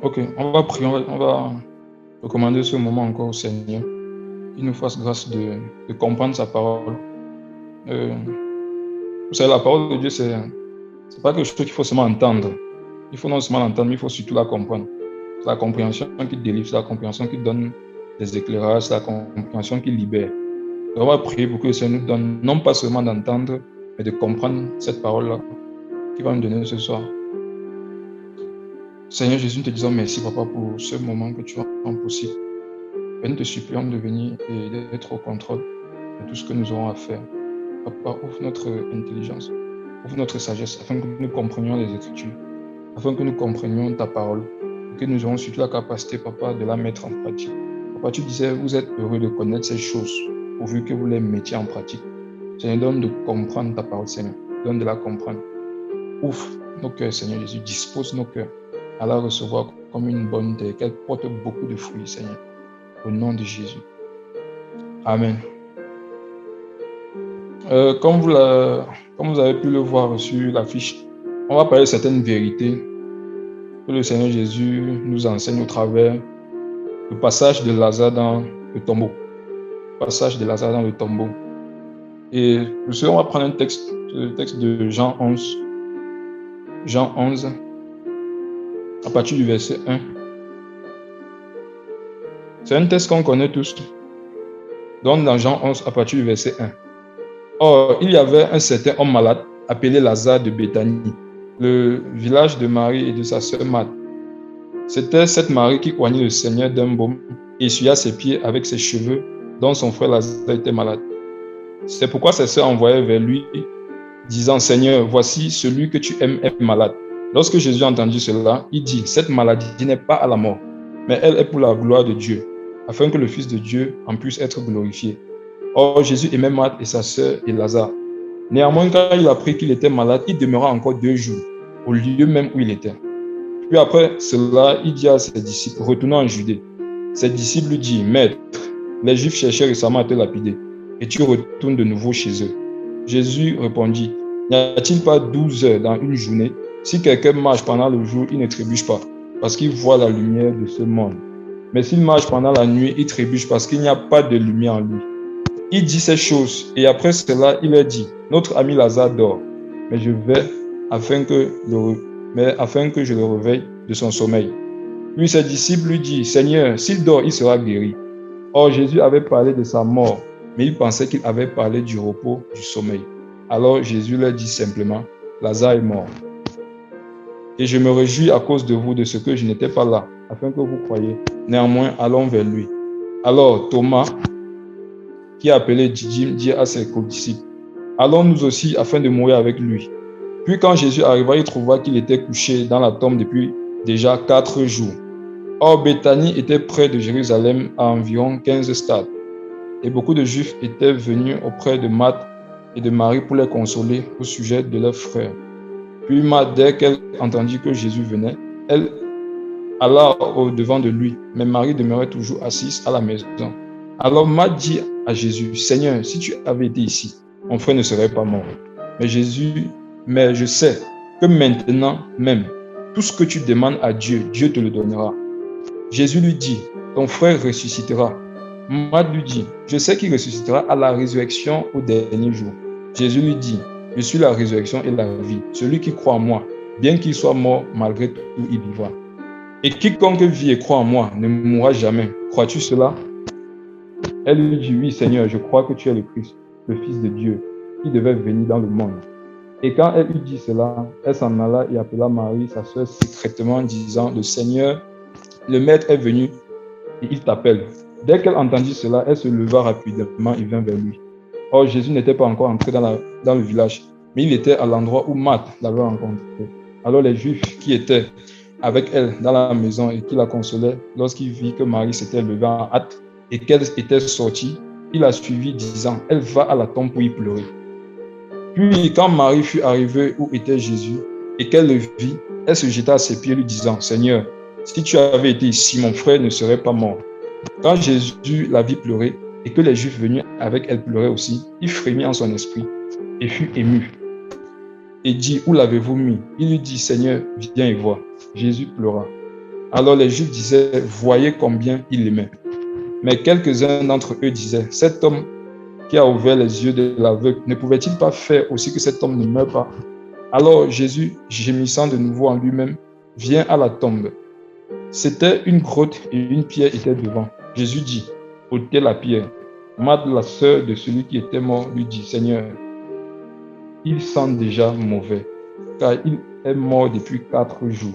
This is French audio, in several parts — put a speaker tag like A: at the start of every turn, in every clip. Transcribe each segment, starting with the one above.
A: Ok, on va prier, on va recommander ce moment encore au Seigneur. Qu'il nous fasse grâce de comprendre sa parole. Vous savez, la parole de Dieu, c'est pas quelque chose qu'il faut seulement entendre. Il faut non seulement l'entendre, mais il faut surtout la comprendre. C'est la compréhension qui délivre, c'est la compréhension qui donne des éclairages, c'est la compréhension qui libère. Donc, on va prier pour que le Seigneur nous donne non pas seulement d'entendre, mais de comprendre cette parole-là qu'il va nous donner ce soir. Seigneur Jésus, nous te disons merci, Papa, pour ce moment que tu rends possible. Et nous te supplions de venir et d'être au contrôle de tout ce que nous aurons à faire. Papa, ouvre notre intelligence, ouvre notre sagesse, afin que nous comprenions les Écritures, afin que nous comprenions ta parole, et que nous aurons surtout la capacité, Papa, de la mettre en pratique. Papa, tu disais, vous êtes heureux de connaître ces choses, pourvu que vous les mettiez en pratique. Seigneur, donne de comprendre ta parole, Seigneur. Donne de la comprendre. Ouvre nos cœurs, Seigneur Jésus. Dispose nos cœurs à la recevoir comme une bonne terre, qu'elle porte beaucoup de fruits, Seigneur. Au nom de Jésus. Amen. Comme vous avez pu le voir sur l'affiche, on va parler de certaines vérités que le Seigneur Jésus nous enseigne au travers du passage de Lazare dans le tombeau. Passage de Lazare dans le tombeau. Et pour cela, on va prendre le texte de Jean 11. Jean 11, à partir du verset 1. C'est un texte qu'on connaît tous. Donc, dans Jean 11, à partir du verset 1. Or, il y avait un certain homme malade, appelé Lazare de Béthanie, le village de Marie et de sa sœur Marthe. C'était cette Marie qui coignait le Seigneur d'un baume et essuya ses pieds avec ses cheveux, dont son frère Lazare était malade. C'est pourquoi ses sœurs envoyaient vers lui, disant, Seigneur, voici celui que tu aimes est malade. Lorsque Jésus entendit cela, il dit, cette maladie n'est pas à la mort, mais elle est pour la gloire de Dieu, afin que le Fils de Dieu en puisse être glorifié. Or, Jésus aimait Marthe et sa sœur et Lazare. Néanmoins, quand il apprit qu'il était malade, il demeura encore 2 jours, au lieu même où il était. Puis après cela, il dit à ses disciples, retournons en Judée. Ses disciples lui disent, Maître, les Juifs cherchaient récemment à te lapider, et tu retournes de nouveau chez eux. Jésus répondit, n'y a-t-il pas 12 heures dans une journée? Si quelqu'un marche pendant le jour, il ne trébuche pas, parce qu'il voit la lumière de ce monde. Mais s'il marche pendant la nuit, il trébuche parce qu'il n'y a pas de lumière en lui. Il dit ces choses, et après cela, il leur dit, notre ami Lazare dort, mais je vais afin que je le réveille de son sommeil. Puis ses disciples lui disent, Seigneur, s'il dort, il sera guéri. Or, Jésus avait parlé de sa mort, mais il pensait qu'il avait parlé du repos, du sommeil. Alors Jésus leur dit simplement, Lazare est mort. Et je me réjouis à cause de vous de ce que je n'étais pas là, afin que vous croyiez. Néanmoins, allons vers lui. Alors Thomas, qui est appelé Didyme, dit à ses co-disciples, allons nous aussi afin de mourir avec lui. Puis quand Jésus arriva, il trouva qu'il était couché dans la tombe depuis déjà 4 jours. Or, Béthanie était près de Jérusalem à environ 15 stades. Et beaucoup de Juifs étaient venus auprès de Marthe et de Marie pour les consoler au sujet de leurs frères. Puis Marthe, dès qu'elle entendit que Jésus venait, elle alla au-devant de lui, mais Marie demeurait toujours assise à la maison. Alors Marthe dit à Jésus, Seigneur, si tu avais été ici, mon frère ne serait pas mort. Mais je sais que maintenant même, tout ce que tu demandes à Dieu, Dieu te le donnera. Jésus lui dit, ton frère ressuscitera. Marthe lui dit, je sais qu'il ressuscitera à la résurrection au dernier jour. Jésus lui dit, je suis la résurrection et la vie. Celui qui croit en moi, bien qu'il soit mort, malgré tout, il vivra. Et quiconque vit et croit en moi ne mourra jamais. Crois-tu cela? Elle lui dit, oui Seigneur, je crois que tu es le Christ, le Fils de Dieu, qui devait venir dans le monde. Et quand elle lui dit cela, elle s'en alla et appela Marie, sa sœur, secrètement, disant, le Seigneur, le Maître est venu et il t'appelle. Dès qu'elle entendit cela, elle se leva rapidement et vint vers lui. Or, Jésus n'était pas encore entré dans le village, mais il était à l'endroit où Marthe l'avait rencontré. Alors les Juifs qui étaient avec elle dans la maison et qui la consolaient, lorsqu'ils virent que Marie s'était levée en hâte et qu'elle était sortie, il la suivit, disant, elle va à la tombe pour y pleurer. Puis, quand Marie fut arrivée où était Jésus et qu'elle le vit, elle se jeta à ses pieds, lui disant, Seigneur, si tu avais été ici, mon frère ne serait pas mort. Quand Jésus la vit pleurer et que les Juifs venus avec elle pleuraient aussi, il frémit en son esprit et fut ému. Et dit, où l'avez-vous mis? Il lui dit, Seigneur, viens et vois. Jésus pleura. Alors les Juifs disaient, voyez combien il l'aimait. Mais quelques-uns d'entre eux disaient, cet homme qui a ouvert les yeux de l'aveugle, ne pouvait-il pas faire aussi que cet homme ne meure pas? Alors Jésus, gémissant de nouveau en lui-même, vient à la tombe. C'était une grotte et une pierre était devant. Jésus dit, ôtez la pierre. Marthe, la sœur de celui qui était mort, lui dit, Seigneur, il sent déjà mauvais, car il est mort depuis 4 jours.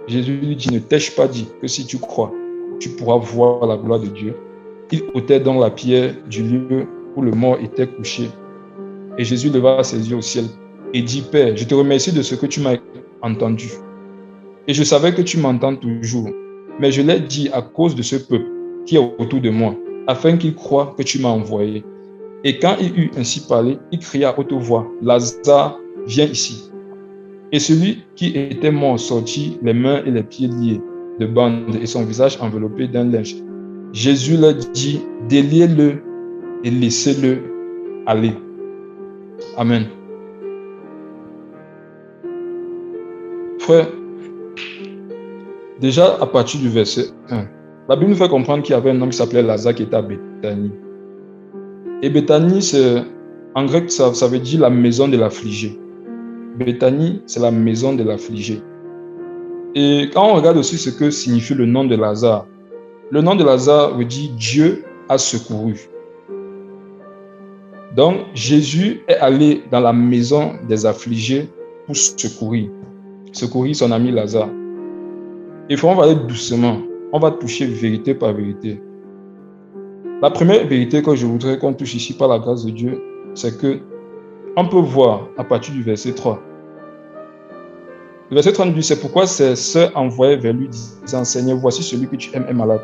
A: Jésus lui dit, ne t'ai-je pas dit que si tu crois, tu pourras voir la gloire de Dieu? Il ôtait donc la pierre du lieu où le mort était couché. Et Jésus leva ses yeux au ciel et dit, Père, je te remercie de ce que tu m'as entendu. Et je savais que tu m'entends toujours, mais je l'ai dit à cause de ce peuple qui est autour de moi, afin qu'il croie que tu m'as envoyé. Et quand il eut ainsi parlé, il cria à haute voix, Lazare, viens ici. Et celui qui était mort sortit, les mains et les pieds liés de bandes et son visage enveloppé d'un linge. Jésus leur dit, déliez-le et laissez-le aller. Amen. Frère, déjà à partir du verset 1, la Bible nous fait comprendre qu'il y avait un homme qui s'appelait Lazare qui était à Béthanie. Et Béthanie, en grec, ça veut dire la maison de l'affligé. Béthanie, c'est la maison de l'affligé. Et quand on regarde aussi ce que signifie le nom de Lazare, le nom de Lazare veut dire Dieu a secouru. Donc, Jésus est allé dans la maison des affligés pour secourir son ami Lazare. Il faut, on va aller doucement, on va toucher vérité par vérité. La première vérité que je voudrais qu'on touche ici par la grâce de Dieu, c'est que on peut voir à partir du verset 3. Le verset 3 nous dit, c'est pourquoi ses sœurs envoyaient vers lui disant, Seigneur, voici celui que tu aimes est malade.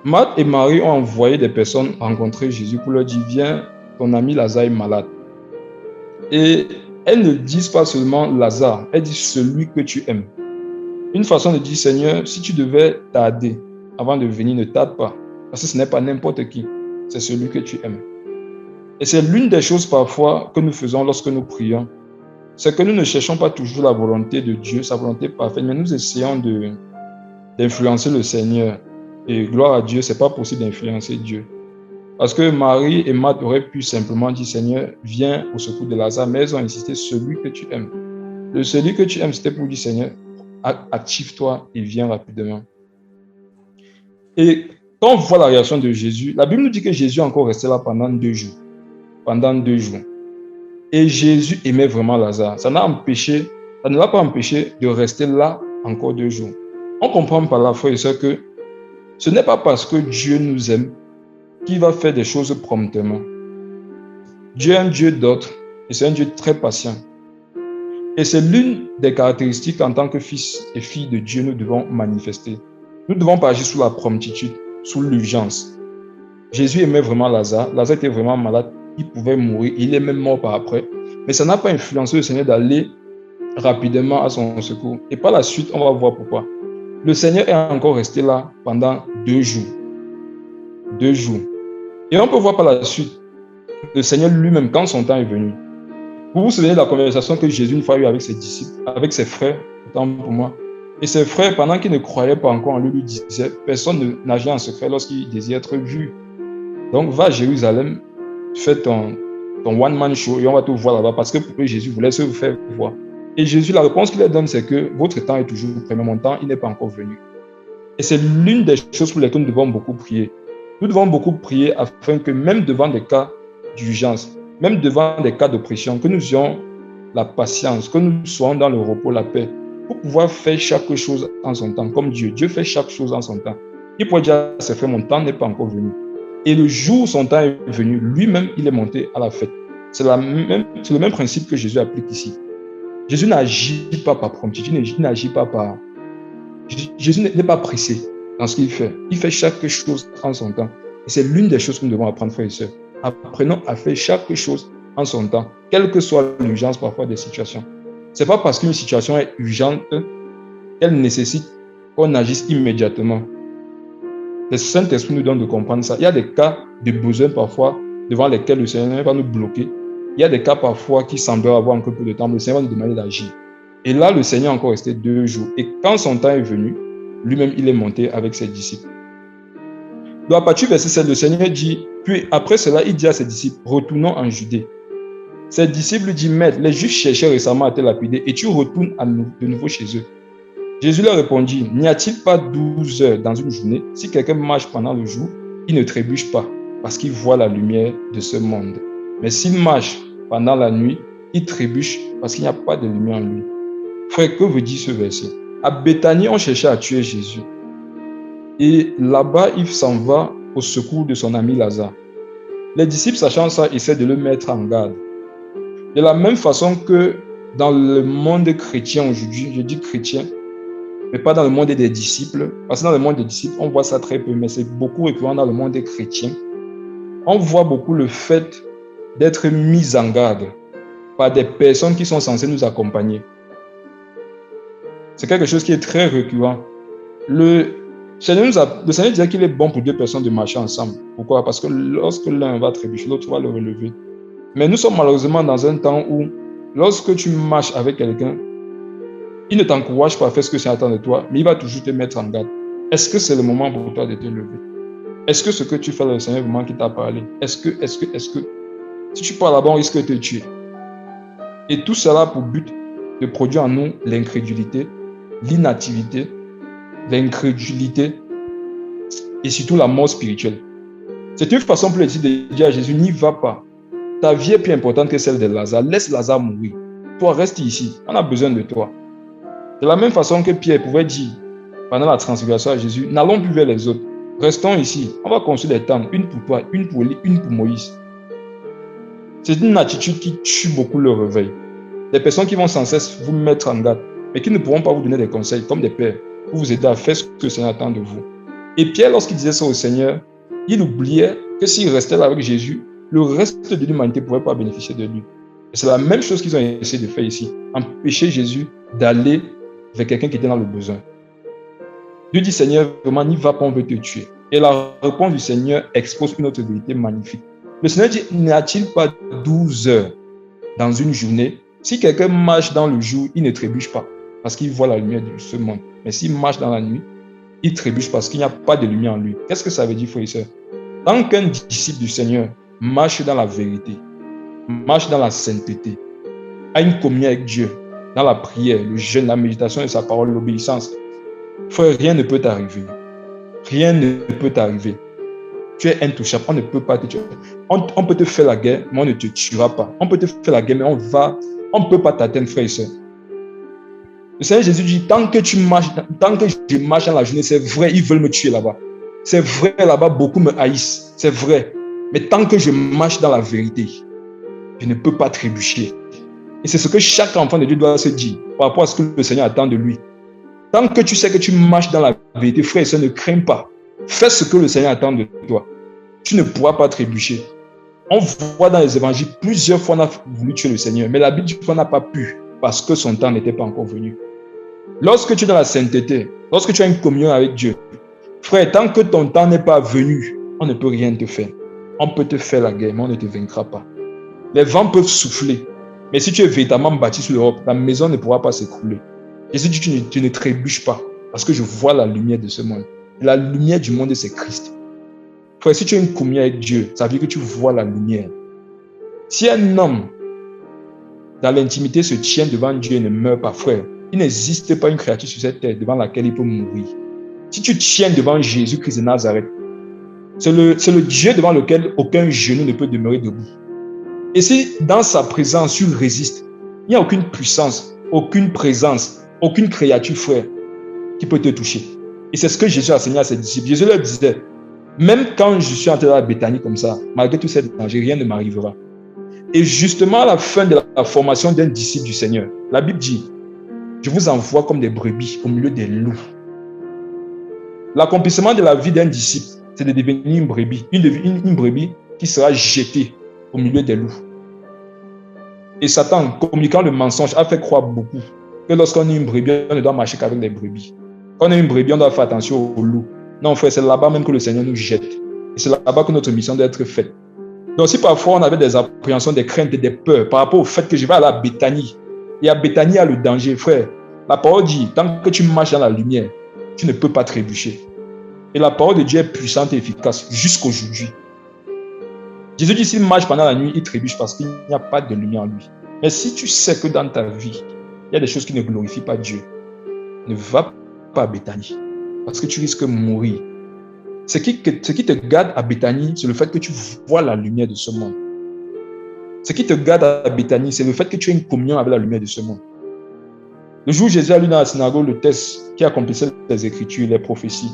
A: Marthe et Marie ont envoyé des personnes rencontrer Jésus pour leur dire, viens, ton ami Lazare est malade. Et elles ne disent pas seulement Lazare, elles disent celui que tu aimes. Une façon de dire, Seigneur, si tu devais tarder avant de venir, ne tarde pas. Parce que ce n'est pas n'importe qui, c'est celui que tu aimes. Et c'est l'une des choses parfois que nous faisons lorsque nous prions. C'est que nous ne cherchons pas toujours la volonté de Dieu, sa volonté parfaite, mais nous essayons d'influencer le Seigneur. Et gloire à Dieu, ce n'est pas possible d'influencer Dieu. Parce que Marie et Marthe auraient pu simplement dire, Seigneur, viens au secours de Lazare, mais elles ont insisté, celui que tu aimes. Le celui que tu aimes, c'était pour dire, Seigneur, active-toi et viens rapidement. Et quand on voit la réaction de Jésus, la Bible nous dit que Jésus est encore resté là pendant 2 jours. Pendant 2 jours. Et Jésus aimait vraiment Lazare. Ça ne l'a pas empêché de rester là encore 2 jours. On comprend par là, frère et soeur, que ce n'est pas parce que Dieu nous aime qu'il va faire des choses promptement. Dieu est un Dieu d'ordre et c'est un Dieu très patient. Et c'est l'une des caractéristiques en tant que fils et filles de Dieu nous devons manifester. Nous ne devons pas agir sous la promptitude, sous l'urgence. Jésus aimait vraiment Lazare. Lazare était vraiment malade. Il pouvait mourir. Il est même mort par après. Mais ça n'a pas influencé le Seigneur d'aller rapidement à son secours. Et par la suite, on va voir pourquoi. Le Seigneur est encore resté là pendant 2 jours. 2 jours. Et on peut voir par la suite le Seigneur lui-même, quand son temps est venu. Vous vous souvenez de la conversation que Jésus une fois eue avec ses disciples, avec ses frères, autant pour moi. Et ses frères, pendant qu'ils ne croyaient pas encore en lui, lui disaient, personne n'agit en secret lorsqu'il désire être vu. Donc va à Jérusalem, fais ton one-man show et on va te voir là-bas parce que pour eux, Jésus voulait se faire voir. Et Jésus, la réponse qu'il leur donne, c'est que votre temps est toujours prêt, mais mon temps, il n'est pas encore venu. Et c'est l'une des choses pour lesquelles nous devons beaucoup prier. Nous devons beaucoup prier afin que même devant des cas d'urgence, même devant des cas d'oppression, que nous ayons la patience, que nous soyons dans le repos, la paix, pour pouvoir faire chaque chose en son temps, comme Dieu. Dieu fait chaque chose en son temps. Il pourrait dire, c'est fait, mon temps n'est pas encore venu. Et le jour où son temps est venu, lui-même, il est monté à la fête. C'est le même principe que Jésus applique ici. Jésus n'agit pas par promptitude, il n'agit pas par... Jésus n'est pas pressé dans ce qu'il fait. Il fait chaque chose en son temps. Et c'est l'une des choses que nous devons apprendre, frères et sœurs. Apprenons à faire chaque chose en son temps, quelle que soit l'urgence parfois des situations. Ce n'est pas parce qu'une situation est urgente qu'elle nécessite qu'on agisse immédiatement. Le Saint-Esprit nous donne de comprendre ça. Il y a des cas de besoin parfois devant lesquels le Seigneur va nous bloquer. Il y a des cas parfois qui semblent avoir un peu de temps, mais le Seigneur va nous demander d'agir. Et là, le Seigneur est encore resté 2 jours. Et quand son temps est venu, lui-même, il est monté avec ses disciples. Donc, à partir du verset 7, le Seigneur dit, puis après cela, il dit à ses disciples, retournons en Judée. Ses disciples lui disent, Maître, les Juifs cherchaient récemment à te lapider et tu retournes de nouveau chez eux. Jésus leur répondit, n'y a-t-il pas 12 heures dans une journée? Si quelqu'un marche pendant le jour, il ne trébuche pas parce qu'il voit la lumière de ce monde. Mais s'il marche pendant la nuit, il trébuche parce qu'il n'y a pas de lumière en lui. Frère, que veut dire ce verset? À Béthanie, on cherchait à tuer Jésus. Et là-bas, il s'en va au secours de son ami Lazare. Les disciples, sachant ça, essaient de le mettre en garde. De la même façon que dans le monde chrétien aujourd'hui, je dis chrétien, mais pas dans le monde des disciples, parce que dans le monde des disciples, on voit ça très peu, mais c'est beaucoup récurrent dans le monde des chrétiens. On voit beaucoup le fait d'être mis en garde par des personnes qui sont censées nous accompagner. C'est quelque chose qui est très récurrent. Le Seigneur disait qu'il est bon pour deux personnes de marcher ensemble. Pourquoi? Parce que lorsque l'un va trébucher, l'autre va le relever. Mais nous sommes malheureusement dans un temps où, lorsque tu marches avec quelqu'un, il ne t'encourage pas à faire ce que c'est attend de toi, mais il va toujours te mettre en garde. Est-ce que c'est le moment pour toi de te lever? Est-ce que ce que tu fais, le Seigneur vraiment qui t'a parlé? Est-ce que, si tu pars là-bas, on risque de te tuer. Et tout cela pour but de produire en nous l'incrédulité, l'inactivité, l'incrédulité et surtout la mort spirituelle. C'est une façon plus de dire à Jésus, n'y va pas. Ta vie est plus importante que celle de Lazare. Laisse Lazare mourir. Toi, reste ici. On a besoin de toi. De la même façon que Pierre pouvait dire pendant la transfiguration à Jésus, n'allons plus vers les autres. Restons ici. On va construire des tentes, une pour toi, une pour Élie, une pour Moïse. C'est une attitude qui tue beaucoup le réveil. Des personnes qui vont sans cesse vous mettre en garde, mais qui ne pourront pas vous donner des conseils comme des pères pour vous aider à faire ce que le Seigneur attend de vous. Et Pierre, lorsqu'il disait ça au Seigneur, il oubliait que s'il restait là avec Jésus, le reste de l'humanité ne pouvait pas bénéficier de lui. Et c'est la même chose qu'ils ont essayé de faire ici. Empêcher Jésus d'aller vers quelqu'un qui était dans le besoin. Dieu dit, Seigneur, vraiment, n'y va pas, on veut te tuer. Et la réponse du Seigneur expose une autre vérité magnifique. Le Seigneur dit, n'y a-t-il pas 12 heures dans une journée? Si quelqu'un marche dans le jour, il ne trébuche pas parce qu'il voit la lumière de ce monde. Mais s'il marche dans la nuit, il trébuche parce qu'il n'y a pas de lumière en lui. Qu'est-ce que ça veut dire, frères et sœurs? Tant qu'un disciple du Seigneur marche dans la vérité, marche dans la sainteté, a une communion avec Dieu, dans la prière, le jeûne, la méditation de sa parole, l'obéissance, frère, rien ne peut t'arriver. Rien ne peut t'arriver. Tu es intouchable, on ne peut pas te tuer. On peut te faire la guerre, mais on ne te tuera pas. On peut te faire la guerre, mais on ne peut pas t'atteindre, frère et sœur. Le Seigneur Jésus dit, tant que je marche dans la journée, c'est vrai, ils veulent me tuer là-bas. C'est vrai, là-bas, beaucoup me haïssent. C'est vrai. Mais tant que je marche dans la vérité, je ne peux pas trébucher. Et c'est ce que chaque enfant de Dieu doit se dire par rapport à ce que le Seigneur attend de lui. Tant que tu sais que tu marches dans la vérité, frère et sœur, ne crains pas. Fais ce que le Seigneur attend de toi. Tu ne pourras pas trébucher. On voit dans les évangiles, plusieurs fois on a voulu tuer le Seigneur, mais la Bible dit qu'on n'a pas pu parce que son temps n'était pas encore venu. Lorsque tu es dans la sainteté, lorsque tu as une communion avec Dieu, frère, tant que ton temps n'est pas venu, on ne peut rien te faire. On peut te faire la guerre, mais on ne te vaincra pas. Les vents peuvent souffler, mais si tu es véritablement bâti sur l'Europe, la maison ne pourra pas s'écrouler. Jésus dit, tu ne trébuches pas, parce que je vois la lumière de ce monde. Et la lumière du monde, c'est Christ. Frère, si tu as une communion avec Dieu, ça veut dire que tu vois la lumière. Si un homme, dans l'intimité, se tient devant Dieu et ne meurt pas, frère, il n'existe pas une créature sur cette terre devant laquelle il peut mourir. Si tu tiens devant Jésus-Christ de Nazareth, c'est le Dieu devant lequel aucun genou ne peut demeurer debout. Et si dans sa présence, tu résistes, il n'y a aucune puissance, aucune présence, aucune créature, frère, qui peut te toucher. Et c'est ce que Jésus a enseigné à ses disciples. Jésus leur disait, même quand je suis entré dans la Béthanie comme ça, malgré tous ces dangers, rien ne m'arrivera. Et justement, à la fin de la formation d'un disciple du Seigneur, la Bible dit, je vous envoie comme des brebis au milieu des loups. L'accomplissement de la vie d'un disciple, c'est de devenir une brebis. Une brebis qui sera jetée au milieu des loups. Et Satan, communiquant le mensonge, a fait croire beaucoup que lorsqu'on est une brebis, on ne doit marcher qu'avec des brebis. Quand on est une brebis, on doit faire attention aux loups. Non, frère, c'est là-bas même que le Seigneur nous jette. Et c'est là-bas que notre mission doit être faite. Donc, si parfois on avait des appréhensions, des craintes et des peurs par rapport au fait que je vais aller à Béthanie, et à Béthanie, il y a le danger, frère. La parole dit, tant que tu marches dans la lumière, tu ne peux pas trébucher. Et la parole de Dieu est puissante et efficace jusqu'aujourd'hui. Jésus dit, s'il marche pendant la nuit, il trébuche parce qu'il n'y a pas de lumière en lui. Mais si tu sais que dans ta vie, il y a des choses qui ne glorifient pas Dieu, ne va pas à Béthanie parce que tu risques de mourir. Ce qui te garde à Béthanie, c'est le fait que tu vois la lumière de ce monde. Ce qui te garde à Béthanie, c'est le fait que tu aies une communion avec la lumière de ce monde. Le jour où Jésus a lu dans la synagogue le texte qui accomplissait les Écritures, les prophéties,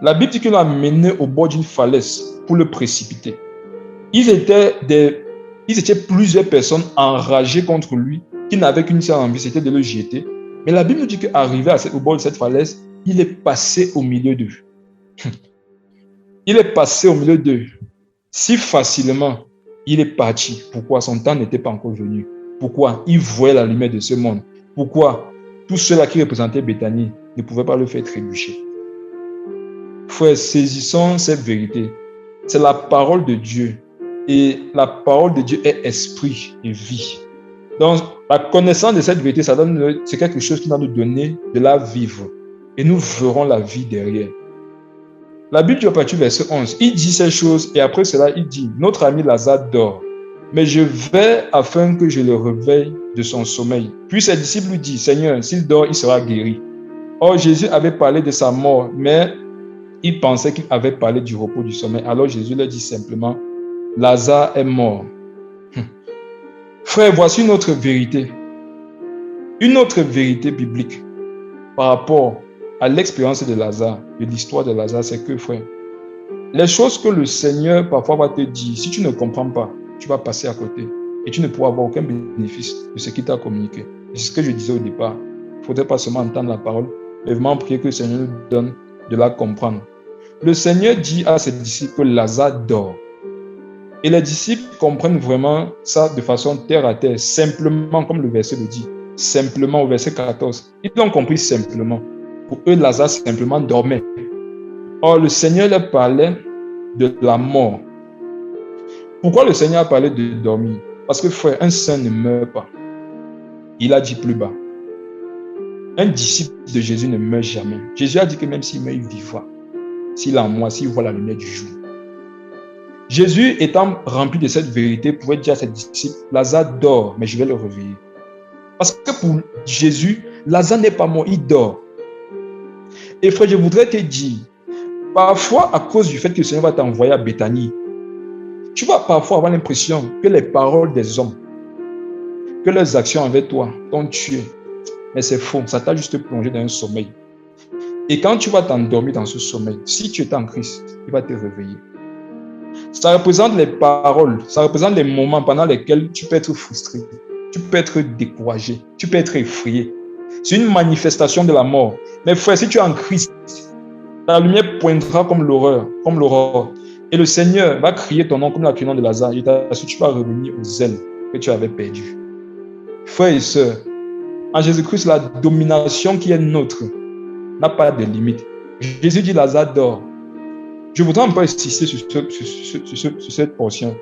A: la Bible dit qu'il l'a mené au bord d'une falaise pour le précipiter. Ils étaient plusieurs personnes enragées contre lui, qui n'avaient qu'une seule envie, c'était de le jeter. Mais la Bible nous dit qu'arrivé au bord de cette falaise, il est passé au milieu d'eux. Il est passé au milieu d'eux si facilement. Il est parti. Pourquoi? Son temps n'était pas encore venu. Pourquoi? Il voyait la lumière de ce monde. Pourquoi? Tous ceux-là qui représentaient Béthanie ne pouvaient pas le faire trébucher. Frère, saisissons cette vérité. C'est la parole de Dieu. Et la parole de Dieu est esprit et vie. Donc, la connaissance de cette vérité, c'est quelque chose qui va nous donner de la vivre. Et nous verrons la vie derrière. La Bible, à partir du verset 11, il dit ces choses et après cela, il dit, notre ami Lazare dort, mais je vais afin que je le réveille de son sommeil. Puis ses disciples lui disent, Seigneur, s'il dort, il sera guéri. Or, Jésus avait parlé de sa mort, mais il pensait qu'il avait parlé du repos du sommeil. Alors Jésus leur dit simplement, Lazare est mort. Frère, voici une autre vérité. Une autre vérité biblique par rapport à l'expérience de Lazare, de l'histoire de Lazare, c'est que, frère, les choses que le Seigneur parfois va te dire, si tu ne comprends pas, tu vas passer à côté et tu ne pourras avoir aucun bénéfice de ce qu'il t'a communiqué. C'est ce que je disais au départ. Il ne faudrait pas seulement entendre la parole, mais vraiment prier que le Seigneur nous donne de la comprendre. Le Seigneur dit à ses disciples que Lazare dort. Et les disciples comprennent vraiment ça de façon terre à terre, simplement, comme le verset le dit, simplement au verset 14. Ils l'ont compris simplement. Pour eux, Lazare simplement dormait. Or, le Seigneur leur parlait de la mort. Pourquoi le Seigneur a parlé de dormir? Parce que, frère, un saint ne meurt pas. Il a dit plus bas. Un disciple de Jésus ne meurt jamais. Jésus a dit que même s'il meurt, il vivra. S'il est en moi, s'il voit la lumière du jour. Jésus, étant rempli de cette vérité, pouvait dire à ses disciples, Lazare dort, mais je vais le réveiller. Parce que pour Jésus, Lazare n'est pas mort, il dort. Et frère, je voudrais te dire, parfois, à cause du fait que le Seigneur va t'envoyer à Béthanie, tu vas parfois avoir l'impression que les paroles des hommes, que leurs actions avec toi t'ont tué. Mais c'est faux, ça t'a juste plongé dans un sommeil. Et quand tu vas t'endormir dans ce sommeil, si tu es en Christ, il va te réveiller. Ça représente les paroles, ça représente les moments pendant lesquels tu peux être frustré, tu peux être découragé, tu peux être effrayé. C'est une manifestation de la mort. Mais frère, si tu es en Christ, ta lumière pointera comme l'aurore. Et le Seigneur va crier ton nom comme la criant de Lazare. Et tu vas revenir aux ailes que tu avais perdues. Frères et sœurs, en Jésus-Christ, la domination qui est nôtre n'a pas de limite. Jésus dit Lazare dort. Je voudrais un peu insister sur cette portion.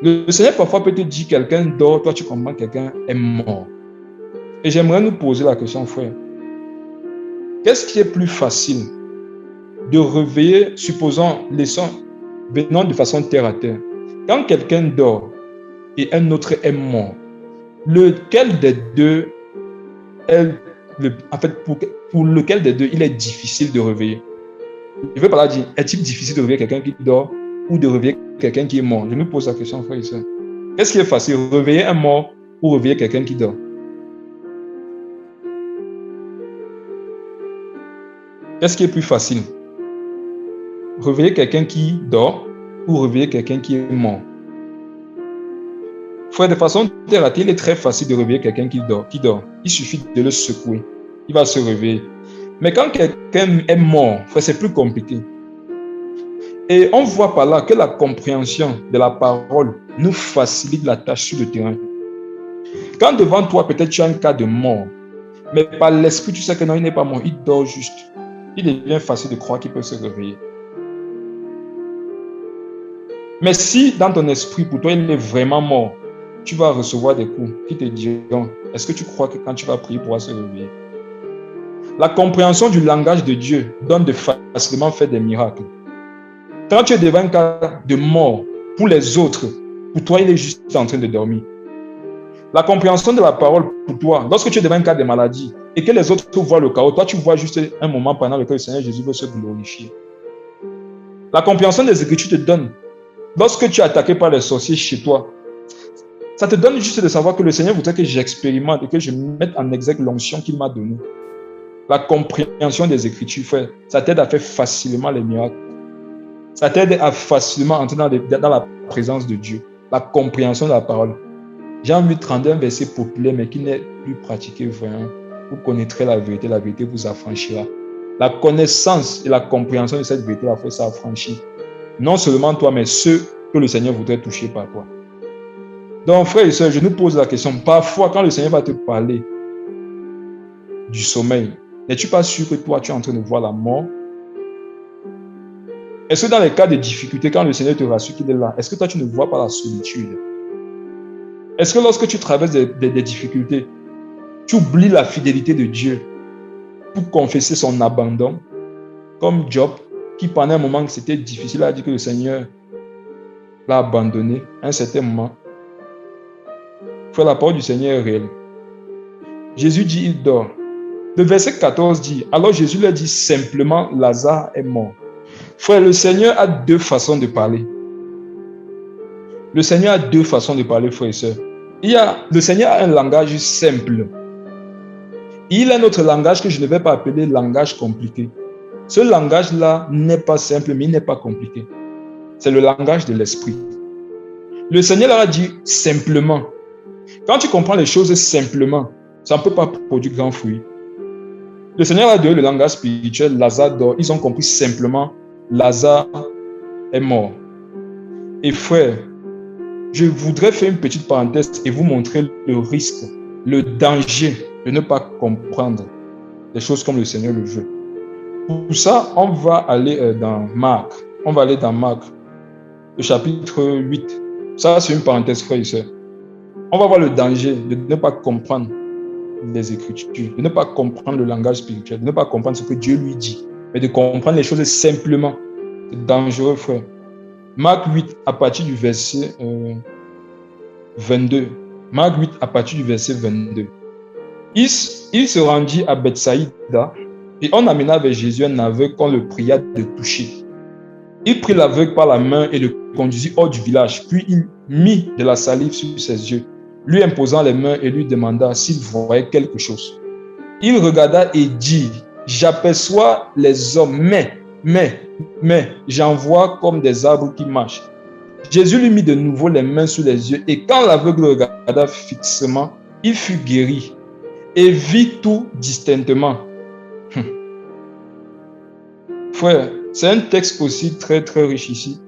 A: Le Seigneur parfois peut te dire quelqu'un dort, toi tu comprends quelqu'un est mort. Et j'aimerais nous poser la question, frère. Qu'est-ce qui est plus facile de réveiller, venant de façon terre à terre, quand quelqu'un dort et un autre est mort, lequel des deux pour lequel des deux il est difficile de réveiller? Je veux pas dire, est-il difficile de réveiller quelqu'un qui dort ou de réveiller quelqu'un qui est mort? Je me pose la question, frère et soeur. Qu'est-ce qui est facile, réveiller un mort ou réveiller quelqu'un qui dort? Qu'est-ce qui est plus facile? Réveiller quelqu'un qui dort ou réveiller quelqu'un qui est mort? Frère, de façon terre à terre, il est très facile de réveiller quelqu'un qui dort. Il suffit de le secouer. Il va se réveiller. Mais quand quelqu'un est mort, frère, c'est plus compliqué. Et on voit par là que la compréhension de la parole nous facilite la tâche sur le terrain. Quand devant toi, peut-être tu as un cas de mort, mais par l'esprit, tu sais que non, il n'est pas mort, il dort juste. Il devient facile de croire qu'il peut se réveiller. Mais si dans ton esprit, pour toi, il est vraiment mort, tu vas recevoir des coups qui te diront, est-ce que tu crois que quand tu vas prier, il pourra se réveiller? La compréhension du langage de Dieu donne de facilement faire des miracles. Quand tu es devant un cas de mort pour les autres, pour toi, il est juste en train de dormir. La compréhension de la parole pour toi, lorsque tu es devant un cas de maladie et que les autres voient le chaos, toi, tu vois juste un moment pendant lequel le Seigneur Jésus veut se glorifier. La compréhension des Écritures te donne, lorsque tu es attaqué par les sorciers chez toi, ça te donne juste de savoir que le Seigneur voudrait que j'expérimente et que je mette en exergue l'onction qu'il m'a donnée. La compréhension des Écritures, frère, ça t'aide à faire facilement les miracles. Ça t'aide à facilement entrer dans la présence de Dieu. La compréhension de la parole. J'ai envie de prendre un verset populaire, mais qui n'est plus pratiqué vraiment. Vous connaîtrez la vérité vous affranchira. La connaissance et la compréhension de cette vérité, la foi, ça affranchit. Non seulement toi, mais ceux que le Seigneur voudrait toucher par toi. Donc, frères et sœurs, je nous pose la question. Parfois, quand le Seigneur va te parler du sommeil, n'es-tu pas sûr que toi, tu es en train de voir la mort? Est-ce que dans les cas de difficulté, quand le Seigneur te rassure qu'il est là, est-ce que toi, tu ne vois pas la solitude? Est-ce que lorsque tu traverses des difficultés, tu oublies la fidélité de Dieu pour confesser son abandon? Comme Job, qui pendant un moment que c'était difficile, a dit que le Seigneur l'a abandonné à un certain moment. Frère, la parole du Seigneur est réelle. Jésus dit, il dort. Le verset 14 dit, alors Jésus leur dit simplement, Lazare est mort. Frère, le Seigneur a deux façons de parler. Le Seigneur a deux façons de parler, frères et sœurs. Le Seigneur a un langage simple. Il a un autre langage que je ne vais pas appeler langage compliqué. Ce langage-là n'est pas simple, mais il n'est pas compliqué. C'est le langage de l'esprit. Le Seigneur leur a dit simplement. Quand tu comprends les choses simplement, ça ne peut pas produire grand fruit. Le Seigneur a donné le langage spirituel, Lazare dort. Ils ont compris simplement, Lazare est mort. Et frère, je voudrais faire une petite parenthèse et vous montrer le risque, le danger de ne pas comprendre les choses comme le Seigneur le veut. Pour ça, on va aller dans Marc. On va aller dans Marc, le chapitre 8. Ça, c'est une parenthèse, frère et sœur. On va voir le danger de ne pas comprendre les Écritures, de ne pas comprendre le langage spirituel, de ne pas comprendre ce que Dieu lui dit, mais de comprendre les choses simplement. C'est dangereux, frère. Marc 8, à partir du verset 22. Marc 8, à partir du verset 22. Il se rendit à Bethsaïda et on amena vers Jésus un aveugle qu'on le pria de toucher. Il prit l'aveugle par la main et le conduisit hors du village, puis il mit de la salive sur ses yeux, lui imposant les mains et lui demanda s'il voyait quelque chose. Il regarda et dit, j'aperçois les hommes, mais j'en vois comme des arbres qui marchent. Jésus lui mit de nouveau les mains sur les yeux et quand l'aveugle regarda fixement, il fut guéri et vit tout distinctement. Frère, c'est un texte aussi très très riche ici,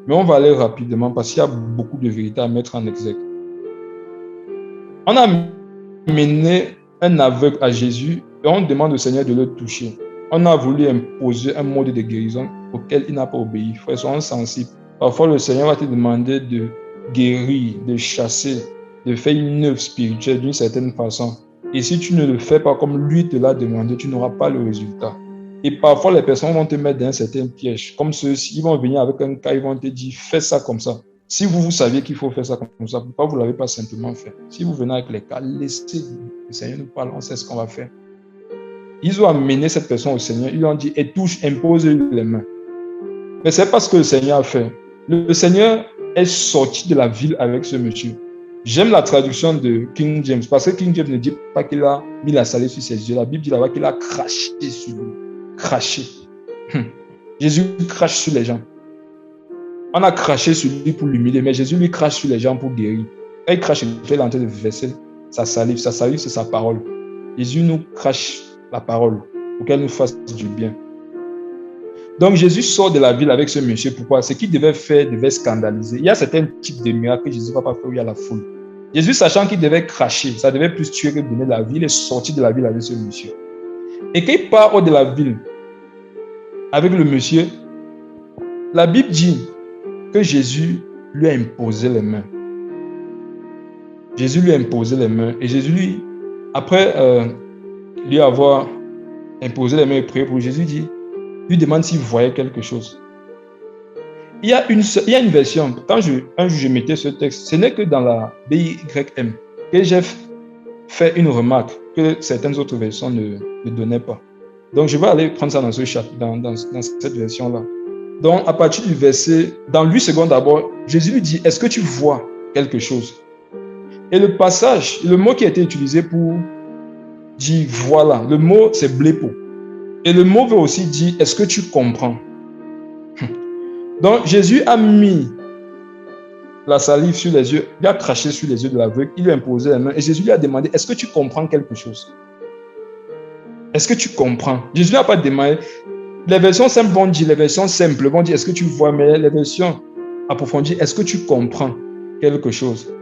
A: mais on va aller rapidement parce qu'il y a beaucoup de vérités à mettre en exergue. On a mené un aveugle à Jésus et on demande au Seigneur de le toucher. On a voulu imposer un mode de guérison auquel il n'a pas obéi. Frère, soyons sensibles. Parfois, le Seigneur va te demander de guérir, de chasser, de faire une œuvre spirituelle d'une certaine façon. Et si tu ne le fais pas comme lui te l'a demandé, tu n'auras pas le résultat. Et parfois, les personnes vont te mettre dans un certain piège. Comme ceux-ci, ils vont venir avec un cas, ils vont te dire, fais ça comme ça. Si vous saviez qu'il faut faire ça comme ça, pourquoi vous ne l'avez pas simplement fait? Si vous venez avec les cas, laissez le Seigneur nous parle, on sait ce qu'on va faire. Ils ont amené cette personne au Seigneur, ils lui ont dit, et touche, impose-lui les mains. Mais ce n'est pas ce que le Seigneur a fait. Le Seigneur est sorti de la ville avec ce monsieur. J'aime la traduction de King James, parce que King James ne dit pas qu'il a mis la salive sur ses yeux. La Bible dit là-bas qu'il a craché sur lui. Craché. Jésus crache sur les gens. On a craché sur lui pour l'humilier, mais Jésus lui crache sur les gens pour guérir. Quand il crache, il est en train de verser sa salive. Sa salive, c'est sa parole. Jésus nous crache la parole pour qu'elle nous fasse du bien. Donc Jésus sort de la ville avec ce monsieur. Pourquoi? Ce qu'il devait faire devait scandaliser. Il y a certains types de miracles que Jésus ne va pas faire où il y a la foule. Jésus, sachant qu'il devait cracher, ça devait plus tuer que donner de la ville, il est sorti de la ville avec ce monsieur. Et quand il part hors de la ville avec le monsieur, la Bible dit que Jésus lui a imposé les mains. Jésus lui a imposé les mains. Et Jésus, lui, après lui avoir imposé les mains et prié pour lui. Jésus lui demande s'il voyait quelque chose. Il y a une version, quand un jour je mettais ce texte, ce n'est que dans la BYM que j'ai fait une remarque que certaines autres versions ne donnaient pas. Donc je vais aller prendre ça dans ce chapitre, dans cette version-là. Donc à partir du verset, dans 8 secondes d'abord, Jésus lui dit, est-ce que tu vois quelque chose? Et le passage, le mot qui a été utilisé pour dire voilà, le mot c'est blepo. Et le mot veut aussi dire, est-ce que tu comprends? Donc Jésus a mis la salive sur les yeux, il a craché sur les yeux de l'aveugle, il lui a imposé la main et Jésus lui a demandé, est-ce que tu comprends quelque chose? Est-ce que tu comprends? Jésus n'a pas demandé. Les versions simples vont dire, est-ce que tu vois? Mais les versions approfondies, est-ce que tu comprends quelque chose?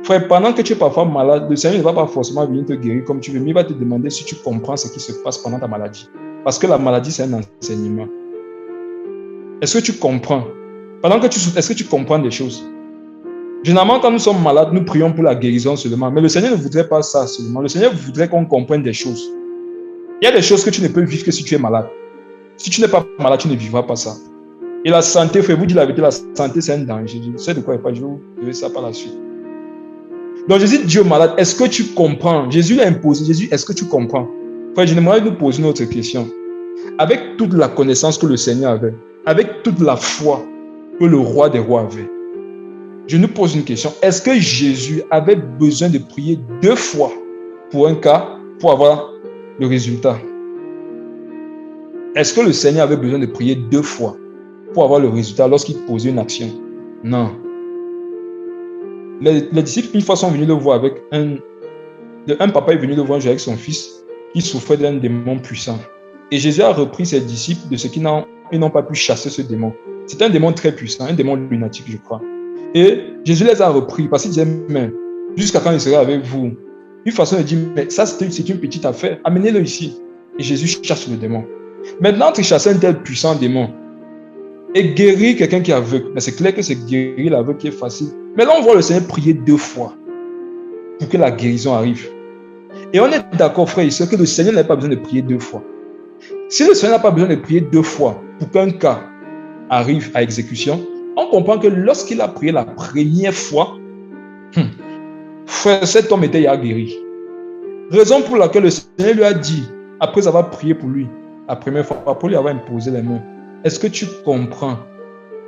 A: Frère, pendant que tu es parfois malade, le Seigneur ne va pas forcément venir te guérir comme tu veux, mais il va te demander si tu comprends ce qui se passe pendant ta maladie. Parce que la maladie, c'est un enseignement. Est-ce que tu comprends? Pendant que tu souffres, est-ce que tu comprends des choses? Généralement, quand nous sommes malades, nous prions pour la guérison seulement. Mais le Seigneur ne voudrait pas ça seulement. Le Seigneur voudrait qu'on comprenne des choses. Il y a des choses que tu ne peux vivre que si tu es malade. Si tu n'es pas malade, tu ne vivras pas ça. Et la santé, frère, vous dites la vérité, la santé, c'est un danger. Je sais de quoi il parle, je vais vous donner ça par la suite. Donc Jésus dit au malade, est-ce que tu comprends? Jésus l'a imposé. Jésus, est-ce que tu comprends? Frère, je aimerais nous poser une autre question. Avec toute la connaissance que le Seigneur avait, avec toute la foi que le roi des rois avait, je nous pose une question. Est-ce que Jésus avait besoin de prier 2 fois pour un cas, pour avoir le résultat? Est-ce que le Seigneur avait besoin de prier 2 fois pour avoir le résultat lorsqu'il posait une action? Non. Les disciples, une fois, sont venus le voir avec un papa est venu le voir avec son fils qui souffrait d'un démon puissant. Et Jésus a repris ses disciples de ce qu'ils n'ont pas pu chasser ce démon. C'est un démon très puissant, un démon lunatique, je crois. Et Jésus les a repris parce qu'il disait, mais jusqu'à quand il serait avec vous? Une façon de dire, mais ça c'est une petite affaire, amenez-le ici. Et Jésus chasse le démon. Maintenant, tu chasses un tel puissant démon et guérir quelqu'un qui est aveugle. Mais c'est clair que c'est guérir l'aveugle qui est facile. Mais là, on voit le Seigneur prier 2 fois pour que la guérison arrive. Et on est d'accord, frère, que le Seigneur n'a pas besoin de prier 2 fois. Si le Seigneur n'a pas besoin de prier 2 fois pour qu'un cas arrive à exécution, on comprend que lorsqu'il a prié la première fois, frère, cet homme était guéri. Raison pour laquelle le Seigneur lui a dit, après avoir prié pour lui, la première fois, pour lui avoir imposé les mains, est-ce que tu comprends?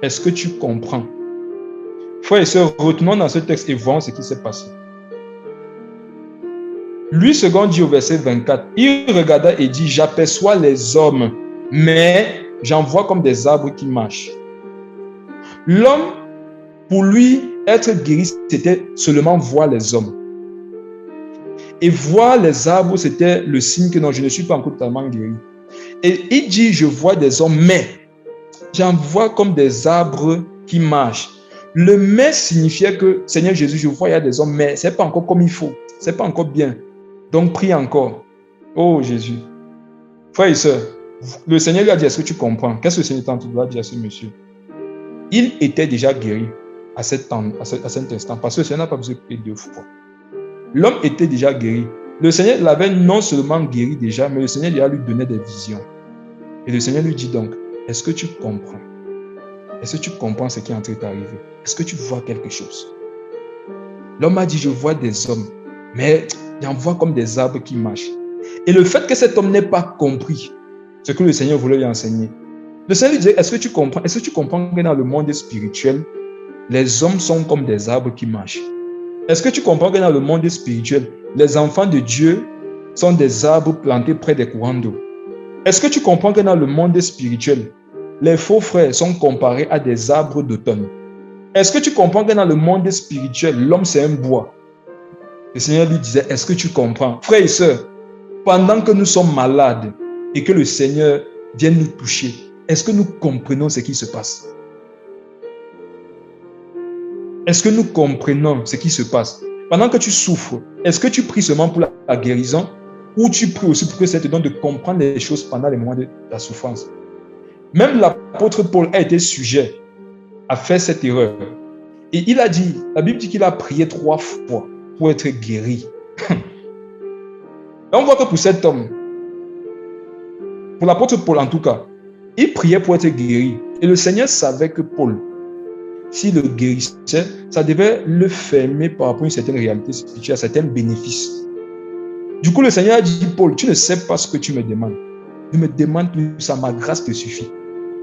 A: Est-ce que tu comprends? Frères et sœurs, retenons dans ce texte et voyons ce qui s'est passé. Lui, second dit au verset 24, il regarda et dit, j'aperçois les hommes, mais j'en vois comme des arbres qui marchent. L'homme, pour lui, être guéri, c'était seulement voir les hommes. Et voir les arbres, c'était le signe que non, je ne suis pas encore totalement guéri. Et il dit, je vois des hommes, mais j'en vois comme des arbres qui marchent. Le mais signifiait que, Seigneur Jésus, je vois, il y a des hommes, mais ce n'est pas encore comme il faut. Ce n'est pas encore bien. Donc, prie encore. Oh Jésus. Frères et sœurs, le Seigneur lui a dit, est-ce que tu comprends? Qu'est-ce que le Seigneur t'a dit à ce monsieur? Il était déjà guéri à cet instant, parce que le Seigneur n'a pas besoin de prier 2 fois. L'homme était déjà guéri. Le Seigneur l'avait non seulement guéri déjà, mais le Seigneur lui a lui donné des visions. Et le Seigneur lui dit donc, est-ce que tu comprends? Est-ce que tu comprends ce qui est en train d'arriver? Est-ce que tu vois quelque chose? L'homme a dit, je vois des hommes, mais j'en vois comme des arbres qui marchent. Et le fait que cet homme n'ait pas compris ce que le Seigneur voulait lui enseigner, le Seigneur lui disait, est-ce que tu comprends? Est-ce que tu comprends que dans le monde spirituel, les hommes sont comme des arbres qui marchent? Est-ce que tu comprends que dans le monde spirituel, les enfants de Dieu sont des arbres plantés près des courants d'eau? Est-ce que tu comprends que dans le monde spirituel, les faux frères sont comparés à des arbres d'automne? Est-ce que tu comprends que dans le monde spirituel, l'homme c'est un bois? Le Seigneur lui disait, est-ce que tu comprends? Frères et sœurs, pendant que nous sommes malades et que le Seigneur vient nous toucher, est-ce que nous comprenons ce qui se passe? Est-ce que nous comprenons ce qui se passe? Pendant que tu souffres, est-ce que tu pries seulement pour la guérison ou tu pries aussi pour que ça te donne de comprendre les choses pendant les moments de ta souffrance? Même l'apôtre Paul a été sujet à faire cette erreur. Et il a dit, la Bible dit qu'il a prié 3 fois pour être guéri. Et on voit que pour cet homme, Pour l'apôtre Paul, en tout cas, il priait pour être guéri. Et le Seigneur savait que Paul, s'il le guérissait, ça devait le fermer par rapport à une certaine réalité spirituelle, à certains bénéfices. Du coup, le Seigneur a dit, Paul, tu ne sais pas ce que tu me demandes. Ne me demande plus ça, ma grâce te suffit.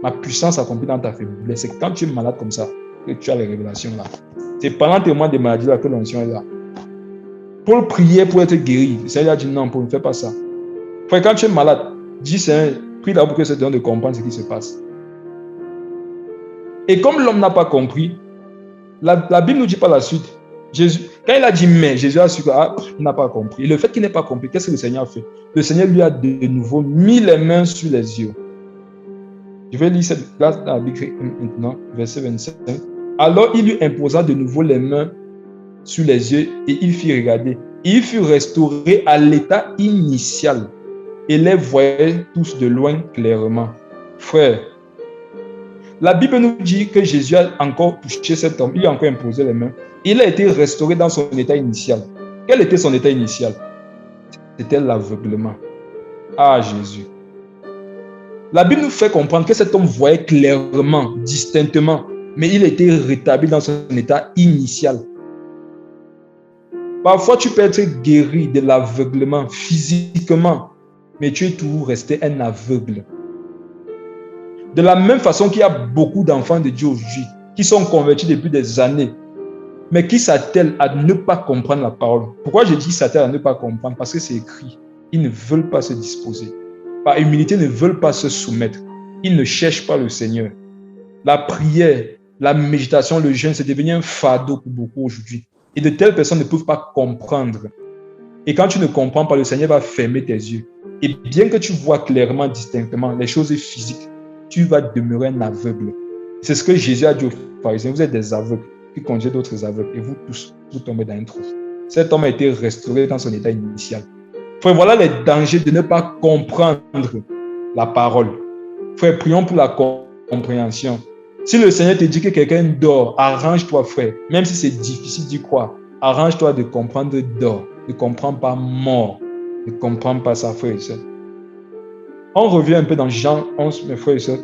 A: Ma puissance accomplie dans ta faiblesse. C'est quand tu es malade comme ça que tu as les révélations là. C'est pendant tes mois de maladie là que l'onction est là. Paul priait pour être guéri. Le Seigneur a dit non, Paul, ne fais pas ça. Frère, quand tu es malade, dis Seigneur, prie d'abord pour que ça te donne de comprendre ce qui se passe. Et comme l'homme n'a pas compris, la Bible nous dit par la suite, Jésus, quand il a dit mais, Jésus a su qu'il n'a pas compris. Et le fait qu'il n'ait pas compris, qu'est-ce que le Seigneur a fait? Le Seigneur lui a de nouveau mis les mains sur les yeux. Je vais lire cette place dans la Bible maintenant, verset 25. Alors il lui imposa de nouveau les mains sur les yeux et il fit regarder. Il fut restauré à l'état initial et les voyait tous de loin clairement. Frère, la Bible nous dit que Jésus a encore touché cet homme, il a encore imposé les mains. Il a été restauré dans son état initial. Quel était son état initial? C'était l'aveuglement. Ah, Jésus. La Bible nous fait comprendre que cet homme voyait clairement, distinctement, mais il était rétabli dans son état initial. Parfois, tu peux être guéri de l'aveuglement physiquement, mais tu es toujours resté un aveugle. De la même façon qu'il y a beaucoup d'enfants de Dieu aujourd'hui qui sont convertis depuis des années, mais qui s'attellent à ne pas comprendre la parole. Pourquoi je dis s'attellent à ne pas comprendre? Parce que c'est écrit. Ils ne veulent pas se disposer. Par humilité, ne veulent pas se soumettre. Ils ne cherchent pas le Seigneur. La prière, la méditation, le jeûne, c'est devenu un fardeau pour beaucoup aujourd'hui. Et de telles personnes ne peuvent pas comprendre. Et quand tu ne comprends pas, le Seigneur va fermer tes yeux. Et bien que tu vois clairement, distinctement les choses physiques, tu vas demeurer un aveugle. C'est ce que Jésus a dit aux pharisiens. Vous êtes des aveugles qui conduisent d'autres aveugles. Et vous tous, vous tombez dans un trou. Cet homme a été restauré dans son état initial. Frère, voilà les dangers de ne pas comprendre la parole. Frère, prions pour la compréhension. Si le Seigneur te dit que quelqu'un dort, arrange-toi, frère. Même si c'est difficile d'y croire, arrange-toi de comprendre dort. Ne comprends pas mort. Ne comprends pas ça, frère et soeur. On revient un peu dans Jean 11, mes frères et sœurs.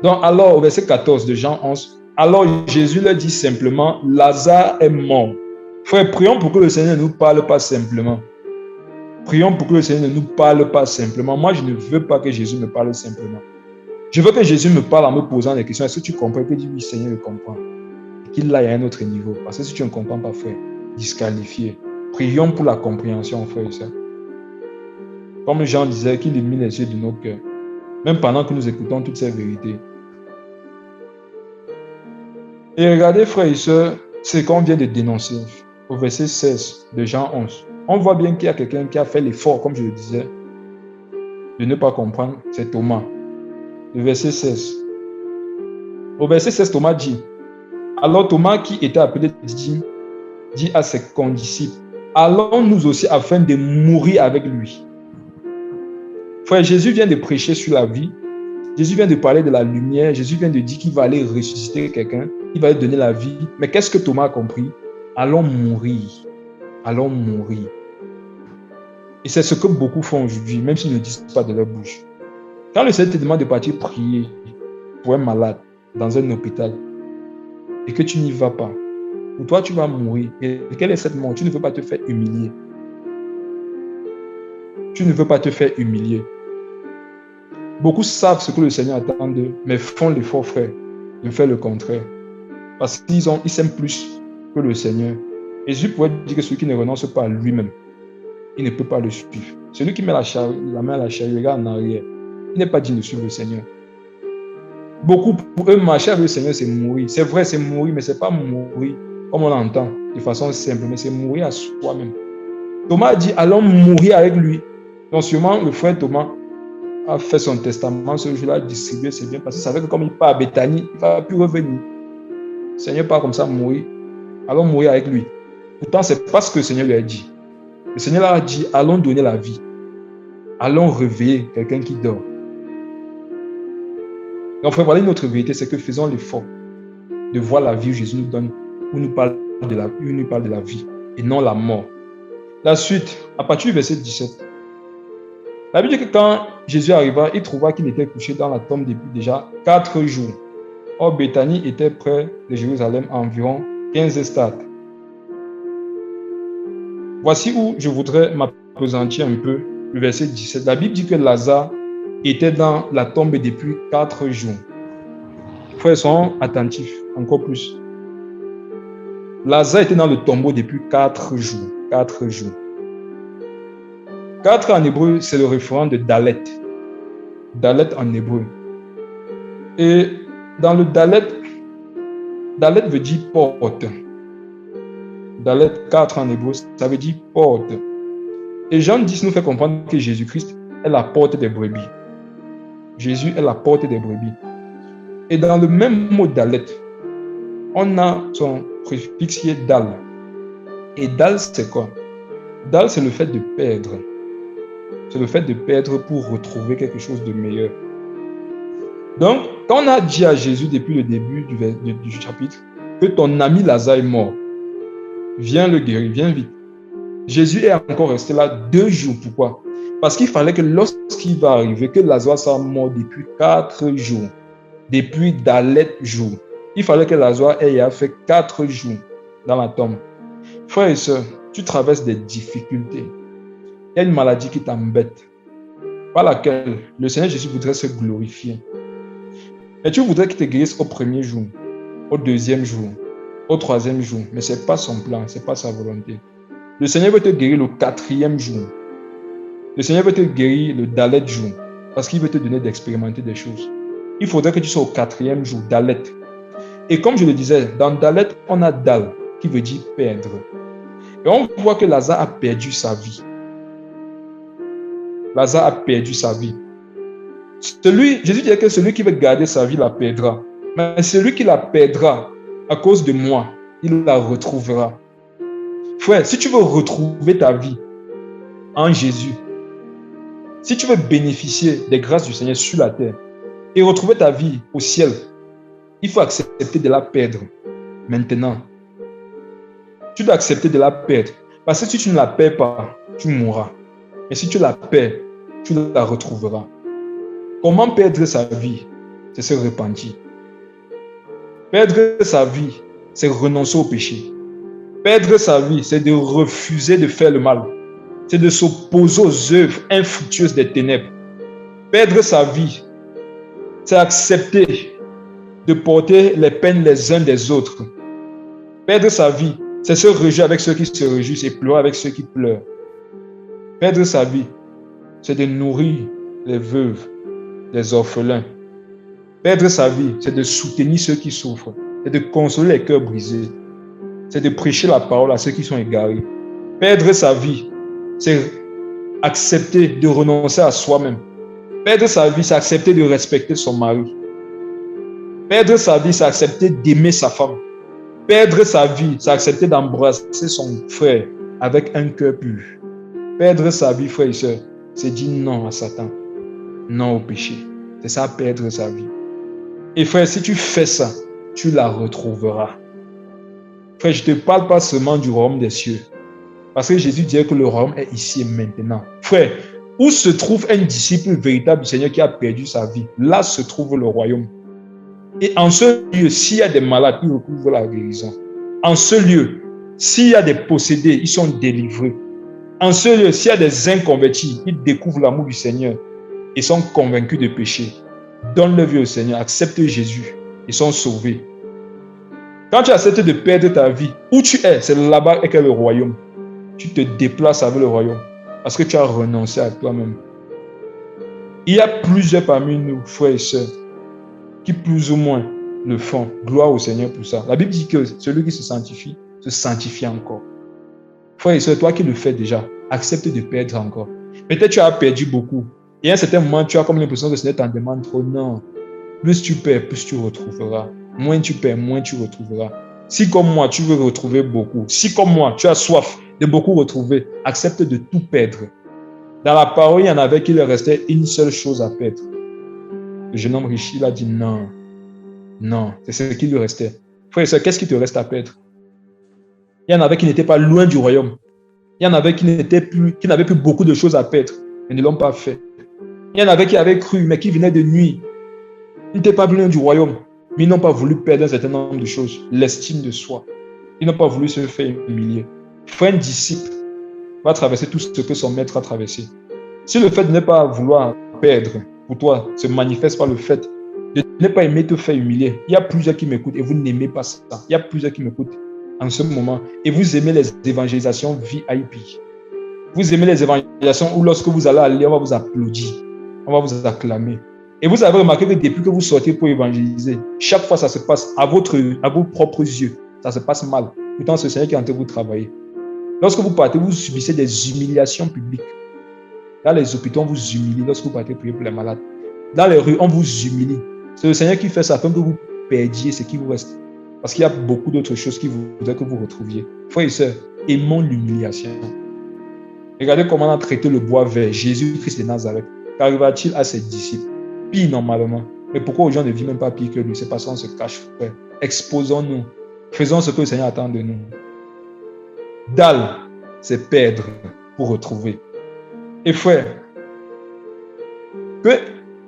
A: Donc, alors, au verset 14 de Jean 11, alors Jésus leur dit simplement, Lazare est mort. Frère, prions pour que le Seigneur ne nous parle pas simplement. Prions pour que le Seigneur ne nous parle pas simplement. Moi, je ne veux pas que Jésus me parle simplement. Je veux que Jésus me parle en me posant des questions. Est-ce que tu comprends? Que dit oui, Seigneur, je comprends. Qu'il aille à un autre niveau. Parce que si tu ne comprends pas, frère, disqualifié. Prions pour la compréhension, frère et sœur. Comme Jean disait, qu'il illumine les yeux de nos cœurs, même pendant que nous écoutons toutes ces vérités. Et regardez, frères et sœurs, ce qu'on vient de dénoncer au verset 16 de Jean 11. On voit bien qu'il y a quelqu'un qui a fait l'effort, comme je le disais, de ne pas comprendre, c'est Thomas. Le verset 16. Au verset 16, Thomas dit, alors Thomas, qui était appelé Didyme, dit à ses condisciples, allons nous aussi afin de mourir avec lui. Frère, Jésus vient de prêcher sur la vie. Jésus vient de parler de la lumière. Jésus vient de dire qu'il va aller ressusciter quelqu'un. Il va lui donner la vie. Mais qu'est-ce que Thomas a compris? Allons mourir. Allons mourir. Et c'est ce que beaucoup font aujourd'hui, même s'ils ne disent pas de leur bouche. Quand le Seigneur te demande de partir prier pour un malade dans un hôpital et que tu n'y vas pas, pour toi tu vas mourir. Et quelle est cette mort? Tu ne veux pas te faire humilier. Tu ne veux pas te faire humilier. Beaucoup savent ce que le Seigneur attend d'eux, mais font l'effort, frère, de faire le contraire. Parce qu'ils s'aiment plus que le Seigneur. Et Jésus pourrait dire que celui qui ne renonce pas à lui-même, il ne peut pas le suivre. Celui qui met la main à la charrue, regarde en arrière, il n'est pas digne de suivre le Seigneur. Beaucoup, pour eux, marcher avec le Seigneur, c'est mourir. C'est vrai, c'est mourir, mais ce n'est pas mourir comme on l'entend, de façon simple, mais c'est mourir à soi-même. Thomas a dit, allons mourir avec lui. Donc sûrement, le frère Thomas a fait son testament ce jour-là, distribué ses biens, parce qu'il savait que comme il part à Béthanie, il ne va plus revenir. Le Seigneur part comme ça, mourir. Allons mourir avec lui. Pourtant, ce n'est pas ce que le Seigneur lui a dit. Le Seigneur leur a dit, allons donner la vie. Allons réveiller quelqu'un qui dort. Donc, frère, voilà une autre vérité, c'est que faisons l'effort de voir la vie où Jésus nous donne, où il nous parle de la vie, et non la mort. La suite, à partir du verset 17. La Bible dit que quand Jésus arriva, il trouva qu'il était couché dans la tombe depuis déjà 4 jours. Or, Béthanie était près de Jérusalem à environ 15 stades. Voici où je voudrais m'appesantir un peu, le verset 17. La Bible dit que Lazare était dans la tombe depuis 4 jours. Frères, soyons attentifs, encore plus. Lazare était dans le tombeau depuis 4 jours. 4 jours. 4 en hébreu, c'est le référent de Dalet. Dalet en hébreu. Et dans le Dalet, Dalet veut dire porte. Dalet 4 en hébreu, ça veut dire porte. Et Jean 10 nous fait comprendre que Jésus-Christ est la porte des brebis. Jésus est la porte des brebis. Et dans le même mot Dalet, on a son préfixe qui est Dal. Et Dal, c'est quoi? Dal, c'est le fait de perdre. C'est le fait de perdre pour retrouver quelque chose de meilleur. Donc, quand on a dit à Jésus depuis le début du chapitre que ton ami Lazare est mort, viens le guérir, viens vite. Jésus est encore resté là 2 jours. Pourquoi? Parce qu'il fallait que lorsqu'il va arriver, que Lazare soit mort depuis 4 jours, depuis Dalet jours, il fallait que Lazare ait fait 4 jours dans la tombe. Frères et sœurs, tu traverses des difficultés. Il y a une maladie qui t'embête, par laquelle le Seigneur Jésus voudrait se glorifier. Et tu voudrais qu'il te guérisse au premier jour, au deuxième jour, au troisième jour. Mais ce n'est pas son plan, ce n'est pas sa volonté. Le Seigneur veut te guérir le 4e jour. Le Seigneur veut te guérir le Dalet jour, parce qu'il veut te donner d'expérimenter des choses. Il faudrait que tu sois au 4e jour, Dalet. Et comme je le disais, dans Dalet, on a Dal, qui veut dire perdre. Et on voit que Lazare a perdu sa vie. Lazare a perdu sa vie. Jésus dit que celui qui veut garder sa vie la perdra. Mais celui qui la perdra à cause de moi, il la retrouvera. Frère, si tu veux retrouver ta vie en Jésus, si tu veux bénéficier des grâces du Seigneur sur la terre et retrouver ta vie au ciel, il faut accepter de la perdre maintenant. Tu dois accepter de la perdre. Parce que si tu ne la perds pas, tu mourras. Et si tu la perds, tu la retrouveras. Comment perdre sa vie? C'est se repentir. Perdre sa vie, c'est renoncer au péché. Perdre sa vie, c'est de refuser de faire le mal. C'est de s'opposer aux œuvres infructueuses des ténèbres. Perdre sa vie, c'est accepter de porter les peines les uns des autres. Perdre sa vie, c'est se réjouir avec ceux qui se réjouissent et pleurer avec ceux qui pleurent. Perdre sa vie, c'est de nourrir les veuves, les orphelins. Perdre sa vie, c'est de soutenir ceux qui souffrent. C'est de consoler les cœurs brisés. C'est de prêcher la parole à ceux qui sont égarés. Perdre sa vie, c'est accepter de renoncer à soi-même. Perdre sa vie, c'est accepter de respecter son mari. Perdre sa vie, c'est accepter d'aimer sa femme. Perdre sa vie, c'est accepter d'embrasser son frère avec un cœur pur. Perdre sa vie, frère et soeur, c'est dire non à Satan, non au péché. C'est ça, perdre sa vie. Et frère, si tu fais ça, tu la retrouveras. Frère, je ne te parle pas seulement du royaume des cieux. Parce que Jésus dit que le royaume est ici et maintenant. Frère, où se trouve un disciple véritable du Seigneur qui a perdu sa vie? Là se trouve le royaume. Et en ce lieu, s'il y a des malades, ils recouvrent la guérison. En ce lieu, s'il y a des possédés, ils sont délivrés. En ce lieu, s'il y a des inconvertis, ils découvrent l'amour du Seigneur et sont convaincus de péché. Donne leur vie au Seigneur, accepte Jésus et sont sauvés. Quand tu acceptes de perdre ta vie, où tu es, c'est là-bas qu'est le royaume. Tu te déplaces avec le royaume parce que tu as renoncé à toi-même. Il y a plusieurs parmi nous, frères et sœurs, qui plus ou moins le font. Gloire au Seigneur pour ça. La Bible dit que celui qui se sanctifie encore. Frère et sœur, toi qui le fais déjà, accepte de perdre encore. Peut-être tu as perdu beaucoup. Et à un certain moment, tu as comme l'impression que le Seigneur t'en demande trop. Non. Plus tu perds, plus tu retrouveras. Moins tu perds, moins tu retrouveras. Si comme moi, tu veux retrouver beaucoup, si comme moi, tu as soif de beaucoup retrouver, accepte de tout perdre. Dans la parole, il y en avait qui leur restait une seule chose à perdre. Le jeune homme riche, il a dit non. Non, c'est ce qui lui restait. Frère et sœur, qu'est-ce qui te reste à perdre? Il y en avait qui n'étaient pas loin du royaume. Il y en avait qui n'avaient plus beaucoup de choses à perdre. mais ne l'ont pas fait. Il y en avait qui avaient cru, mais qui venaient de nuit. Ils n'étaient pas venus du royaume, mais ils n'ont pas voulu perdre un certain nombre de choses, l'estime de soi. Ils n'ont pas voulu se faire humilier. Frère, un disciple va traverser tout ce que son maître a traversé. Si le fait de ne pas vouloir perdre pour toi se manifeste par le fait de ne pas aimer te faire humilier, il y a plusieurs qui m'écoutent et vous n'aimez pas ça. Il y a plusieurs qui m'écoutent en ce moment et vous aimez les évangélisations VIP. Vous aimez les évangélisations où lorsque vous allez aller, on va vous applaudir, on va vous acclamer. Et vous avez remarqué que depuis que vous sortez pour évangéliser, chaque fois ça se passe à vos propres yeux. Ça se passe mal. Pourtant, c'est le Seigneur qui est en train de vous travailler. Lorsque vous partez, vous subissez des humiliations publiques. Dans les hôpitaux, on vous humilie lorsque vous partez prier pour les malades. Dans les rues, on vous humilie. C'est le Seigneur qui fait ça afin que vous perdiez ce qui vous reste. Parce qu'il y a beaucoup d'autres choses qu'il voudrait que vous retrouviez. Frères et sœurs, aimons l'humiliation. Regardez comment on a traité le bois vert, Jésus-Christ de Nazareth. Qu'arriva-t-il à ses disciples? Pire normalement. Mais pourquoi les gens ne vivent même pas pire que lui? C'est parce qu'on se cache, frère. Exposons-nous. Faisons ce que le Seigneur attend de nous. Dalle, c'est perdre pour retrouver. Et frère, que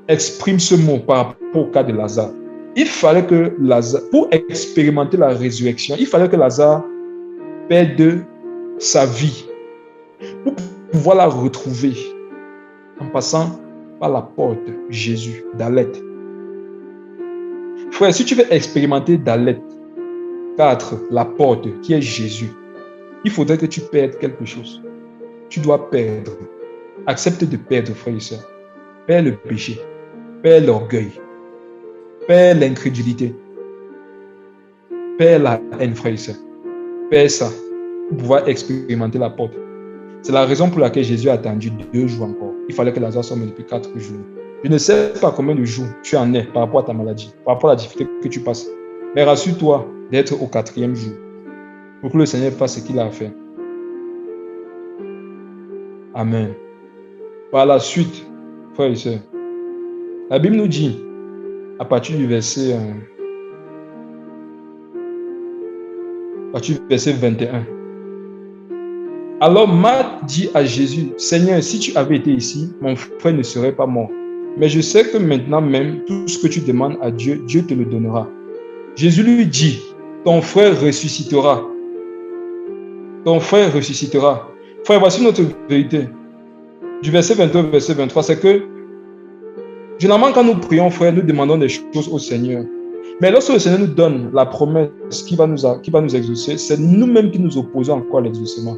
A: exprime ce mot par rapport au cas de Lazare? Il fallait que Lazare, pour expérimenter la résurrection, il fallait que Lazare perde sa vie pour pouvoir la retrouver en passant par la porte Jésus, Dalet. Frère, si tu veux expérimenter Dalet 4, la porte qui est Jésus, il faudrait que tu perdes quelque chose. Tu dois perdre. Accepte de perdre, frère et soeur. Perds le péché. Perds l'orgueil. Perds l'incrédulité. Perds la haine, frère et soeur. Perds ça pour pouvoir expérimenter la porte. C'est la raison pour laquelle Jésus a attendu 2 jours encore. Il fallait que Lazare soit mort depuis 4 jours. Je ne sais pas combien de jours tu en es par rapport à ta maladie, par rapport à la difficulté que tu passes. Mais rassure-toi d'être au 4e jour pour que le Seigneur fasse ce qu'il a à faire. Amen. Par la suite, frères et sœurs, la Bible nous dit, à partir du verset 21, alors Marthe dit à Jésus, Seigneur, si tu avais été ici, mon frère ne serait pas mort. Mais je sais que maintenant même, tout ce que tu demandes à Dieu, Dieu te le donnera. Jésus lui dit, ton frère ressuscitera. Ton frère ressuscitera. Frère, voici notre vérité. Du verset 22 au verset 23, c'est que généralement quand nous prions, frère, nous demandons des choses au Seigneur. Mais lorsque le Seigneur nous donne la promesse qui va nous exaucer, c'est nous-mêmes qui nous opposons encore à l'exaucement.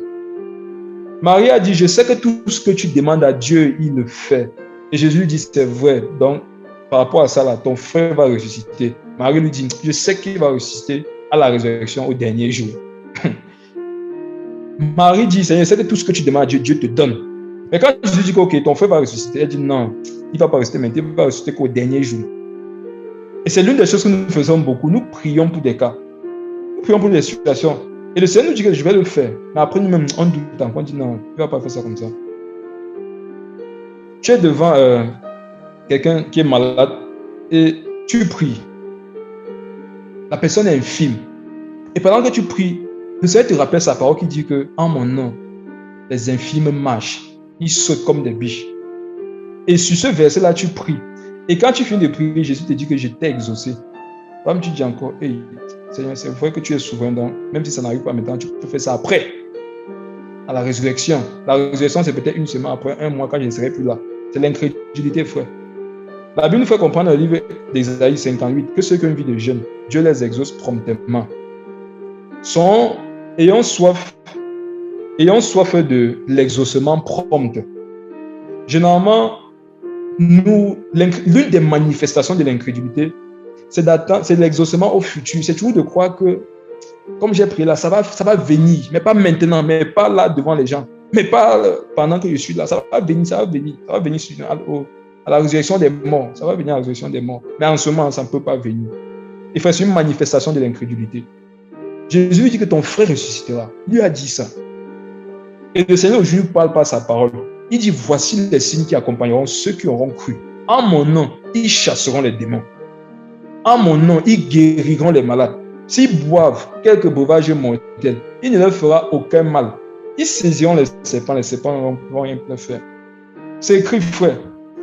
A: Marie a dit, je sais que tout ce que tu demandes à Dieu, il le fait. Et Jésus lui dit, c'est vrai. Donc, par rapport à ça, là, ton frère va ressusciter. Marie lui dit, je sais qu'il va ressusciter à la résurrection au dernier jour. Marie dit, Seigneur, je sais que tout ce que tu demandes à Dieu, Dieu te donne. Mais quand Jésus dit, ok, ton frère va ressusciter, elle dit, non, il ne va pas ressusciter maintenant, il va ressusciter qu'au dernier jour. Et c'est l'une des choses que nous faisons beaucoup. Nous prions pour des cas. Nous prions pour des situations. Et le Seigneur nous dit que je vais le faire. Mais après nous-mêmes, on doute encore. On dit non, il ne va pas faire ça comme ça. Tu es devant quelqu'un qui est malade et tu pries. La personne est infime. Et pendant que tu pries, le Seigneur te rappelle sa parole qui dit que en mon nom, les infimes marchent. Ils sautent comme des biches. Et sur ce verset-là, tu pries. Et quand tu finis de prier, Jésus te dit que je t'ai exaucé. Comme tu dis encore, hey, Seigneur, c'est vrai que tu es souverain, donc même si ça n'arrive pas maintenant, tu peux faire ça après, à la résurrection. La résurrection, c'est peut-être une semaine après, 1 mois, quand je ne serai plus là. C'est l'incrédulité, frère. La Bible nous fait comprendre dans le livre d'Ésaïe 58 que ceux qui ont une vie de jeûne, Dieu les exauce promptement. Sont ayant soif de l'exaucement prompt. Généralement, l'une des manifestations de l'incrédulité, c'est l'exaucement au futur. C'est toujours de croire que, comme j'ai prié là, ça va venir, mais pas maintenant, mais pas là devant les gens, mais pas pendant que je suis là. Ça va venir à la résurrection des morts. Ça va venir à la résurrection des morts. Mais en ce moment, ça ne peut pas venir. Il faut une manifestation de l'incrédulité. Jésus dit que ton frère ressuscitera. Il lui a dit ça. Et le Seigneur aujourd'hui parle par sa parole. Il dit, voici les signes qui accompagneront ceux qui auront cru. En mon nom, ils chasseront les démons. En mon nom, ils guériront les malades. S'ils boivent quelques breuvages mortels, il ne leur fera aucun mal. Ils saisiront les serpents ne vont rien leur faire. C'est écrit, frère.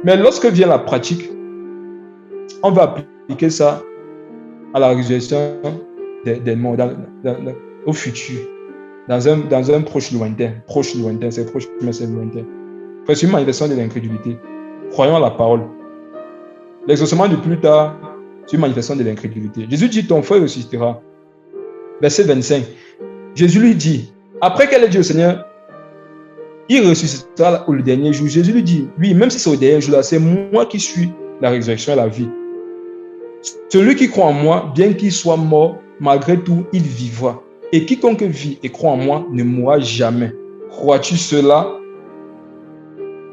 A: Mais lorsque vient la pratique, on va appliquer ça à la résurrection des morts, au futur, dans un proche lointain. Proche lointain, c'est proche, mais c'est lointain. Frère, c'est une manifestation de l'incrédulité. Croyons à la parole. L'exaucement du plus tard, c'est une manifestation de l'incrédulité. Jésus dit, ton frère ressuscitera. Verset 25. Jésus lui dit, après qu'elle ait dit au Seigneur, il ressuscitera le dernier jour. Jésus lui dit, oui, même si c'est au dernier jour, là, c'est moi qui suis la résurrection et la vie. Celui qui croit en moi, bien qu'il soit mort, malgré tout, il vivra. Et quiconque vit et croit en moi ne mourra jamais. Crois-tu cela?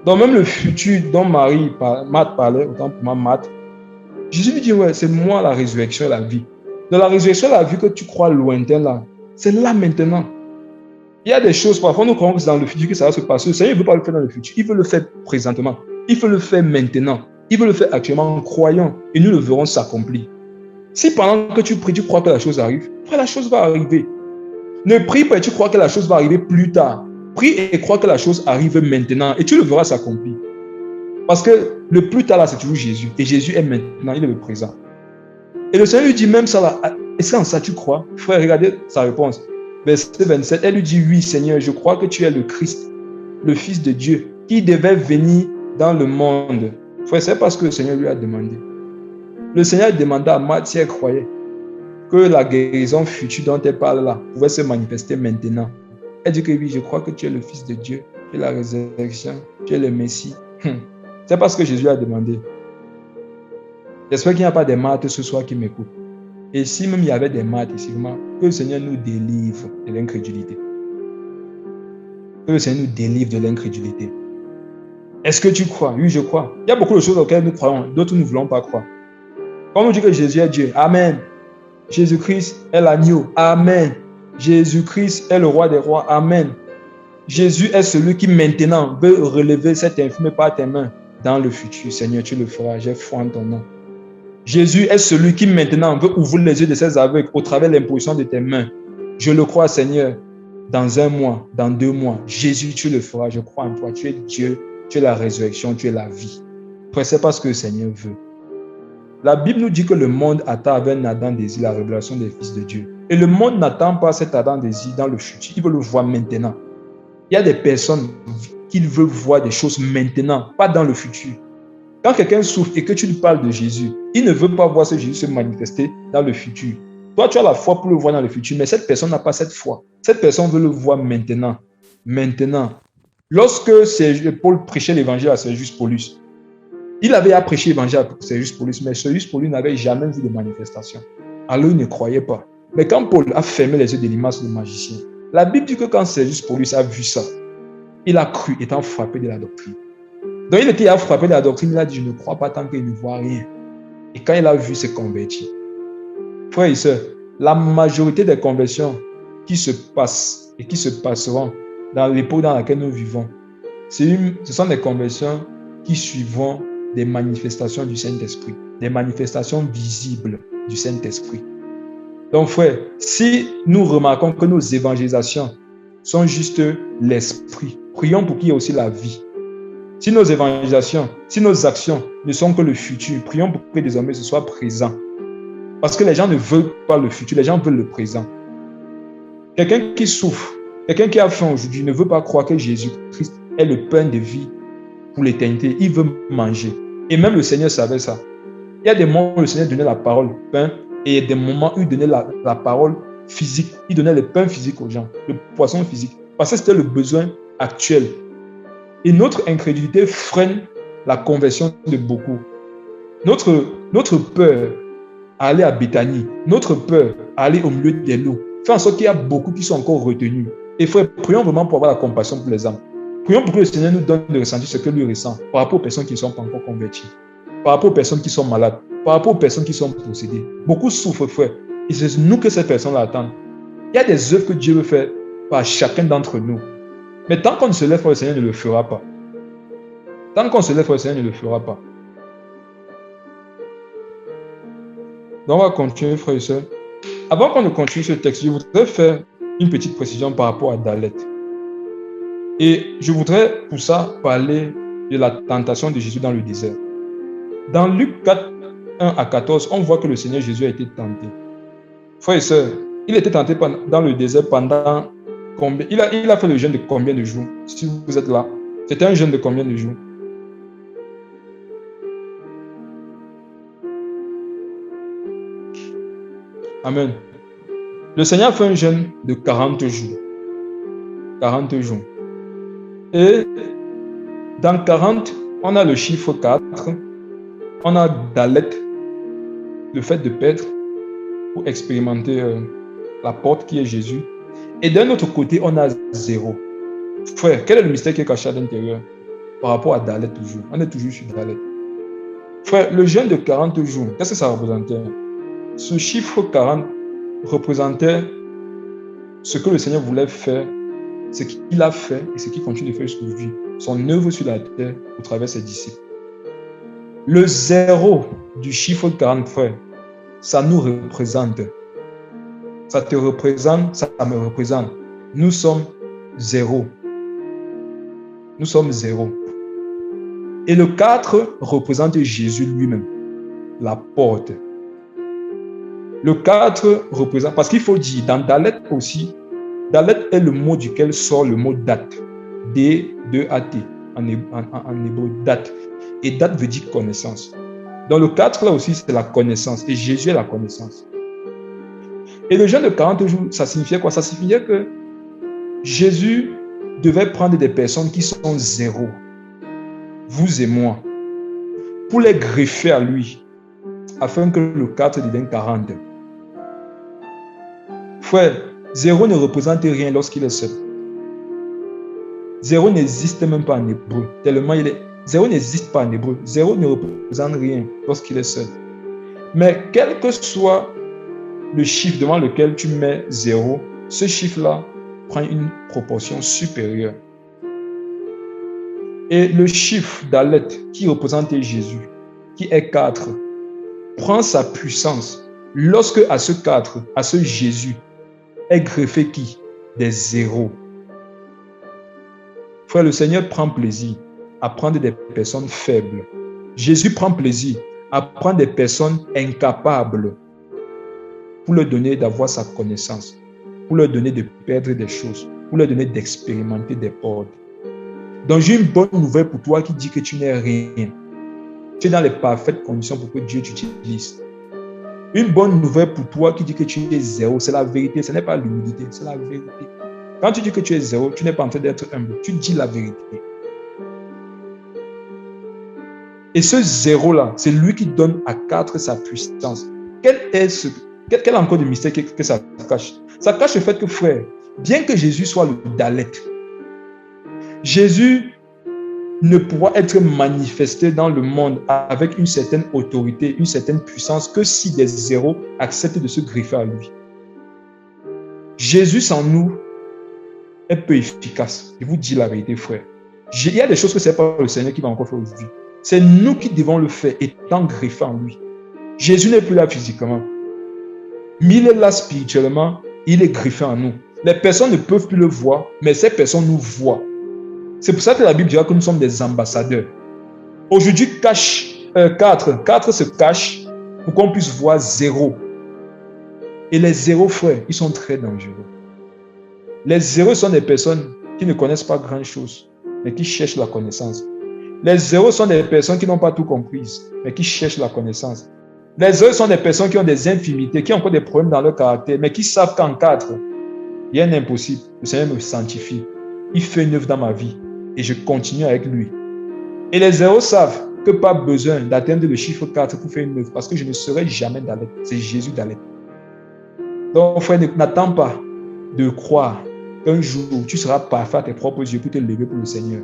A: Donc même le futur dont Marthe parlait, autant pour moi, Marthe, Jésus lui dit, ouais, c'est moi la résurrection et la vie. Dans la résurrection et la vie que tu crois lointain là, c'est là maintenant. Il y a des choses, parfois nous croyons que c'est dans le futur que ça va se passer. Le Seigneur ne veut pas le faire dans le futur, il veut le faire présentement. Il veut le faire maintenant. Il veut le faire actuellement en croyant et nous le verrons s'accomplir. Si pendant que tu pries, tu crois que la chose arrive, après la chose va arriver. Ne prie pas et tu crois que la chose va arriver plus tard. Prie et crois que la chose arrive maintenant et tu le verras s'accomplir. Parce que le plus tard là, c'est toujours Jésus. Et Jésus est maintenant, il est le présent. Et le Seigneur lui dit même ça là, est-ce qu'en ça tu crois? Frère, regardez sa réponse. Verset 27, elle lui dit, oui Seigneur, je crois que tu es le Christ, le Fils de Dieu, qui devait venir dans le monde. Frère, c'est parce que le Seigneur lui a demandé. Le Seigneur demanda à Marthe si elle croyait que la guérison future dont elle parle là pouvait se manifester maintenant. Elle dit que oui, je crois que tu es le Fils de Dieu, tu es la résurrection, tu es le Messie. C'est parce que Jésus a demandé. J'espère qu'il n'y a pas des Marthes ce soir qui m'écoutent. Et si même il y avait des Marthes ici, que le Seigneur nous délivre de l'incrédulité. Que le Seigneur nous délivre de l'incrédulité. Est-ce que tu crois? Oui, je crois. Il y a beaucoup de choses auxquelles nous croyons, d'autres nous ne voulons pas croire. Quand on dit que Jésus est Dieu, Amen. Jésus-Christ est l'agneau, Amen. Jésus-Christ est le roi des rois, Amen. Jésus est celui qui maintenant veut relever cette infirmité par tes mains dans le futur. Seigneur, tu le feras, j'ai foi en ton nom. Jésus est celui qui maintenant veut ouvrir les yeux de ses aveugles au travers de l'imposition de tes mains. Je le crois, Seigneur, dans 1 mois, dans 2 mois. Jésus, tu le feras, je crois en toi. Tu es Dieu, tu es la résurrection, tu es la vie. Frère, c'est parce que le Seigneur veut. La Bible nous dit que le monde attend avec un ardent désir la révélation des fils de Dieu. Et le monde n'attend pas cet ardent désir dans le futur. Il veut le voir maintenant. Il y a des personnes qui veulent voir des choses maintenant, pas dans le futur. Quand quelqu'un souffre et que tu lui parles de Jésus, il ne veut pas voir ce Jésus se manifester dans le futur. Toi, tu as la foi pour le voir dans le futur, mais cette personne n'a pas cette foi. Cette personne veut le voir maintenant. Maintenant. Lorsque Paul prêchait l'évangile à Sergius Paulus, il avait à prêcher l'évangile à Sergius Paulus, mais Sergius Paulus n'avait jamais vu de manifestation. Alors il ne croyait pas. Mais quand Paul a fermé les yeux de l'image du magicien, la Bible dit que quand Sergius Paulus a vu ça, il a cru, étant frappé de la doctrine. Donc il était frappé de la doctrine, il a dit, je ne crois pas tant qu'il ne voit rien. Et quand il a vu, il s'est converti. Frères et sœurs, la majorité des conversions qui se passent et qui se passeront dans l'époque dans laquelle nous vivons, ce sont des conversions qui suivront des manifestations du Saint-Esprit, des manifestations visibles du Saint-Esprit. Donc frère, si nous remarquons que nos évangélisations sont juste l'esprit, prions pour qu'il y ait aussi la vie. Si nos évangélisations, si nos actions ne sont que le futur, prions pour que désormais ce soit présent. Parce que les gens ne veulent pas le futur, les gens veulent le présent. Quelqu'un qui souffre, quelqu'un qui a faim aujourd'hui ne veut pas croire que Jésus-Christ est le pain de vie pour l'éternité. Il veut manger. Et même le Seigneur savait ça. Il y a des moments où le Seigneur donnait la parole pain et il y a des moments où il donnait la parole physique. Il donnait le pain physique aux gens, le poisson physique. Parce que c'était le besoin actuel. Et notre incrédulité freine la conversion de beaucoup. Notre peur à aller à Béthanie, notre peur à aller au milieu des loups, fait en sorte qu'il y a beaucoup qui sont encore retenus. Et frère, prions vraiment pour avoir la compassion pour les âmes. Prions pour que le Seigneur nous donne de ressentir ce que lui ressent par rapport aux personnes qui ne sont pas encore converties, par rapport aux personnes qui sont malades, par rapport aux personnes qui sont possédées. Beaucoup souffrent, frère. Et c'est nous que ces personnes-là attendent. Il y a des œuvres que Dieu veut faire par chacun d'entre nous. Mais tant qu'on ne se lève pour le Seigneur, ne le fera pas. Tant qu'on se lève pour le Seigneur, ne le fera pas. Donc on va continuer, frères et sœurs. Avant qu'on ne continue ce texte, je voudrais faire une petite précision par rapport à Dalet. Et je voudrais pour ça parler de la tentation de Jésus dans le désert. Dans Luc 4, 1 à 14, on voit que le Seigneur Jésus a été tenté. Frères et sœurs, il a été tenté dans le désert pendant combien? Il a fait le jeûne de combien de jours? Si vous êtes là, c'était un jeûne de combien de jours? Amen. Le Seigneur a fait un jeûne de 40 jours. 40 jours. Et dans 40, on a le chiffre 4. On a Dalet, le fait de paître, pour expérimenter la porte qui est Jésus. Et d'un autre côté, on a 0. Frère, quel est le mystère qui est caché à l'intérieur par rapport à Dalet toujours? On est toujours sur Dalet. Frère, le jeûne de 40 jours, qu'est-ce que ça représentait? Ce chiffre 40 représentait ce que le Seigneur voulait faire, ce qu'il a fait et ce qu'il continue de faire jusqu'aujourd'hui. Son œuvre sur la terre au travers de ses disciples. Le 0 du chiffre 40, frère, ça nous représente. Ça te représente, ça me représente. Nous sommes 0. Nous sommes 0. Et le 4 représente Jésus lui-même, la porte. Le 4 représente, parce qu'il faut dire, dans Dalet aussi, Dalet est le mot duquel sort le mot date. D-2-A-T, en hébreu, date. Et date veut dire connaissance. Dans le 4, là aussi, c'est la connaissance. Et Jésus est la connaissance. Et le jeûne de 40 jours, ça signifiait quoi? Ça signifiait que Jésus devait prendre des personnes qui sont 0, vous et moi, pour les greffer à lui, afin que le 4 devienne 40. Frère, 0 ne représente rien lorsqu'il est seul. 0 n'existe même pas en hébreu, tellement il est... 0 n'existe pas en hébreu. 0 ne représente rien lorsqu'il est seul. Mais quel que soit le chiffre devant lequel tu mets 0, ce chiffre-là prend une proportion supérieure. Et le chiffre d'Alet, qui représente Jésus, qui est 4, prend sa puissance lorsque à ce 4, à ce Jésus, est greffé qui? Des 0. Frère, le Seigneur prend plaisir à prendre des personnes faibles. Jésus prend plaisir à prendre des personnes incapables pour leur donner d'avoir sa connaissance, pour leur donner de perdre des choses, pour leur donner d'expérimenter des portes. Donc j'ai une bonne nouvelle pour toi qui dit que tu n'es rien. Tu es dans les parfaites conditions pour que Dieu t'utilise. Une bonne nouvelle pour toi qui dit que tu es 0, c'est la vérité, ce n'est pas l'humilité, c'est la vérité. Quand tu dis que tu es 0, tu n'es pas en train d'être humble, tu dis la vérité. Et ce 0-là, c'est lui qui donne à 4 sa puissance. Quel encore de mystère que ça cache? Ça cache le fait que, frère, bien que Jésus soit le Dalet, Jésus ne pourra être manifesté dans le monde avec une certaine autorité, une certaine puissance que si des 0 acceptent de se greffer à lui. Jésus sans nous est peu efficace. Je vous dis la vérité, frère. Il y a des choses que ce n'est pas le Seigneur qui va encore faire aujourd'hui. C'est nous qui devons le faire, étant greffés en lui. Jésus n'est plus là physiquement. Mais il est là spirituellement, il est greffé en nous. Les personnes ne peuvent plus le voir, mais ces personnes nous voient. C'est pour ça que la Bible dira que nous sommes des ambassadeurs. Aujourd'hui, 4 se cache pour qu'on puisse voir 0. Et les 0, frères, ils sont très dangereux. Les 0 sont des personnes qui ne connaissent pas grand-chose, mais qui cherchent la connaissance. Les 0 sont des personnes qui n'ont pas tout compris, mais qui cherchent la connaissance. Les 0 sont des personnes qui ont des infimités, qui ont encore des problèmes dans leur caractère, mais qui savent qu'en 4, il y a un impossible. Le Seigneur me sanctifie. Il fait une œuvre dans ma vie et je continue avec lui. Et les 0 savent que pas besoin d'atteindre le chiffre 4 pour faire une œuvre, parce que je ne serai jamais Dalet. C'est Jésus Dalet. Donc, frère, n'attends pas de croire qu'un jour tu seras parfait à tes propres yeux pour te lever pour le Seigneur.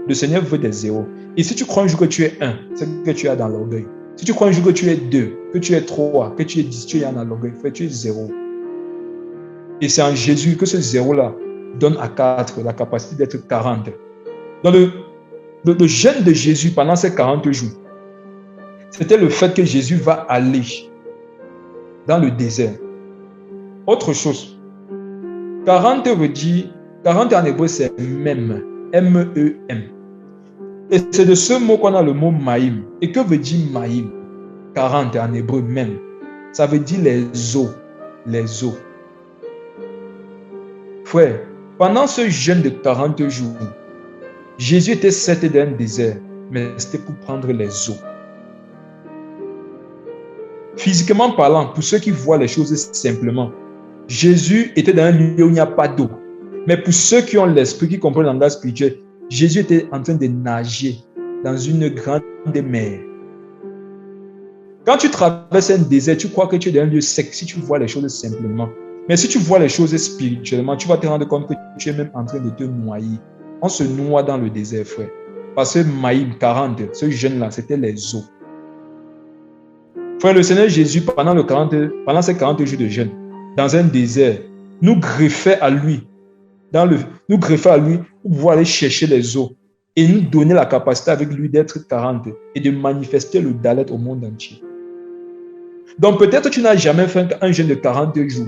A: Le Seigneur veut des 0. Et si tu crois un jour que tu es 1, c'est que tu es dans l'orgueil. Si tu crois un jour que tu es 2, que tu es 3, que tu es 10, tu es dans l'orgueil, frère, tu es 0. Et c'est en Jésus que ce 0-là donne à 4 la capacité d'être 40. Dans le jeûne de Jésus pendant ces 40 jours, c'était le fait que Jésus va aller dans le désert. Autre chose, 40 veut dire, 40 en hébreu c'est même, M-E-M. Et c'est de ce mot qu'on a le mot maïm. Et que veut dire maïm? 40 en hébreu même. Ça veut dire les eaux. Les eaux. Frère, pendant ce jeûne de 40 jours, Jésus était certes dans un désert, mais c'était pour prendre les eaux. Physiquement parlant, pour ceux qui voient les choses simplement, Jésus était dans un lieu où il n'y a pas d'eau. Mais pour ceux qui ont l'esprit, qui comprennent le langage spirituel, Jésus était en train de nager dans une grande mer. Quand tu traverses un désert, tu crois que tu es dans un lieu sec si tu vois les choses simplement. Mais si tu vois les choses spirituellement, tu vas te rendre compte que tu es même en train de te noyer. On se noie dans le désert, frère. Parce que Maïm 40, ce jeûne-là, c'était les eaux. Frère, le Seigneur Jésus, pendant ces 40 jours de jeûne, dans un désert, nous greffait à lui. Nous greffait à lui pour pouvoir aller chercher les eaux et nous donner la capacité avec lui d'être 40 et de manifester le Dalet au monde entier. Donc peut-être tu n'as jamais fait un jeûne de 40 jours.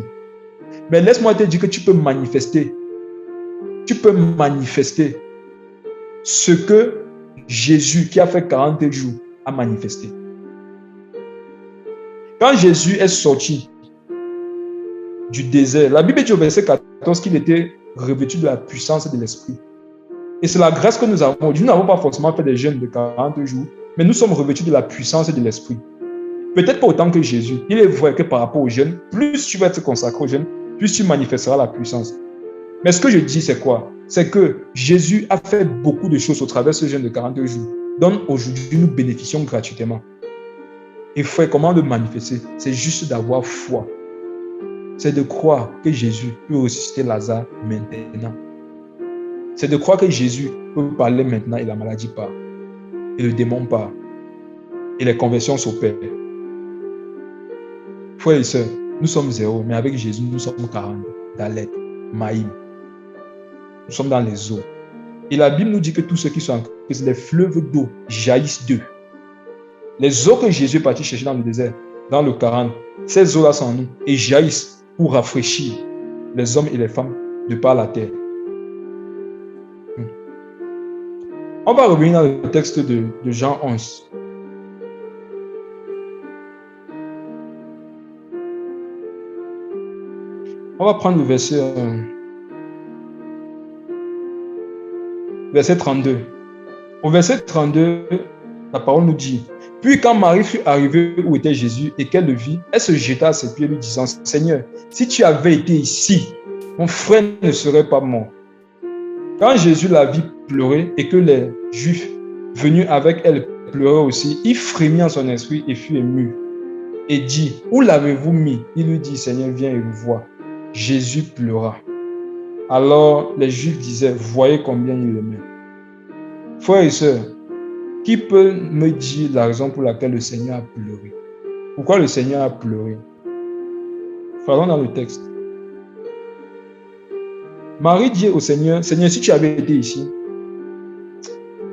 A: Mais laisse-moi te dire que tu peux manifester. Tu peux manifester ce que Jésus, qui a fait 40 jours, a manifesté. Quand Jésus est sorti du désert, la Bible dit au verset 14 qu'il était revêtu de la puissance de l'Esprit. Et c'est la grâce que nous avons. Nous n'avons pas forcément fait des jeûnes de 40 jours, mais nous sommes revêtus de la puissance de l'Esprit. Peut-être pas autant que Jésus. Il est vrai que par rapport au jeûne, plus tu vas être consacré au jeûne, plus tu manifesteras la puissance. Mais ce que je dis, c'est quoi? C'est que Jésus a fait beaucoup de choses au travers de ce jeûne de 40 jours, dont aujourd'hui nous bénéficions gratuitement. Et frère, comment le manifester? C'est juste d'avoir foi. C'est de croire que Jésus peut ressusciter Lazare maintenant. C'est de croire que Jésus peut parler maintenant et la maladie part. Et le démon part. Et les conversions s'opèrent. Frères et sœurs, nous sommes 0, mais avec Jésus, nous sommes 40. Dalet, Maïm. Nous sommes dans les eaux. Et la Bible nous dit que tous ceux qui sont en Christ, les fleuves d'eau jaillissent d'eux. Les eaux que Jésus est parti chercher dans le désert, dans le 40, ces eaux-là sont en nous et jaillissent pour rafraîchir les hommes et les femmes de par la terre. On va revenir dans le texte de Jean 11. On va prendre le verset 32. Au verset 32, la parole nous dit: puis quand Marie fut arrivée où était Jésus et qu'elle le vit, elle se jeta à ses pieds lui disant: Seigneur, si tu avais été ici, mon frère ne serait pas mort. Quand Jésus la vit pleurer et que les Juifs venus avec elle pleuraient aussi, il frémit en son esprit et fut ému et dit: où l'avez-vous mis? Il lui dit: Seigneur, viens et le vois. Jésus pleura. Alors les Juifs disaient: voyez combien il l'aimait. Frères et sœurs, qui peut me dire la raison pour laquelle le Seigneur a pleuré? Pourquoi le Seigneur a pleuré? Faisons dans le texte. Marie dit au Seigneur: Seigneur, si tu avais été ici,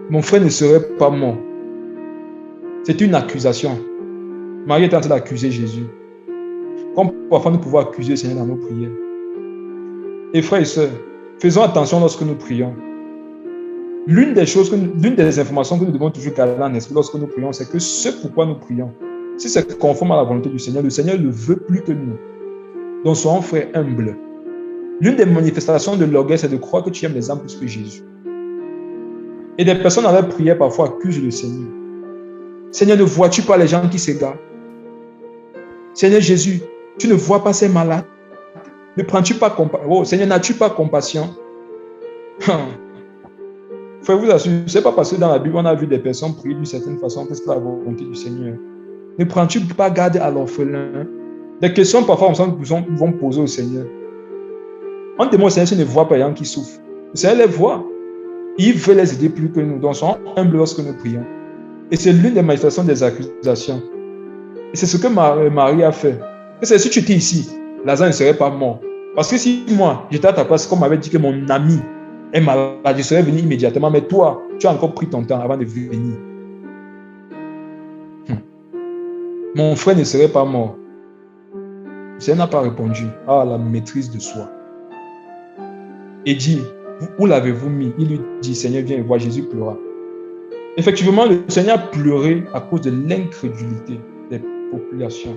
A: mon frère ne serait pas mort. C'est une accusation. Marie est en train d'accuser Jésus. Comme parfois nous pouvons accuser le Seigneur dans nos prières. Et frères et sœurs, faisons attention lorsque nous prions. L'une des informations que nous devons toujours garder en esprit lorsque nous prions, c'est que ce pourquoi nous prions, si c'est conforme à la volonté du Seigneur, le Seigneur le veut plus que nous. Donc soyons frères humbles. L'une des manifestations de l'orgueil, c'est de croire que tu aimes les âmes plus que Jésus. Et des personnes dans leur prière parfois accusent le Seigneur. Seigneur, ne vois-tu pas les gens qui s'égarent? Seigneur Jésus, tu ne vois pas ces malades? Ne prends-tu pas compassion? Oh Seigneur, n'as-tu pas compassion? Frère, vous assure, ce n'est pas parce que dans la Bible, on a vu des personnes prier d'une certaine façon que c'est la volonté du Seigneur. Ne prends-tu pas garde à l'orphelin? Des questions parfois nous vont poser au Seigneur. On demande au Seigneur s'il ne voit pas les gens qui souffrent. Le Seigneur les voit. Il veut les aider plus que nous. Donc, soyons humbles lorsque nous prions. Et c'est l'une des manifestations des accusations. Et c'est ce que Marie a fait. C'est si tu étais ici, Lazare ne serait pas mort. Parce que si moi, j'étais à ta place, comme m'avait dit que mon ami est malade, je serais venu immédiatement. Mais toi, tu as encore pris ton temps avant de venir. Mon frère ne serait pas mort. Le Seigneur n'a pas répondu. Ah, la maîtrise de soi. Et dit: où l'avez-vous mis? Il lui dit: Seigneur, viens et vois. Jésus pleura. Effectivement, le Seigneur a pleuré à cause de l'incrédulité des populations.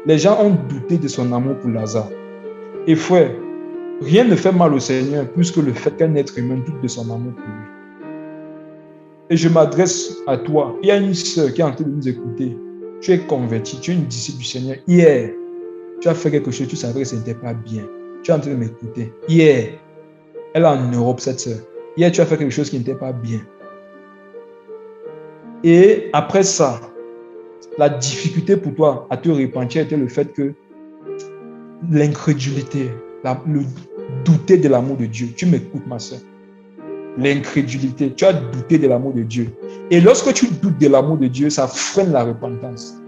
A: Les gens ont douté de son amour pour Lazare. Et frère, rien ne fait mal au Seigneur plus que le fait qu'un être humain doute de son amour pour lui. Et je m'adresse à toi. Il y a une sœur qui est en train de nous écouter. Tu es converti, tu es une disciple du Seigneur. Hier, tu as fait quelque chose, tu savais que ce n'était pas bien. Tu es en train de m'écouter. Hier, elle est en Europe, cette sœur. Hier, tu as fait quelque chose qui n'était pas bien. Et après ça, la difficulté pour toi à te repentir était le fait que l'incrédulité, le douter de l'amour de Dieu. Tu m'écoutes, ma soeur. L'incrédulité, tu as douté de l'amour de Dieu. Et lorsque tu doutes de l'amour de Dieu, ça freine la repentance.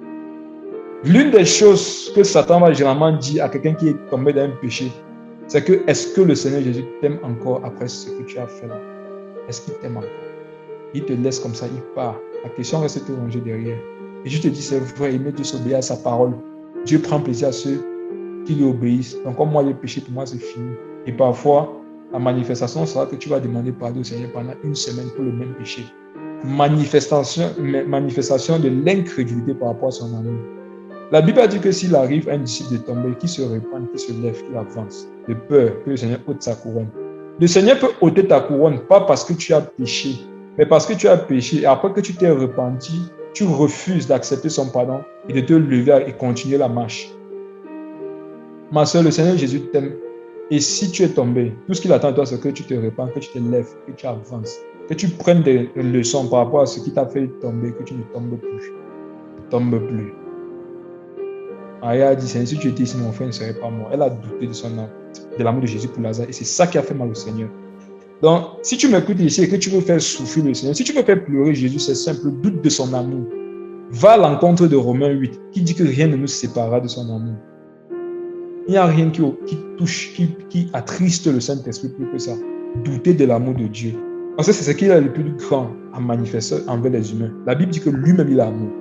A: L'une des choses que Satan va généralement dire à quelqu'un qui est tombé dans un péché, c'est que est-ce que le Seigneur Jésus t'aime encore après ce que tu as fait là? Est-ce qu'il t'aime encore? Il te laisse comme ça, il part. La question reste te ranger derrière. Et je te dis, c'est vrai, il met Dieu s'obéir à sa parole. Dieu prend plaisir à ceux qui lui obéissent. Donc, comme moi, le péché, pour moi, c'est fini. Et parfois, la manifestation sera que tu vas demander pardon au Seigneur pendant une semaine pour le même péché. Manifestation de l'incrédulité par rapport à son amour. La Bible a dit que s'il arrive à un disciple de tomber, qu'il se répande, qu'il se lève, qu'il avance, de peur que le Seigneur ôte sa couronne. Le Seigneur peut ôter ta couronne, pas parce que tu as péché, mais parce que tu as péché. Et après que tu t'es repenti, tu refuses d'accepter son pardon et de te lever et continuer la marche. Ma soeur, le Seigneur Jésus t'aime. Et si tu es tombé, tout ce qu'il attend de toi, c'est que tu te répandes, que tu te lèves, que tu avances, que tu prennes des leçons par rapport à ce qui t'a fait tomber, que tu ne tombes plus. Ne tombe plus. Maria a dit, Seigneur, si tu étais ici, mon frère ne serait pas mort. Elle a douté de l'amour de Jésus pour Lazare. Et c'est ça qui a fait mal au Seigneur. Donc, si tu m'écoutes ici et que tu veux faire souffrir le Seigneur, si tu veux faire pleurer Jésus, c'est simple, doute de son amour. Va à l'encontre de Romains 8, qui dit que rien ne nous séparera de son amour. Il n'y a rien qui touche, qui attriste le Saint-Esprit plus que ça. Douter de l'amour de Dieu. Parce que c'est ce qu'il a le plus grand à manifester envers les humains. La Bible dit que lui-même, il a amour.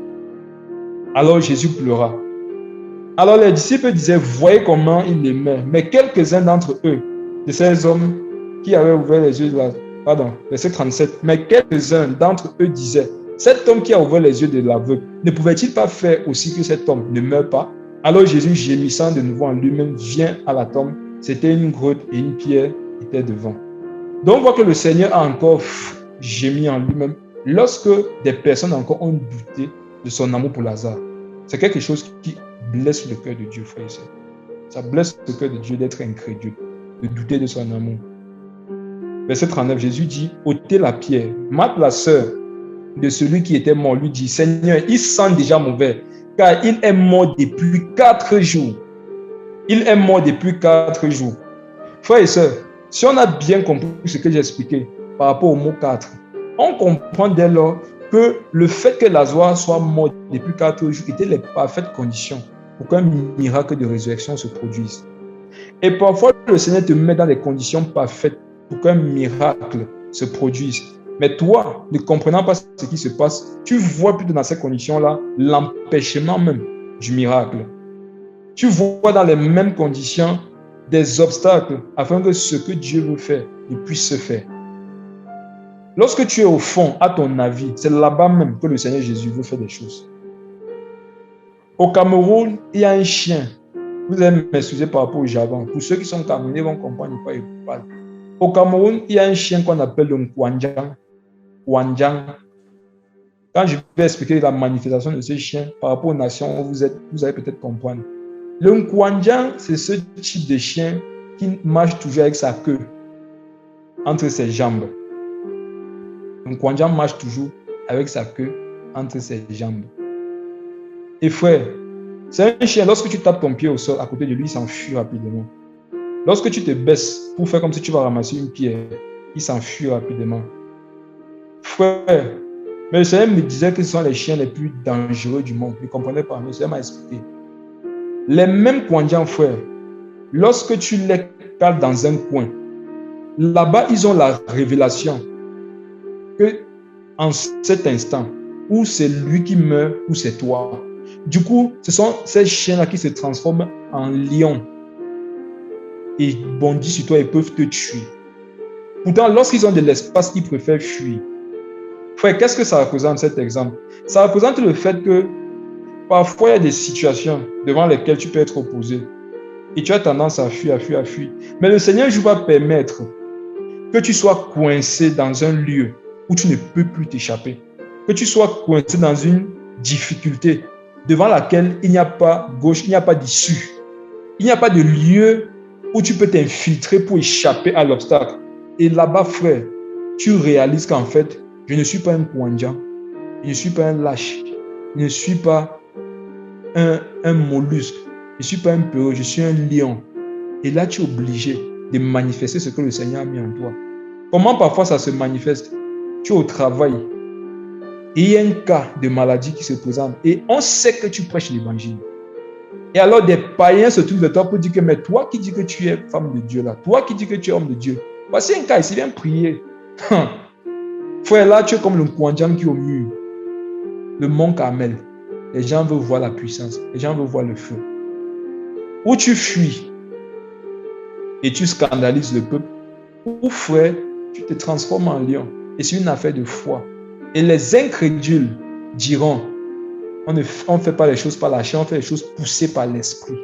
A: Alors Jésus pleura. Alors les disciples disaient, voyez comment il l'aimait. Mais quelques-uns d'entre eux, de ces hommes qui avaient ouvert les yeux de la... Pardon, verset 37. Mais quelques-uns d'entre eux disaient, cet homme qui a ouvert les yeux de l'aveugle, ne pouvait-il pas faire aussi que cet homme ne meure pas? Alors Jésus, gémissant de nouveau en lui-même, vient à la tombe. C'était une grotte et une pierre était devant. Donc on voit que le Seigneur a encore gémi en lui-même lorsque des personnes encore ont douté de son amour pour Lazare. C'est quelque chose qui blesse le cœur de Dieu, frère et sœur. Ça blesse le cœur de Dieu d'être incrédule, de douter de son amour. Verset 39, Jésus dit, ôtez la pierre. Marthe, la sœur de celui qui était mort, lui dit, Seigneur, il sent déjà mauvais, car il est mort depuis 4 jours. Il est mort depuis 4 jours. Frères et sœurs, si on a bien compris ce que j'ai expliqué par rapport au mot 4, on comprend dès lors que le fait que Lazare soit mort depuis 4 jours était les parfaites conditions pour qu'un miracle de résurrection se produise. Et parfois, le Seigneur te met dans les conditions parfaites pour qu'un miracle se produise. Mais toi, ne comprenant pas ce qui se passe, tu vois plutôt dans ces conditions-là l'empêchement même du miracle. Tu vois dans les mêmes conditions des obstacles afin que ce que Dieu veut faire ne puisse se faire. Lorsque tu es au fond, à ton avis, c'est là-bas même que le Seigneur Jésus veut faire des choses. Au Cameroun, il y a un chien. Vous allez m'excuser par rapport au jargon. Pour ceux qui sont camerounais vont comprendre de quoi il parle. Au Cameroun, il y a un chien qu'on appelle le Nkwanjang. Quand je vais expliquer la manifestation de ce chien par rapport aux nations où vous êtes, vous allez peut-être comprendre. Le Nkwanjang, c'est ce type de chien qui marche toujours avec sa queue entre ses jambes. Le Nkwanjang marche toujours avec sa queue entre ses jambes. Et frère, c'est un chien, lorsque tu tapes ton pied au sol à côté de lui, il s'enfuit rapidement. Lorsque tu te baisses pour faire comme si tu vas ramasser une pierre, il s'enfuit rapidement. Frère, mais le Seigneur me disait que ce sont les chiens les plus dangereux du monde. Je ne comprenais pas, mais le Seigneur m'a expliqué. Les mêmes Nkwanjang, frère, lorsque tu les cales dans un coin, là-bas, ils ont la révélation que en cet instant, ou c'est lui qui meurt, ou c'est toi. Du coup, ce sont ces chiens-là qui se transforment en lions et bondissent sur toi et peuvent te tuer. Pourtant, lorsqu'ils ont de l'espace, ils préfèrent fuir. Frère, qu'est-ce que ça représente cet exemple? Ça représente le fait que parfois il y a des situations devant lesquelles tu peux être opposé et tu as tendance à fuir, à fuir, à fuir. Mais le Seieur je va permettre que tu sois coincé dans un lieu où tu ne peux plus t'échapper. Que tu sois coincé dans une difficulté devant laquelle il n'y a pas gauche, il n'y a pas d'issue. Il n'y a pas de lieu où tu peux t'infiltrer pour échapper à l'obstacle. Et là-bas, frère, tu réalises qu'en fait, je ne suis pas un Kouandjan, je ne suis pas un lâche, je ne suis pas un mollusque, je ne suis pas un perroquet, je suis un lion. Et là, tu es obligé de manifester ce que le Seigneur a mis en toi. Comment parfois ça se manifeste? Tu es au travail et il y a un cas de maladie qui se présente et on sait que tu prêches l'évangile. Et alors des païens se trouvent de toi pour dire que mais toi qui dis que tu es femme de Dieu là, toi qui dis que tu es homme de Dieu, voici un cas ici, viens prier. Frère, là tu es comme le Kouandjan qui est au mur, le mont Carmel. Les gens veulent voir la puissance, les gens veulent voir le feu. Ou tu fuis et tu scandalises le peuple, ou frère, tu te transformes en lion. Et c'est une affaire de foi. Et les incrédules diront, on ne fait pas les choses par la chair, on fait les choses poussées par l'esprit.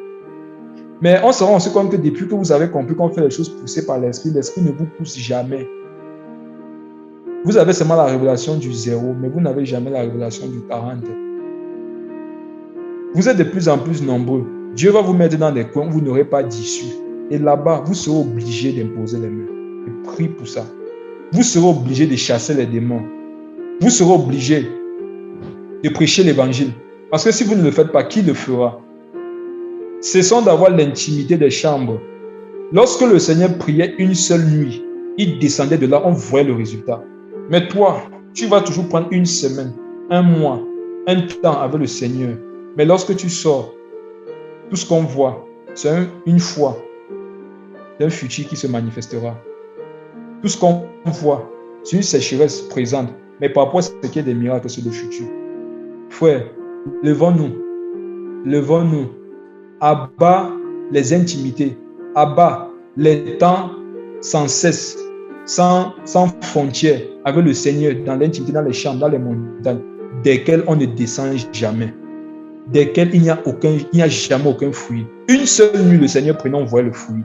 A: Mais on se rend aussi compte que depuis que vous avez compris qu'on fait les choses poussées par l'esprit, l'esprit ne vous pousse jamais. Vous avez seulement la révélation du 0, mais vous n'avez jamais la révélation du 40. Vous êtes de plus en plus nombreux. Dieu va vous mettre dans des coins où vous n'aurez pas d'issue. Et là-bas, vous serez obligé d'imposer les mains. Et prie pour ça. Vous serez obligé de chasser les démons. Vous serez obligé de prêcher l'évangile. Parce que si vous ne le faites pas, qui le fera? Cessons d'avoir l'intimité des chambres. Lorsque le Seigneur priait une seule nuit, il descendait de là, on voyait le résultat. Mais toi, tu vas toujours prendre une semaine, un mois, un temps avec le Seigneur. Mais lorsque tu sors, tout ce qu'on voit, c'est une foi d'un futur qui se manifestera. Tout ce qu'on voit, c'est une sécheresse présente. Mais par rapport à ce qui est des miracles, c'est le futur. Frère, levons-nous. Levons-nous. Abat les intimités. Abat les temps sans cesse, sans frontières, avec le Seigneur, dans l'intimité, dans les champs, dans les montagnes, desquelles on ne descend jamais. Desquelles il n'y a jamais aucun fruit. Une seule nuit, le Seigneur prenait, on voit le fruit.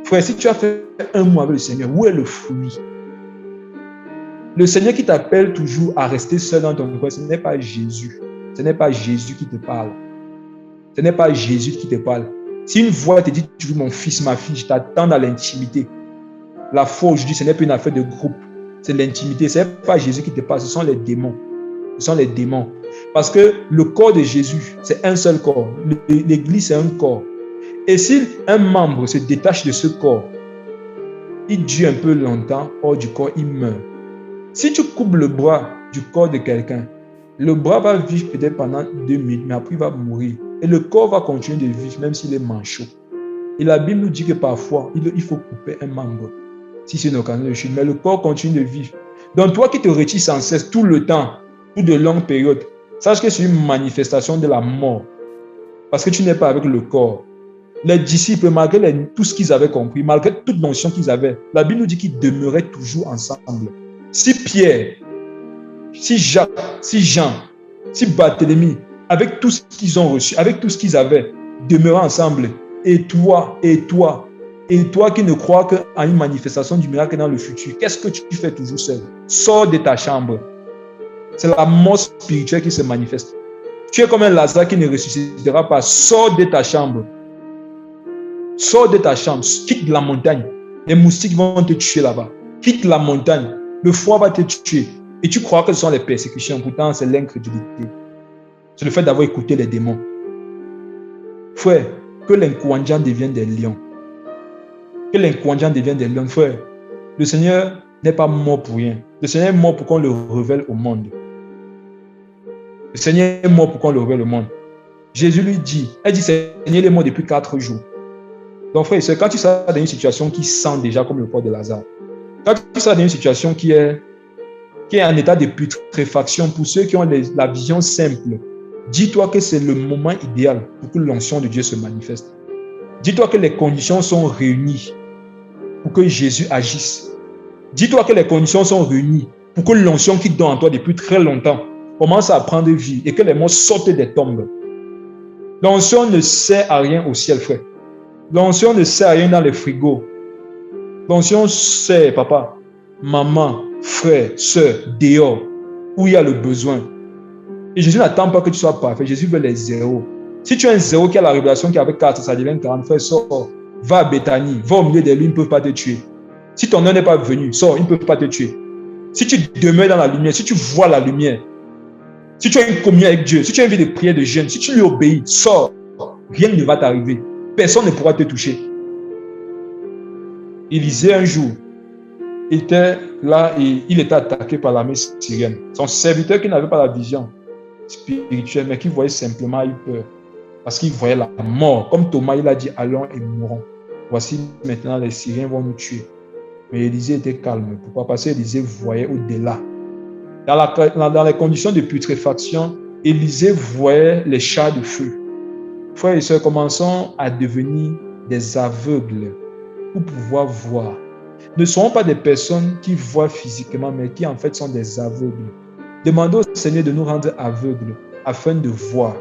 A: Frère, si tu as fait un mois avec le Seigneur, où est le fruit? Le Seigneur qui t'appelle toujours à rester seul dans ton coin, ce n'est pas Jésus. Ce n'est pas Jésus qui te parle. Ce n'est pas Jésus qui te parle. Si une voix te dit toujours mon fils, ma fille, je t'attends dans l'intimité. La foi aujourd'hui, ce n'est pas une affaire de groupe. C'est l'intimité. Ce n'est pas Jésus qui te parle, ce sont les démons. Ce sont les démons. Parce que le corps de Jésus, c'est un seul corps. L'église, c'est un corps. Et si un membre se détache de ce corps, il dure un peu longtemps, hors du corps, il meurt. Si tu coupes le bras du corps de quelqu'un, le bras va vivre peut-être pendant 2 minutes, mais après il va mourir. Et le corps va continuer de vivre, même s'il est manchot. Et la Bible nous dit que parfois, il faut couper un membre, si c'est une occasion de chute, mais le corps continue de vivre. Donc toi qui te retires sans cesse tout le temps, pour de longues périodes, sache que c'est une manifestation de la mort. Parce que tu n'es pas avec le corps. Les disciples, malgré tout ce qu'ils avaient compris, malgré toute notion qu'ils avaient, la Bible nous dit qu'ils demeuraient toujours ensemble. Si Pierre, si Jacques, si Jean, si Barthélemy, avec tout ce qu'ils ont reçu, avec tout ce qu'ils avaient, demeuraient ensemble, et toi qui ne crois qu'à une manifestation du miracle dans le futur, qu'est-ce que tu fais toujours seul? Sors de ta chambre. C'est la mort spirituelle qui se manifeste. Tu es comme un Lazare qui ne ressuscitera pas. Sors de ta chambre. Sors de ta chambre. Quitte la montagne. Les moustiques vont te tuer là-bas. Quitte la montagne. Le froid va te tuer. Et tu crois que ce sont les persécutions. Pourtant, c'est l'incrédulité. C'est le fait d'avoir écouté les démons. Frère, que les Kouandjans deviennent des lions. Que les Kouandjans deviennent des lions. Frère, le Seigneur n'est pas mort pour rien. Le Seigneur est mort pour qu'on le révèle au monde. Le Seigneur est mort pour qu'on le révèle au monde. Jésus lui dit, elle dit, Seigneur, il est mort depuis 4 jours. Donc frère, c'est quand tu seras dans une situation qui sent déjà comme le corps de Lazare, quand tu seras dans une situation qui est en état de putréfaction, pour ceux qui ont la vision simple, dis-toi que c'est le moment idéal pour que l'onction de Dieu se manifeste. Dis-toi que les conditions sont réunies pour que Jésus agisse. Dis-toi que les conditions sont réunies pour que l'onction qui dort en toi depuis très longtemps commence à prendre vie et que les morts sortent des tombes. L'onction ne sert à rien au ciel, frère. L'onction ne sert à rien dans les frigos. L'onction sert, papa, maman, frère, soeur, dehors, où il y a le besoin. Et Jésus n'attend pas que tu sois parfait. Jésus veut les zéros. Si tu as un zéro qui a la révélation qui avait 4, ça devient 40, frère, sors, va à Béthanie, va au milieu des lieux, ils ne peuvent pas te tuer. Si ton heure n'est pas venu, sors, ils ne peuvent pas te tuer. Si tu demeures dans la lumière, si tu vois la lumière, si tu as une communion avec Dieu, si tu as une vie de prière, de jeûne, si tu lui obéis, sors, rien ne va t'arriver. Personne ne pourra te toucher. Élisée, un jour, était là et il était attaqué par l'armée syrienne. Son serviteur qui n'avait pas la vision spirituelle, mais qui voyait simplement, eu peur. Parce qu'il voyait la mort. Comme Thomas, il a dit, allons et mourons. Voici maintenant les Syriens vont nous tuer. Mais Élisée était calme. Pourquoi? Parce qu'Élisée voyait au-delà. Dans les conditions de putréfaction, Élisée voyait les chars de feu. Frères et sœurs, commençons à devenir des aveugles pour pouvoir voir. Ne seront pas des personnes qui voient physiquement, mais qui en fait sont des aveugles. Demandons au Seigneur de nous rendre aveugles afin de voir.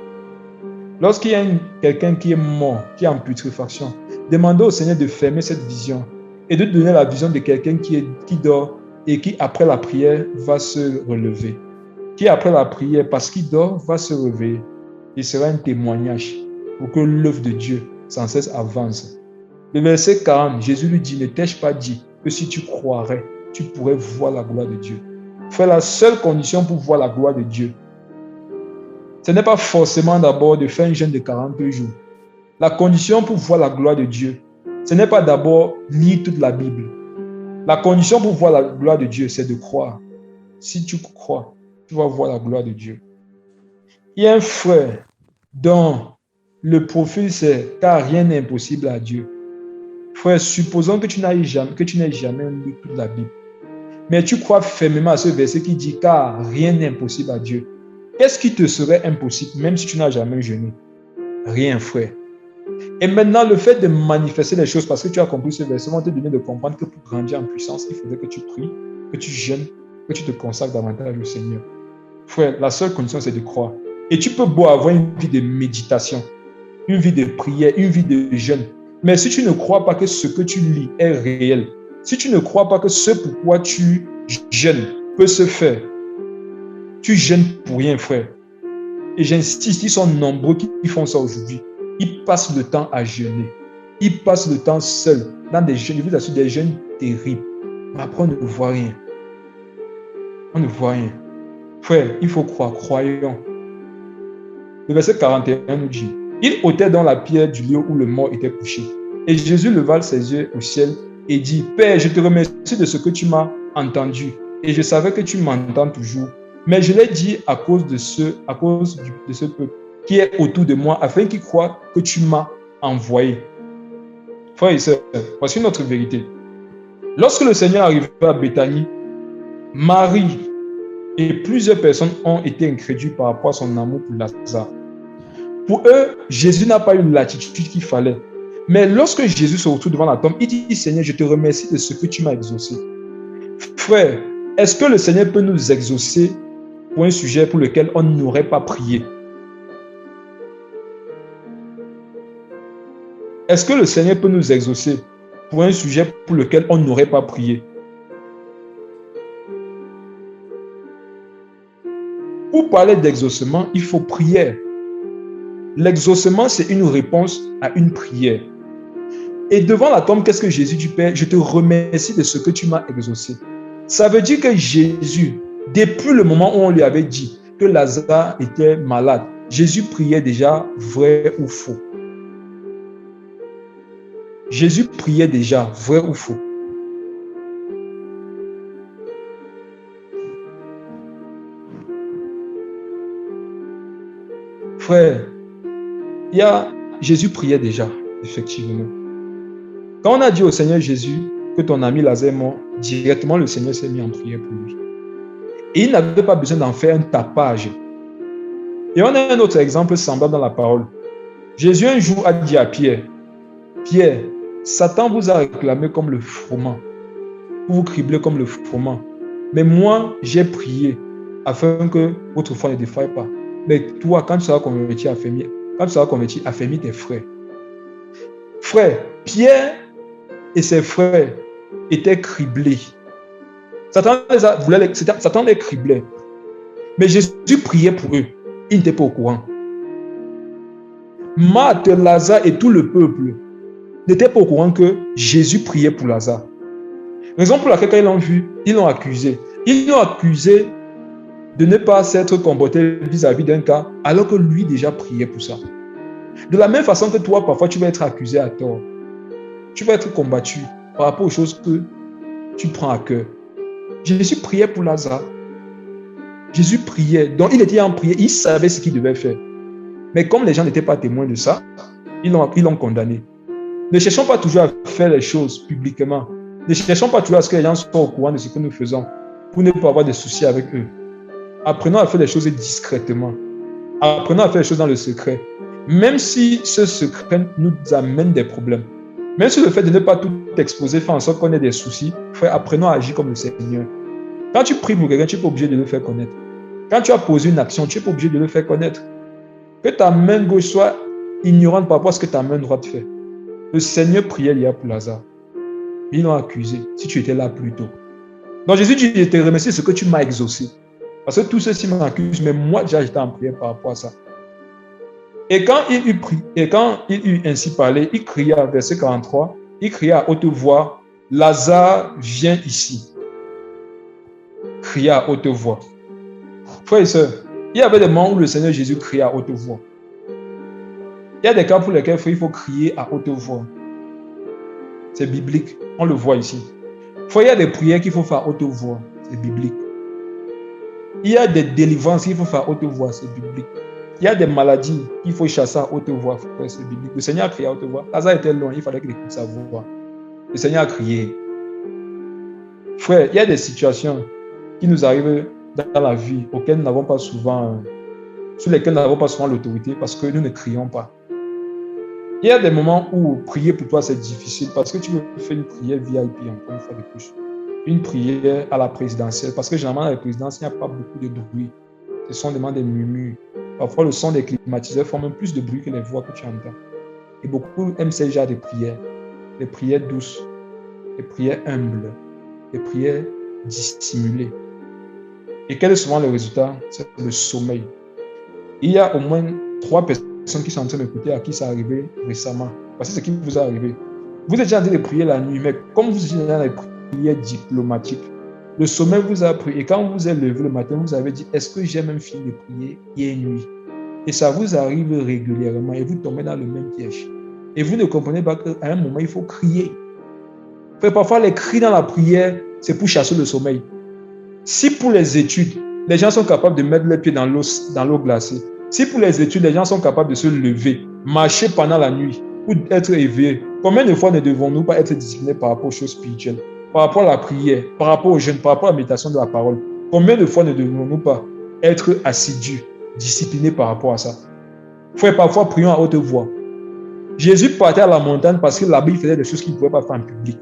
A: Lorsqu'il y a quelqu'un qui est mort, qui est en putréfaction, demandons au Seigneur de fermer cette vision et de donner la vision de quelqu'un qui dort et qui, après la prière, va se relever. Qui, après la prière, parce qu'il dort, va se réveiller. Il sera un témoignage pour que l'œuvre de Dieu sans cesse avance. Le verset 40, Jésus lui dit, ne t'ai-je pas dit que si tu croirais, tu pourrais voir la gloire de Dieu. Frère, la seule condition pour voir la gloire de Dieu, ce n'est pas forcément d'abord de faire un jeûne de 40 jours. La condition pour voir la gloire de Dieu, ce n'est pas d'abord lire toute la Bible. La condition pour voir la gloire de Dieu, c'est de croire. Si tu crois, tu vas voir la gloire de Dieu. Il y a un frère dont le profil c'est « car rien n'est impossible à Dieu ». Frère, supposons que tu n'aies jamais lu toute la Bible. Mais tu crois fermement à ce verset qui dit « car rien n'est impossible à Dieu ». Qu'est-ce qui te serait impossible même si tu n'as jamais jeûné? Rien, frère. Et maintenant, le fait de manifester les choses parce que tu as compris ce verset va te donner de comprendre que pour grandir en puissance, il faudrait que tu pries, que tu jeûnes, que tu te consacres davantage au Seigneur. Frère, la seule condition, c'est de croire. Et tu peux beau avoir une vie de méditation, une vie de prière, une vie de jeûne. Mais si tu ne crois pas que ce que tu lis est réel, si tu ne crois pas que ce pourquoi tu jeûnes peut se faire, tu jeûnes pour rien, frère. Et j'insiste, ils sont nombreux qui font ça aujourd'hui. Ils passent le temps à jeûner. Ils passent le temps seuls dans des jeûnes. Je vous assure, des jeûnes terribles. Mais après, on ne voit rien. On ne voit rien. Frère, il faut croire. Croyons. Le verset 41 nous dit, il ôtait dans la pierre du lieu où le mort était couché. Et Jésus leva ses yeux au ciel et dit, Père, je te remercie de ce que tu m'as entendu. Et je savais que tu m'entends toujours. Mais je l'ai dit à cause de ce peuple qui est autour de moi, afin qu'il croie que tu m'as envoyé. Frères et sœurs, voici notre vérité. Lorsque le Seigneur arriva à Béthanie, Marie et plusieurs personnes ont été incrédules par rapport à son amour pour Lazare. Pour eux, Jésus n'a pas eu l'attitude qu'il fallait. Mais lorsque Jésus se retrouve devant la tombe, il dit, Seigneur, je te remercie de ce que tu m'as exaucé. Frère, est-ce que le Seigneur peut nous exaucer pour un sujet pour lequel on n'aurait pas prié? Est-ce que le Seigneur peut nous exaucer pour un sujet pour lequel on n'aurait pas prié? Pour parler d'exaucement, il faut prière. L'exaucement, c'est une réponse à une prière. Et devant la tombe, qu'est-ce que Jésus dit, Père? Je te remercie de ce que tu m'as exaucé. Ça veut dire que Jésus, depuis le moment où on lui avait dit que Lazare était malade, Jésus priait déjà, vrai ou faux? Jésus priait déjà, vrai ou faux? Frère, Jésus priait déjà, effectivement. Quand on a dit au Seigneur Jésus que ton ami Lazare est mort, directement le Seigneur s'est mis en prière pour lui. Et il n'avait pas besoin d'en faire un tapage. Et on a un autre exemple semblable dans la parole. Jésus un jour a dit à Pierre, Pierre, Satan vous a réclamé comme le froment, pour vous cribler comme le froment. Mais moi, j'ai prié afin que votre foi ne défaille pas. Mais toi, quand tu seras converti, affermis tes frères. Frère, Pierre et ses frères étaient criblés. Satan les criblait. Mais Jésus priait pour eux. Ils n'étaient pas au courant. Marthe, Lazare et tout le peuple n'étaient pas au courant que Jésus priait pour Lazare. Raison pour laquelle, quand ils l'ont vu, ils l'ont accusé. Ils l'ont accusé de ne pas s'être comporté vis-à-vis d'un cas, alors que lui déjà priait pour ça. De la même façon que toi, parfois, tu vas être accusé à tort. Tu vas être combattu par rapport aux choses que tu prends à cœur. Jésus priait pour Lazare. Jésus priait. Donc, il était en prière. Il savait ce qu'il devait faire. Mais comme les gens n'étaient pas témoins de ça, ils l'ont condamné. Ne cherchons pas toujours à faire les choses publiquement. Ne cherchons pas toujours à ce que les gens soient au courant de ce que nous faisons pour ne pas avoir de soucis avec eux. Apprenons à faire les choses discrètement. Apprenons à faire les choses dans le secret. Même si ce secret nous amène des problèmes. Même si le fait de ne pas tout exposer fait en sorte qu'on ait des soucis, frère, apprenons à agir comme le Seigneur. Quand tu pries pour quelqu'un, tu n'es pas obligé de le faire connaître. Quand tu as posé une action, tu n'es pas obligé de le faire connaître. Que ta main gauche soit ignorante par rapport à ce que ta main droite fait. Le Seigneur priait hier pour Lazare. Ils l'ont accusé, si tu étais là plus tôt. Donc Jésus dit, je te remercie de ce que tu m'as exaucé. Parce que tous ceux-ci m'accusent, mais moi déjà j'étais en prière par rapport à ça. Et quand il eut ainsi parlé, il cria, verset 43, il cria à haute voix, Lazare, viens ici. Cria à haute voix. Frères et sœurs, il y avait des moments où le Seigneur Jésus criait à haute voix. Il y a des cas pour lesquels il faut crier à haute voix. C'est biblique, on le voit ici. Il y a des prières qu'il faut faire à haute voix, c'est biblique. Il y a des délivrances qu'il faut faire à haute voix, c'est biblique. Il y a des maladies qu'il faut chasser à haute voix, c'est biblique. Le Seigneur a crié à haute voix. Lazare était loin, il fallait qu'il écoute sa voix. Le Seigneur a crié. Frère, il y a des situations qui nous arrivent dans la vie auxquelles nous n'avons pas souvent, sur lesquelles nous n'avons pas souvent l'autorité parce que nous ne crions pas. Il y a des moments où prier pour toi c'est difficile parce que tu veux faire une prière VIP encore une fois de plus. Une prière à la présidentielle parce que généralement à la présidence il n'y a pas beaucoup de bruit. Ce sont des murmures. Parfois le son des climatiseurs forme plus de bruit que les voix que tu entends. Et beaucoup aiment ces genres de prières. Des prières douces, des prières humbles, des prières dissimulées. Et quel est souvent le résultat? C'est le sommeil. Il y a au moins 3 personnes qui sont en train d'écouter à qui ça est arrivé récemment. Parce que c'est ce qui vous est arrivé. Vous êtes déjà en train de prier la nuit, mais comme vous êtes dans les prières diplomatiques, le sommeil vous a pris. Et quand vous êtes levé le matin, vous avez dit, est-ce que j'ai même fini de prier hier nuit? Et ça vous arrive régulièrement et vous tombez dans le même piège. Et vous ne comprenez pas qu'à un moment, il faut crier. Parfois, les cris dans la prière, c'est pour chasser le sommeil. Si pour les études, les gens sont capables de mettre les pieds dans l'eau glacée, si pour les études, les gens sont capables de se lever, marcher pendant la nuit ou être éveillés, combien de fois ne devons-nous pas être disciplinés par rapport aux choses spirituelles, par rapport à la prière, par rapport aux jeûnes, par rapport à la méditation de la parole? Combien de fois ne devons-nous pas être assidus, disciplinés par rapport à ça? Frère, parfois, prions à haute voix. Jésus partait à la montagne parce que là-bas, il faisait des choses qu'il ne pouvait pas faire en public.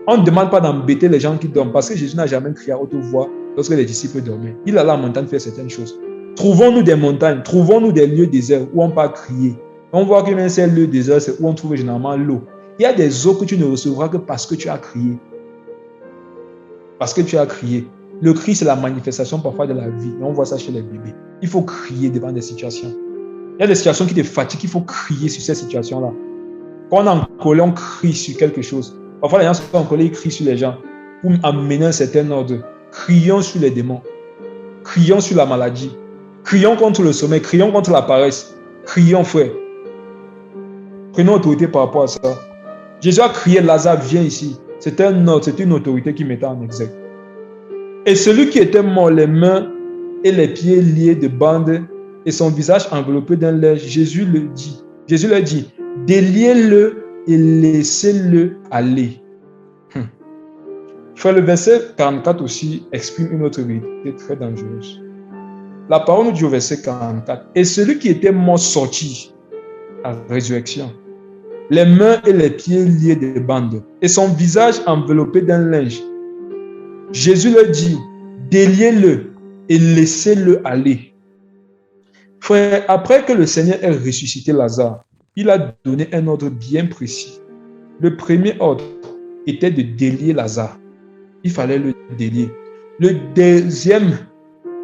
A: On ne demande pas d'embêter les gens qui dorment parce que Jésus n'a jamais crié à haute voix lorsque les disciples dormaient. Il allait à la montagne faire certaines choses. Trouvons-nous des montagnes, trouvons-nous des lieux déserts où on peut crier. On voit que même ces lieux déserts, c'est où on trouve généralement l'eau. Il y a des eaux que tu ne recevras que parce que tu as crié. Parce que tu as crié. Le cri, c'est la manifestation parfois de la vie. Et on voit ça chez les bébés. Il faut crier devant des situations. Il y a des situations qui te fatiguent, il faut crier sur ces situations-là. Quand on est en colère, on crie sur quelque chose. Parfois, les gens sont en colère, ils crient sur les gens pour amener un certain ordre. Crions sur les démons. Crions sur la maladie. Crions contre le sommeil. Crions contre la paresse. Crions, frère. Prenons autorité par rapport à ça. Jésus a crié, Lazare, viens ici. C'était un ordre, c'était une autorité qui mettait en exergue. Et celui qui était mort, les mains et les pieds liés de bandes et son visage enveloppé d'un linge, Jésus leur dit, déliez-le et laissez-le aller. Frère, le verset 44 aussi exprime une autre vérité très dangereuse. La parole nous dit au verset 44, et celui qui était mort sortit à la résurrection, les mains et les pieds liés de bandes, et son visage enveloppé d'un linge. Jésus leur dit, déliez-le et laissez-le aller. Frère, après que le Seigneur ait ressuscité Lazare, il a donné un ordre bien précis. Le premier ordre était de délier Lazare. Il fallait le délier. Le deuxième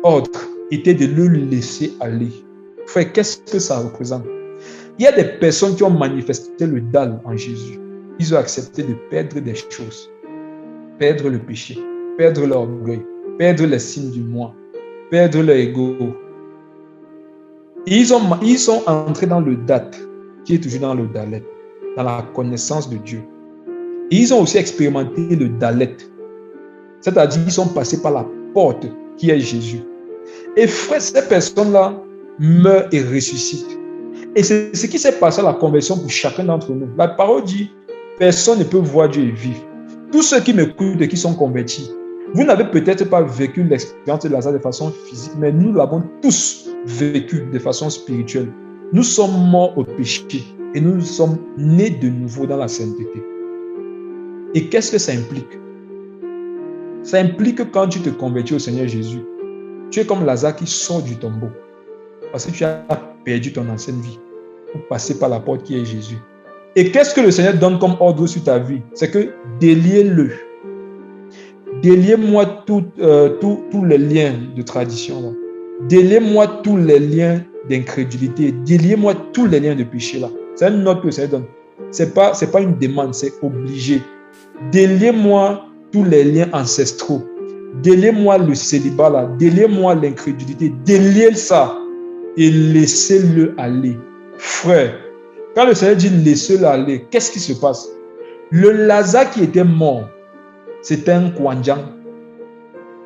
A: ordre était de le laisser aller. Frère, qu'est-ce que ça représente? Il y a des personnes qui ont manifesté le dalle en Jésus. Ils ont accepté de perdre des choses. Perdre le péché, perdre l'orgueil, perdre l'estime du moi, perdre leur ego. Et ils sont entrés dans le date, qui est toujours dans le dalet, dans la connaissance de Dieu. Et ils ont aussi expérimenté le dalet. C'est-à-dire qu'ils sont passés par la porte qui est Jésus. Et frère, ces personnes-là meurent et ressuscitent. Et c'est ce qui s'est passé à la conversion pour chacun d'entre nous. La parole dit, personne ne peut voir Dieu et vivre. Tous ceux qui m'écoutent et qui sont convertis, vous n'avez peut-être pas vécu l'expérience de Lazare de façon physique, mais nous l'avons tous vécu de façon spirituelle. Nous sommes morts au péché et nous sommes nés de nouveau dans la sainteté. Et qu'est-ce que ça implique? Ça implique que quand tu te convertis au Seigneur Jésus, tu es comme Lazare qui sort du tombeau parce que tu as perdu ton ancienne vie pour passer par la porte qui est Jésus. Et qu'est-ce que le Seigneur donne comme ordre sur ta vie? C'est que déliez-le. Déliez-moi tous les liens de tradition. Là. Déliez-moi tous les liens d'incrédulité. Déliez-moi tous les liens de péché. Là. C'est un ordre que le Seigneur donne. C'est pas une demande, c'est obligé. Déliez-moi tous les liens ancestraux. Déliez-moi le célibat. Là. Déliez-moi l'incrédulité. Déliez ça et laissez-le aller. Frère, quand le Seigneur dit laissez-le aller, qu'est-ce qui se passe? Le Lazare qui était mort, c'était un Kwanjang.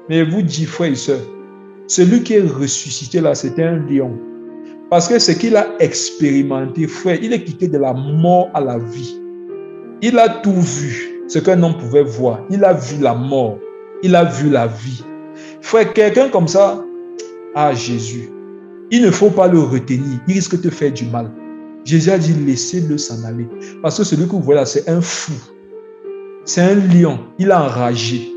A: Mais vous dites, frères et sœurs, celui qui est ressuscité là, c'était un lion. Parce que ce qu'il a expérimenté, frère, il est quitté de la mort à la vie. Il a tout vu, ce qu'un homme pouvait voir. Il a vu la mort, il a vu la vie. Frère, quelqu'un comme ça, ah Jésus, il ne faut pas le retenir, il risque de te faire du mal. Jésus a dit, laissez-le s'en aller. Parce que celui que vous voyez là, c'est un fou. C'est un lion. Il a enragé.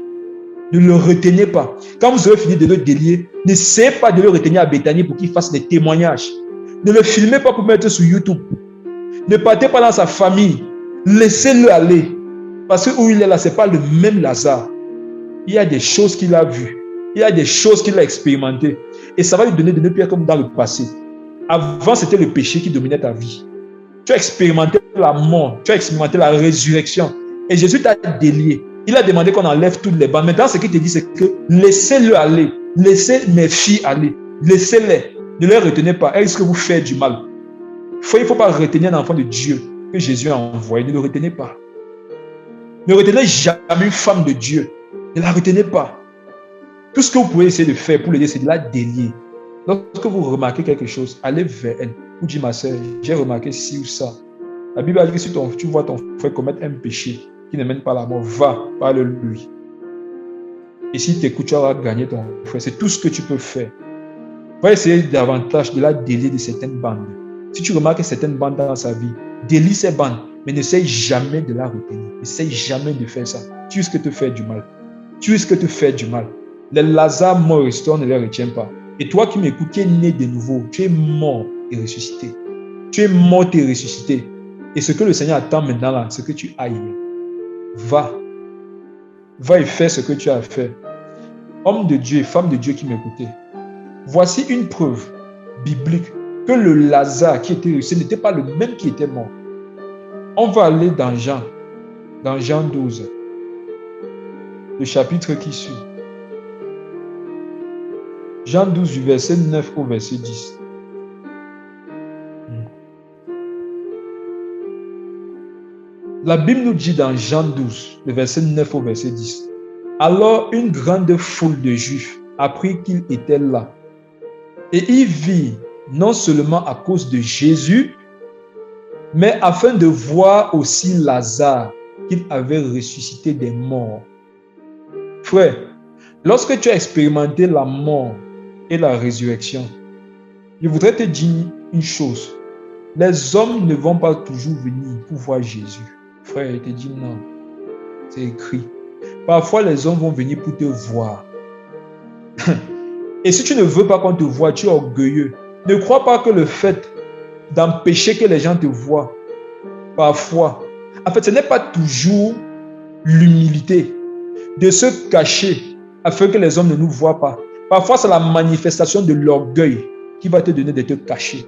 A: Ne le retenez pas. Quand vous aurez fini de le délier, n'essayez pas de le retenir à Bethanie pour qu'il fasse des témoignages. Ne le filmez pas pour mettre sur YouTube. Ne partez pas dans sa famille. Laissez-le aller. Parce que où il est là, ce n'est pas le même Lazare. Il y a des choses qu'il a vues. Il y a des choses qu'il a expérimentées. Et ça va lui donner de ne plus être comme dans le passé. Avant, c'était le péché qui dominait ta vie. Tu as expérimenté la mort. Tu as expérimenté la résurrection. Et Jésus t'a délié. Il a demandé qu'on enlève toutes les bandes. Maintenant, ce qu'il te dit, c'est que laissez-le aller. Laissez mes filles aller. Laissez-les. Ne les retenez pas. Elles risquent de vous faire du mal. Il ne faut pas retenir un enfant de Dieu que Jésus a envoyé. Ne le retenez pas. Ne retenez jamais une femme de Dieu. Ne la retenez pas. Tout ce que vous pouvez essayer de faire pour l'aider, c'est de la délier. Lorsque vous remarquez quelque chose, allez vers elle. Vous dites, ma soeur, j'ai remarqué ci ou ça. La Bible a dit que si tu vois ton frère commettre un péché qui ne mène pas à la mort, va, parle-lui. Et s'il t'écoute, tu vas gagner ton frère. C'est tout ce que tu peux faire. Va essayer davantage de la délier de certaines bandes. Si tu remarques certaines bandes dans sa vie, délie ces bandes, mais n'essaye jamais de la retenir. N'essaye jamais de faire ça. Tu risques de te faire du mal. Tu risques de te faire du mal. Les Lazare morts et ressuscités, ne les retiens pas. Et toi qui m'écoutes, tu es né de nouveau. Tu es mort et ressuscité. Tu es mort et ressuscité. Et ce que le Seigneur attend maintenant là, c'est que tu ailles. Va. Va et fais ce que tu as à faire. Homme de Dieu, femme de Dieu qui m'écoutait. Voici une preuve biblique que le Lazare qui était ressuscité n'était pas le même qui était mort. On va aller dans Jean 12, le chapitre qui suit. Jean 12, du verset 9 au verset 10. La Bible nous dit dans Jean 12, le verset 9 au verset 10. Alors une grande foule de Juifs apprit qu'il était là. Et ils virent, non seulement à cause de Jésus, mais afin de voir aussi Lazare qu'il avait ressuscité des morts. Frère, lorsque tu as expérimenté la mort et la résurrection, je voudrais te dire une chose. Les hommes ne vont pas toujours venir pour voir Jésus. Frère, il te dit non. C'est écrit. Parfois, les hommes vont venir pour te voir. Et si tu ne veux pas qu'on te voie, tu es orgueilleux. Ne crois pas que le fait d'empêcher que les gens te voient, parfois, en fait, ce n'est pas toujours l'humilité de se cacher afin que les hommes ne nous voient pas. Parfois, c'est la manifestation de l'orgueil qui va te donner de te cacher.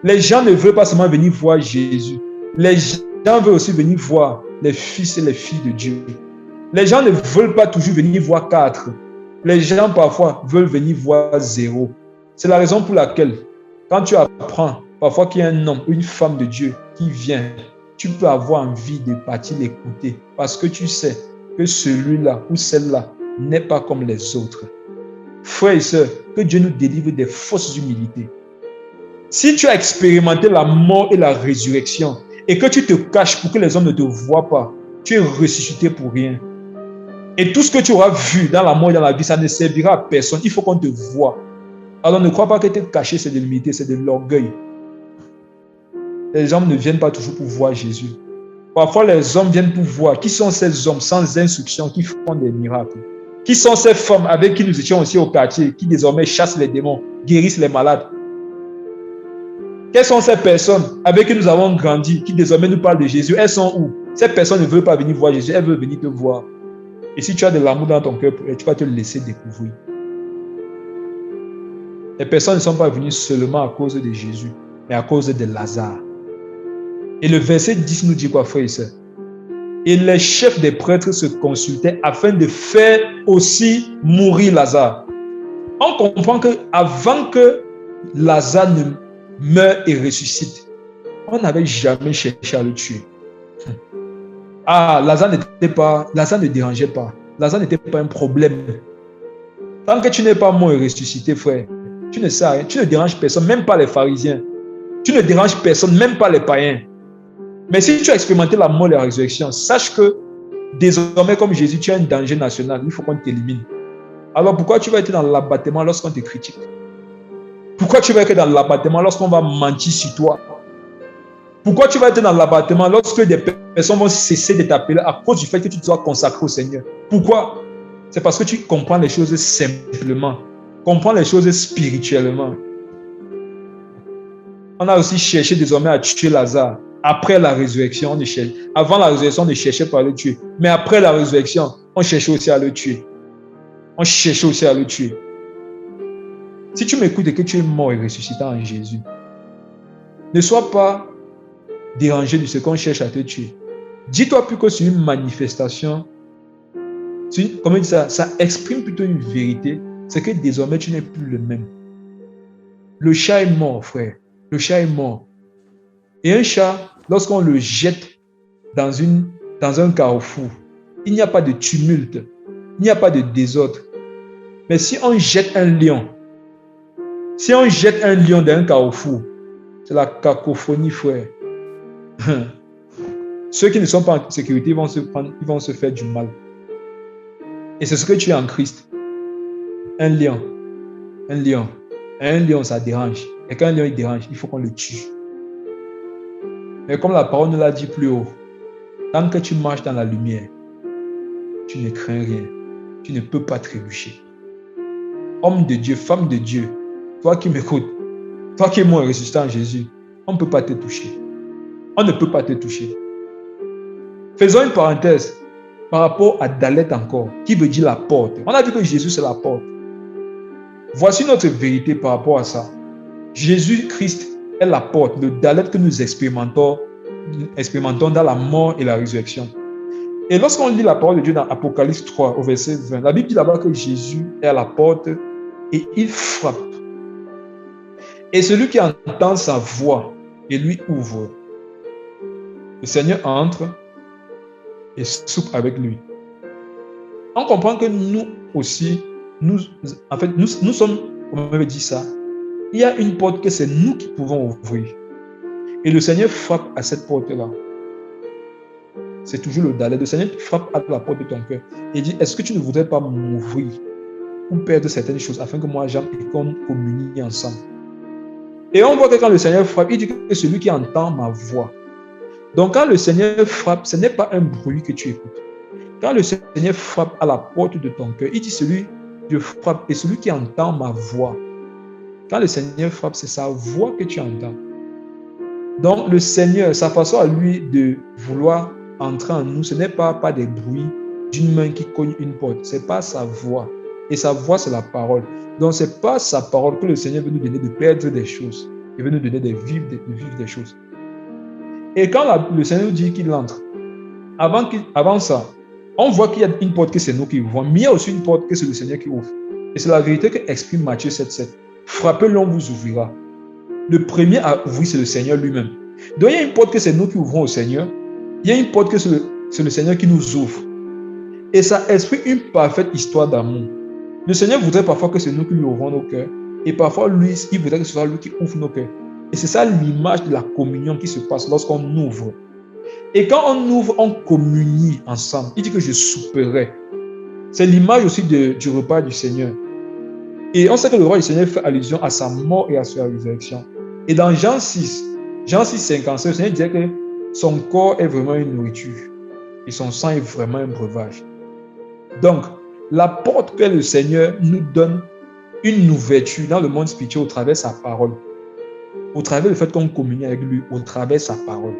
A: Les gens ne veulent pas seulement venir voir Jésus. Les gens veulent aussi venir voir les fils et les filles de Dieu. Les gens ne veulent pas toujours venir voir 4. Les gens parfois veulent venir voir 0. C'est la raison pour laquelle, quand tu apprends parfois qu'il y a un homme ou une femme de Dieu qui vient, tu peux avoir envie de partir l'écouter parce que tu sais que celui-là ou celle-là n'est pas comme les autres. Frères et sœurs, que Dieu nous délivre des fausses humilités. Si tu as expérimenté la mort et la résurrection et que tu te caches pour que les hommes ne te voient pas, tu es ressuscité pour rien. Et tout ce que tu auras vu dans la mort et dans la vie, ça ne servira à personne. Il faut qu'on te voie. Alors ne crois pas que te cacher, c'est de l'humilité, c'est de l'orgueil. Les hommes ne viennent pas toujours pour voir Jésus. Parfois, les hommes viennent pour voir. Qui sont ces hommes sans instruction qui font des miracles? Qui sont ces femmes avec qui nous étions aussi au quartier, qui désormais chassent les démons, guérissent les malades? Quelles sont ces personnes avec qui nous avons grandi, qui désormais nous parlent de Jésus? Elles sont où? Ces personnes ne veulent pas venir voir Jésus, elles veulent venir te voir. Et si tu as de l'amour dans ton cœur, tu vas te laisser découvrir. Les personnes ne sont pas venues seulement à cause de Jésus, mais à cause de Lazare. Et le verset 10 nous dit quoi, frères et sœurs? Et les chefs des prêtres se consultaient afin de faire aussi mourir Lazare. On comprend qu'avant que Lazare ne meure et ressuscite, on n'avait jamais cherché à le tuer. Ah, Lazare ne dérangeait pas. Lazare n'était pas un problème. Tant que tu n'es pas mort et ressuscité, frère, tu ne sais rien. Tu ne déranges personne, même pas les pharisiens. Tu ne déranges personne, même pas les païens. Mais si tu as expérimenté la mort et la résurrection, sache que désormais, comme Jésus, tu as un danger national. Il faut qu'on t'élimine. Alors pourquoi tu vas être dans l'abattement lorsqu'on te critique? Pourquoi tu vas être dans l'abattement lorsqu'on va mentir sur toi? Pourquoi tu vas être dans l'abattement lorsque des personnes vont cesser de t'appeler à cause du fait que tu te sois consacré au Seigneur? Pourquoi? C'est parce que tu comprends les choses simplement. Comprends les choses spirituellement. On a aussi cherché désormais à tuer Lazare. Après la résurrection, avant la résurrection, on ne cherchait pas à le tuer. Mais après la résurrection, on cherchait aussi à le tuer. On cherchait aussi à le tuer. Si tu m'écoutes et que tu es mort et ressuscité en Jésus, ne sois pas dérangé de ce qu'on cherche à te tuer. Dis-toi plus que c'est une manifestation. Comment dire ça exprime plutôt une vérité. C'est que désormais, tu n'es plus le même. Le chat est mort, frère. Le chat est mort. Et un chat, lorsqu'on le jette dans un carrefour, il n'y a pas de tumulte, il n'y a pas de désordre. Mais si on jette un lion dans un carrefour, c'est la cacophonie, frère. Ceux qui ne sont pas en sécurité ils vont se faire du mal. Et c'est ce que tu es en Christ. Un lion, ça dérange. Et quand un lion il dérange, il faut qu'on le tue. Mais comme la parole nous l'a dit plus haut, tant que tu marches dans la lumière, tu ne crains rien. Tu ne peux pas trébucher. Homme de Dieu, femme de Dieu, toi qui m'écoutes, toi qui es mort et ressuscité en Jésus, on ne peut pas te toucher. On ne peut pas te toucher. Faisons une parenthèse par rapport à Dalet encore, qui veut dire la porte. On a dit que Jésus c'est la porte. Voici notre vérité par rapport à ça. Jésus-Christ est la porte, le Dalet que nous expérimentons dans la mort et la résurrection. Et lorsqu'on lit la parole de Dieu dans Apocalypse 3 au verset 20, la Bible dit là-bas que Jésus est à la porte et il frappe. Et celui qui entend sa voix et lui ouvre, le Seigneur entre et soupe avec lui. On comprend que nous aussi, nous sommes, comment on veut dire ça, il y a une porte que c'est nous qui pouvons ouvrir. Et le Seigneur frappe à cette porte-là. C'est toujours le Dalet. Le Seigneur frappe à la porte de ton cœur et dit, est-ce que tu ne voudrais pas m'ouvrir ou perdre certaines choses afin que moi j'aime et qu'on communie ensemble? Et on voit que quand le Seigneur frappe, il dit que c'est celui qui entend ma voix. Donc quand le Seigneur frappe, ce n'est pas un bruit que tu écoutes. Quand le Seigneur frappe à la porte de ton cœur, il dit je frappe et celui qui entend ma voix. Quand le Seigneur frappe, c'est sa voix que tu entends. Donc le Seigneur, sa façon à lui de vouloir entrer en nous, ce n'est pas par des bruits d'une main qui cogne une porte, c'est pas sa voix. Et sa voix, c'est la parole. Donc c'est pas sa parole que le Seigneur veut nous donner de perdre des choses. Il veut nous donner de vivre des choses. Et quand le Seigneur nous dit qu'il entre, avant ça, on voit qu'il y a une porte que c'est nous qui ouvrons, mais il y a aussi une porte que c'est le Seigneur qui ouvre. Et c'est la vérité que exprime Matthieu 7,7. Frappez, l'on vous ouvrira. Le premier à ouvrir, c'est le Seigneur lui-même. Donc il y a une porte que c'est nous qui ouvrons au Seigneur. Il y a une porte que c'est le Seigneur qui nous ouvre. Et ça exprime une parfaite histoire d'amour. Le Seigneur voudrait parfois que c'est nous qui lui ouvrons nos cœurs. Et parfois, lui, il voudrait que ce soit lui qui ouvre nos cœurs. Et c'est ça l'image de la communion qui se passe lorsqu'on ouvre. Et quand on ouvre, on communie ensemble. Il dit que je souperai. C'est l'image aussi du repas du Seigneur. Et on sait que le roi du Seigneur fait allusion à sa mort et à sa résurrection. Et dans Jean 6, 57, le Seigneur disait que son corps est vraiment une nourriture. Et son sang est vraiment un breuvage. Donc, la porte que le Seigneur nous donne une ouverture dans le monde spirituel au travers de sa parole. Au travers du fait qu'on communie avec lui, au travers de sa parole.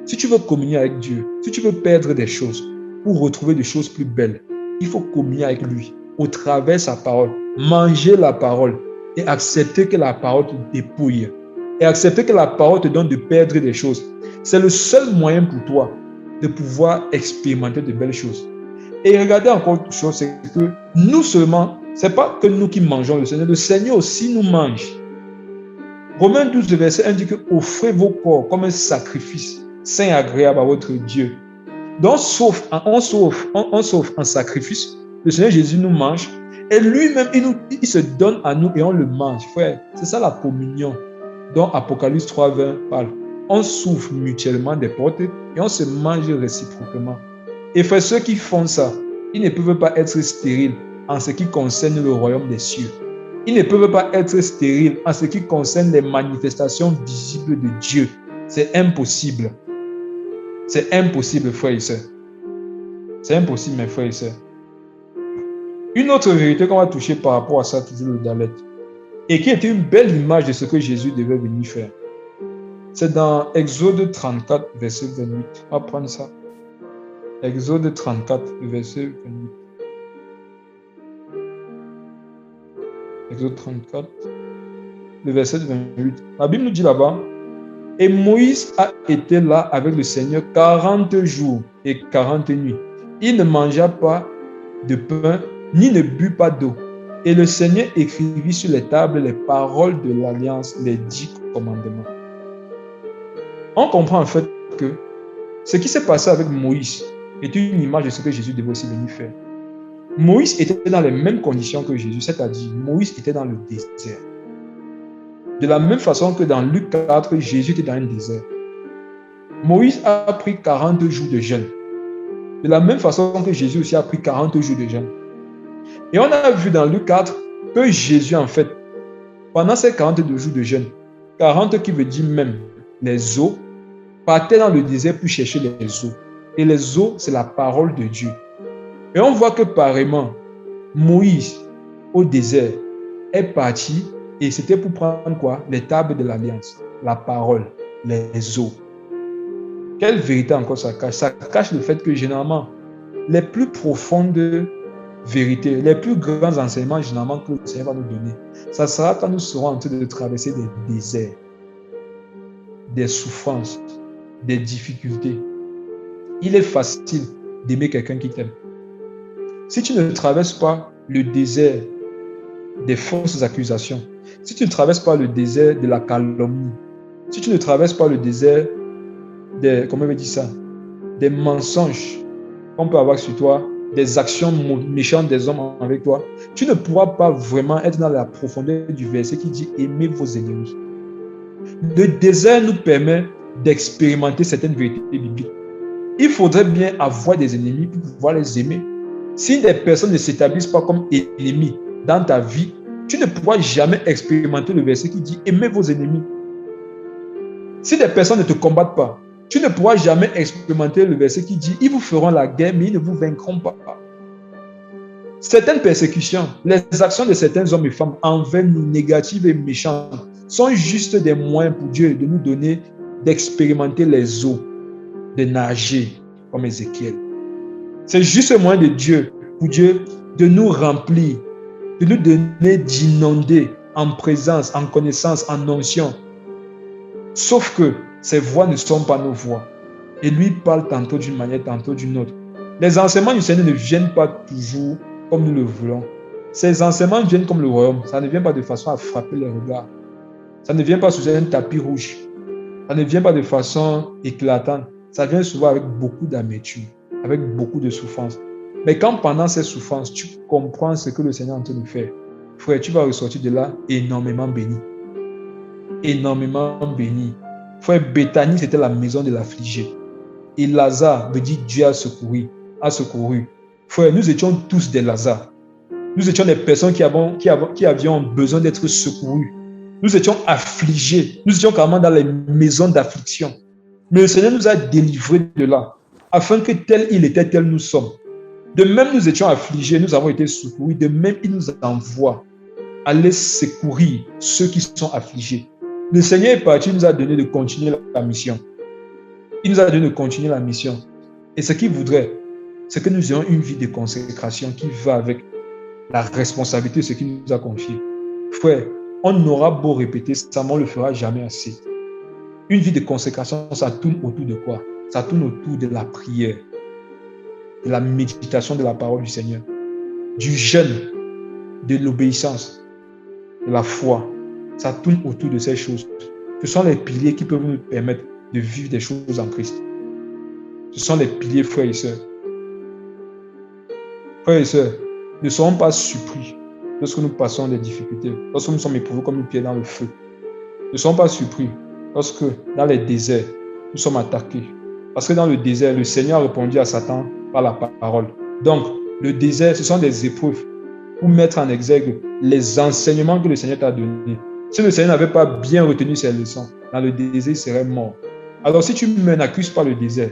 A: Si tu veux communier avec Dieu, si tu veux perdre des choses pour retrouver des choses plus belles, il faut communier avec lui au travers de sa parole. Manger la parole et accepter que la parole te dépouille. Et accepter que la parole te donne de perdre des choses. C'est le seul moyen pour toi de pouvoir expérimenter de belles choses. Et regardez encore une chose, c'est que nous seulement, ce n'est pas que nous qui mangeons le Seigneur aussi nous mange. Romains 12, verset 1 dit que offrez vos corps comme un sacrifice saint et agréable à votre Dieu. Donc on s'offre en sacrifice. Le Seigneur Jésus nous mange et lui-même, il se donne à nous et on le mange. Frère, c'est ça la communion dont Apocalypse 3:20 parle. On souffre mutuellement des portes et on se mange réciproquement. Et frère, ceux qui font ça, ils ne peuvent pas être stériles en ce qui concerne le royaume des cieux. Ils ne peuvent pas être stériles en ce qui concerne les manifestations visibles de Dieu. C'est impossible. C'est impossible, frères et sœurs. C'est impossible, mes frères et sœurs. Une autre vérité qu'on va toucher par rapport à ça, toujours le Dalet, et qui était une belle image de ce que Jésus devait venir faire. C'est dans Exode 34, verset 28. On va prendre ça. Exode 34, verset 28. Exode 34, le verset 28. La Bible nous dit là-bas, et Moïse a été là avec le Seigneur 40 jours et 40 nuits. Il ne mangea pas de pain, ni ne but pas d'eau. Et le Seigneur écrivit sur les tables les paroles de l'alliance, les 10 commandements. On comprend en fait que ce qui s'est passé avec Moïse est une image de ce que Jésus devait aussi venir faire. Moïse était dans les mêmes conditions que Jésus, c'est-à-dire Moïse était dans le désert. De la même façon que dans Luc 4, Jésus était dans un désert. Moïse a pris 40 jours de jeûne. De la même façon que Jésus aussi a pris 40 jours de jeûne. Et on a vu dans Luc 4 que Jésus, en fait, pendant ces 42 jours de jeûne, 40 qui veut dire même les eaux, partait dans le désert pour chercher les eaux. Et les eaux, c'est la parole de Dieu. Et on voit que pareillement, Moïse, au désert, est parti et c'était pour prendre quoi? Les tables de l'alliance, la parole, les eaux. Quelle vérité encore ça cache? Ça cache le fait que généralement, les plus profondes vérités, les plus grands enseignements généralement que le Seigneur va nous donner, ça sera quand nous serons en train de traverser des déserts, des souffrances, des difficultés. Il est facile d'aimer quelqu'un qui t'aime. Si tu ne traverses pas le désert des fausses accusations, si tu ne traverses pas le désert de la calomnie, si tu ne traverses pas le désert des, comment on dit ça, des mensonges qu'on peut avoir sur toi, des actions méchantes des hommes avec toi, tu ne pourras pas vraiment être dans la profondeur du verset qui dit « Aimez vos ennemis ». Le désert nous permet d'expérimenter certaines vérités bibliques. Il faudrait bien avoir des ennemis pour pouvoir les aimer. Si des personnes ne s'établissent pas comme ennemis dans ta vie, tu ne pourras jamais expérimenter le verset qui dit « Aimez vos ennemis ». Si des personnes ne te combattent pas, Tu ne pourras jamais expérimenter le verset qui dit « Ils vous feront la guerre, mais ils ne vous vaincront pas. » Certaines persécutions, les actions de certains hommes et femmes envers nous, négatives et méchantes, sont juste des moyens pour Dieu de nous donner d'expérimenter les eaux, de nager comme Ézéchiel. C'est juste un moyen de Dieu, pour Dieu, de nous remplir, de nous donner d'inonder en présence, en connaissance, en onction. Sauf que ces voix ne sont pas nos voix. Et lui parle tantôt d'une manière, tantôt d'une autre. Les enseignements du Seigneur ne viennent pas toujours comme nous le voulons. Ces enseignements viennent comme le royaume. Ça ne vient pas de façon à frapper les regards. Ça ne vient pas sous un tapis rouge. Ça ne vient pas de façon éclatante. Ça vient souvent avec beaucoup d'amertume, avec beaucoup de souffrance. Mais quand pendant ces souffrances, tu comprends ce que le Seigneur est en train de faire, frère, tu vas ressortir de là énormément béni. Énormément béni. Frère, Béthanie, c'était la maison de l'affligé. Et Lazare veut dire Dieu a secouru. Frère, nous étions tous des Lazare. Nous étions des personnes qui avions besoin d'être secourues. Nous étions affligés. Nous étions carrément dans les maisons d'affliction. Mais le Seigneur nous a délivrés de là, afin que tel il était, tel nous sommes. De même, nous étions affligés, nous avons été secourus. De même, il nous envoie aller secourir ceux qui sont affligés. Le Seigneur est parti, il nous a donné de continuer la mission. Il nous a donné de continuer la mission. Et ce qu'il voudrait, c'est que nous ayons une vie de consécration qui va avec la responsabilité de ce qu'il nous a confié. Frère, on aura beau répéter ça, mais on ne le fera jamais assez. Une vie de consécration, ça tourne autour de quoi? Ça tourne autour de la prière, de la méditation de la parole du Seigneur, du jeûne, de l'obéissance, de la foi. Ça tourne autour de ces choses. Ce sont les piliers qui peuvent nous permettre de vivre des choses en Christ. Ce sont les piliers, frères et sœurs. Frères et sœurs, ne soyons pas surpris lorsque nous passons des difficultés, lorsque nous sommes éprouvés comme une pierre dans le feu. Ne soyons pas surpris lorsque, dans les déserts, nous sommes attaqués. Parce que dans le désert, le Seigneur a répondu à Satan par la parole. Donc, le désert, ce sont des épreuves pour mettre en exergue les enseignements que le Seigneur t'a donnés. Si le Seigneur n'avait pas bien retenu ses leçons, dans le désert, il serait mort. Alors, si tu meurs, n'accuse pas le désert.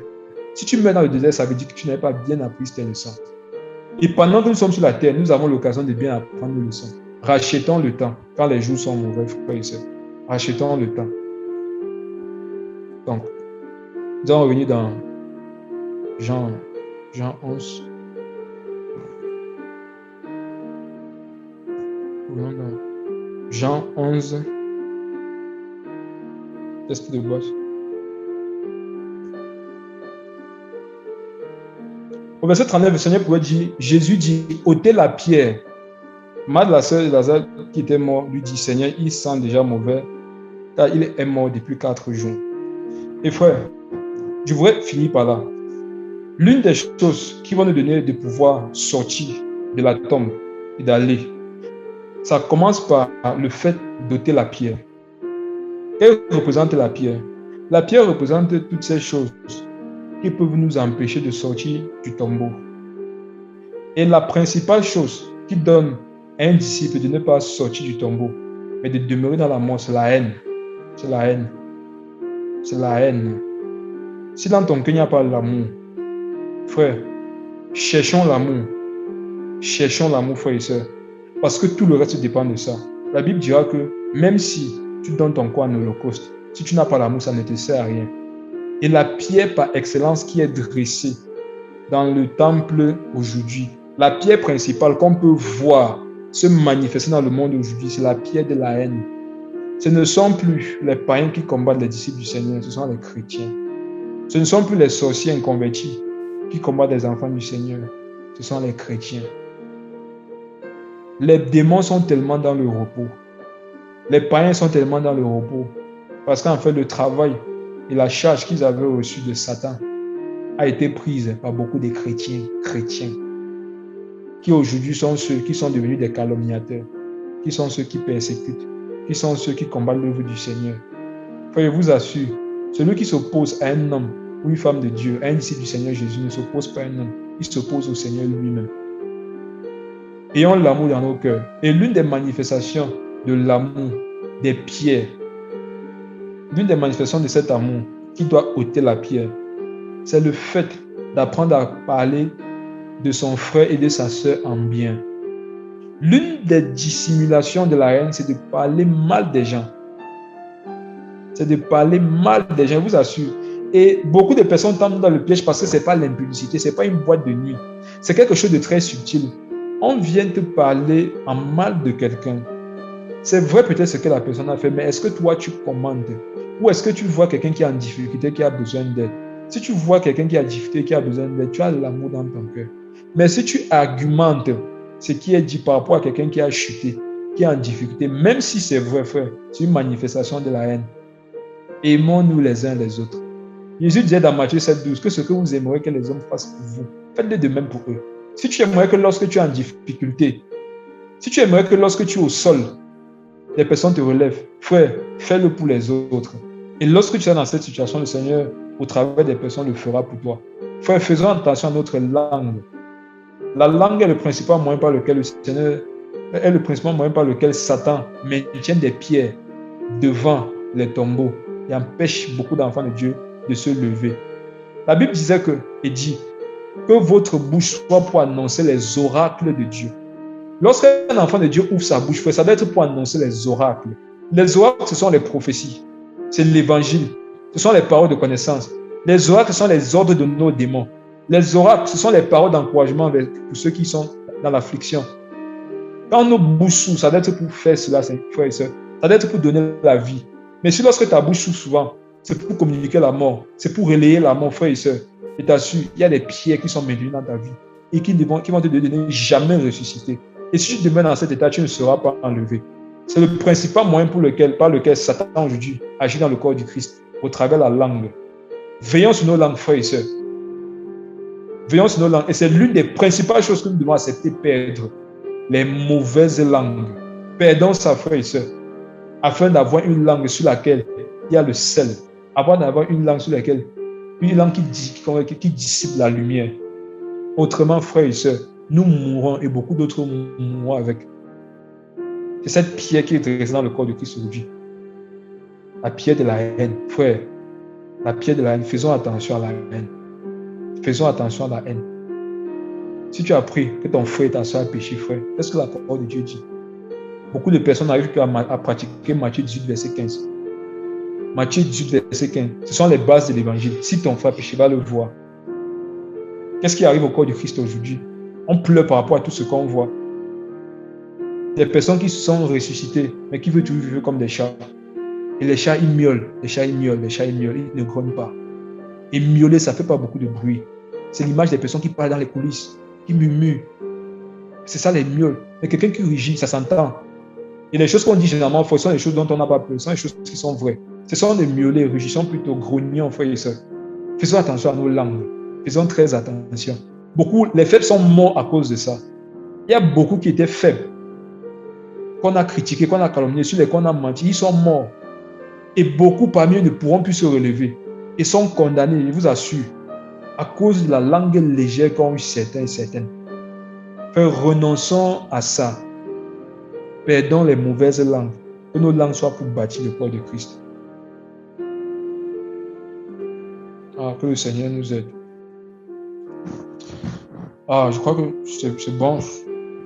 A: Si tu meurs dans le désert, ça veut dire que tu n'avais pas bien appris tes leçons. Et pendant que nous sommes sur la terre, nous avons l'occasion de bien apprendre nos leçons. Rachetons le temps quand les jours sont mauvais, frères et sœurs. Rachetons le temps. Donc, nous allons revenir dans Jean 11. Jean 11. Test de boîte. Au verset 39, le Seigneur pouvait dire, Jésus dit, ôtez la pierre. Marthe, la sœur de Lazare qui était mort, lui dit, Seigneur, il sent déjà mauvais, car il est mort depuis 4 jours. Et frère, je voudrais finir par là. L'une des choses qui vont nous donner de pouvoir sortir de la tombe et d'aller, ça commence par le fait d'ôter la pierre. Qu'elle représente la pierre? La pierre représente toutes ces choses qui peuvent nous empêcher de sortir du tombeau. Et la principale chose qui donne à un disciple de ne pas sortir du tombeau, mais de demeurer dans la mort, c'est la haine. C'est la haine. C'est la haine. Si dans ton cœur il n'y a pas l'amour, frère, cherchons l'amour. Cherchons l'amour, frère et sœur. Parce que tout le reste dépend de ça. La Bible dira que même si tu donnes ton corps en holocauste, si tu n'as pas l'amour, ça ne te sert à rien. Et la pierre par excellence qui est dressée dans le temple aujourd'hui, la pierre principale qu'on peut voir se manifester dans le monde aujourd'hui, c'est la pierre de la haine. Ce ne sont plus les païens qui combattent les disciples du Seigneur, ce sont les chrétiens. Ce ne sont plus les sorciers inconvertis qui combattent les enfants du Seigneur, ce sont les chrétiens. Les démons sont tellement dans le repos. Les païens sont tellement dans le repos. Parce qu'en fait, le travail et la charge qu'ils avaient reçue de Satan a été prise par beaucoup de chrétiens, qui aujourd'hui sont ceux qui sont devenus des calomniateurs, qui sont ceux qui persécutent, qui sont ceux qui combattent l'œuvre du Seigneur. Frère, je vous assure, celui qui s'oppose à un homme ou une femme de Dieu, à un disciple du Seigneur Jésus, ne s'oppose pas à un homme, il s'oppose au Seigneur lui-même. Ayons l'amour dans nos cœurs. Et l'une des manifestations de l'amour des pierres, l'une des manifestations de cet amour, qui doit ôter la pierre. C'est le fait d'apprendre à parler de son frère et de sa sœur en bien. L'une des dissimulations de la haine, c'est de parler mal des gens. C'est de parler mal des gens, je vous assure. Et beaucoup de personnes tombent dans le piège parce que ce n'est pas l'impudicité, ce n'est pas une boîte de nuit. C'est quelque chose de très subtil. On vient te parler en mal de quelqu'un. C'est vrai peut-être ce que la personne a fait, mais est-ce que toi tu commandes? Ou est-ce que tu vois quelqu'un qui est en difficulté, qui a besoin d'aide? Si tu vois quelqu'un qui a difficulté, qui a besoin d'aide, tu as l'amour dans ton cœur. Mais si tu argumentes ce qui est dit par rapport à quelqu'un qui a chuté, qui est en difficulté, même si c'est vrai, frère, c'est une manifestation de la haine. Aimons-nous les uns les autres. Jésus disait dans Matthieu 7,12 que ce que vous aimeriez que les hommes fassent pour vous, faites-le de même pour eux. Si tu aimerais que lorsque tu es en difficulté, si tu aimerais que lorsque tu es au sol, les personnes te relèvent, frère, fais-le pour les autres. Et lorsque tu es dans cette situation, le Seigneur, au travers des personnes, le fera pour toi. Frère, faisons attention à notre langue. La langue est le principal moyen par lequel le Seigneur est le principal moyen par lequel Satan maintient des pierres devant les tombeaux et empêche beaucoup d'enfants de Dieu de se lever. La Bible disait et dit que votre bouche soit pour annoncer les oracles de Dieu. Lorsqu'un enfant de Dieu ouvre sa bouche, ça doit être pour annoncer les oracles. Les oracles, ce sont les prophéties. C'est l'évangile. Ce sont les paroles de connaissance. Les oracles, ce sont les ordres de nos démons. Les oracles, ce sont les paroles d'encouragement pour ceux qui sont dans l'affliction. Quand nos bouches s'ouvrent, ça doit être pour faire cela, frères et sœurs. Ça doit être pour donner la vie. Mais si lorsque ta bouche s'ouvre souvent, c'est pour communiquer la mort. C'est pour relayer la mort, frères et sœurs. Et t'assure, il y a des pierres qui sont maintenues dans ta vie et qui vont te donner jamais ressusciter. Et si tu demeures dans cet état, tu ne seras pas enlevé. C'est le principal moyen par lequel Satan aujourd'hui agit dans le corps du Christ, au travers de la langue. Veillons sur nos langues, frères et sœurs. Veillons sur nos langues. Et c'est l'une des principales choses que nous devons accepter, perdre. Les mauvaises langues. Perdons ça, frères et sœurs, afin d'avoir une langue sur laquelle il y a le sel. Afin d'avoir une langue sur laquelle, une langue qui dissipe la lumière. Autrement, frères et sœurs, nous mourrons et beaucoup d'autres mourront avec. C'est cette pierre qui est dressée dans le corps de Christ aujourd'hui. La pierre de la haine, frère. La pierre de la haine. Faisons attention à la haine. Faisons attention à la haine. Si tu as appris que ton frère et ta soeur a péché, frère, qu'est-ce que la parole de Dieu dit? Beaucoup de personnes n'arrivent plus à pratiquer Matthieu 18, verset 15. Matthieu 18, verset 15. Ce sont les bases de l'évangile. Si ton frère a péché, va le voir. Qu'est-ce qui arrive au corps du Christ aujourd'hui? On pleure par rapport à tout ce qu'on voit. Des personnes qui sont ressuscitées, mais qui veulent toujours vivre comme des chats. Et les chats, ils miaulent. Les chats, ils miaulent. Les chats, ils miaulent. Ils ne grognent pas. Et miauler, ça ne fait pas beaucoup de bruit. C'est l'image des personnes qui parlent dans les coulisses, qui murmurent. C'est ça les miaules. Mais quelqu'un qui rugit, ça s'entend. Et les choses qu'on dit généralement, ce sont les choses dont on n'a pas peur. Ce sont les choses qui sont vraies. Ce sont des miaulés, rugissants plutôt, grognons, frères et sœurs. Faisons attention à nos langues. Faisons très attention. Beaucoup, les faibles sont morts à cause de ça. Il y a beaucoup qui étaient faibles, qu'on a critiqués, qu'on a calomniés, sur lesquels on a menti. Ils sont morts. Et beaucoup parmi eux ne pourront plus se relever. Ils sont condamnés, je vous assure, à cause de la langue légère qu'ont eu certains et certaines. Renonçons à ça. Perdons les mauvaises langues. Que nos langues soient pour bâtir le corps de Christ. Que le Seigneur nous aide. Je crois que c'est bon.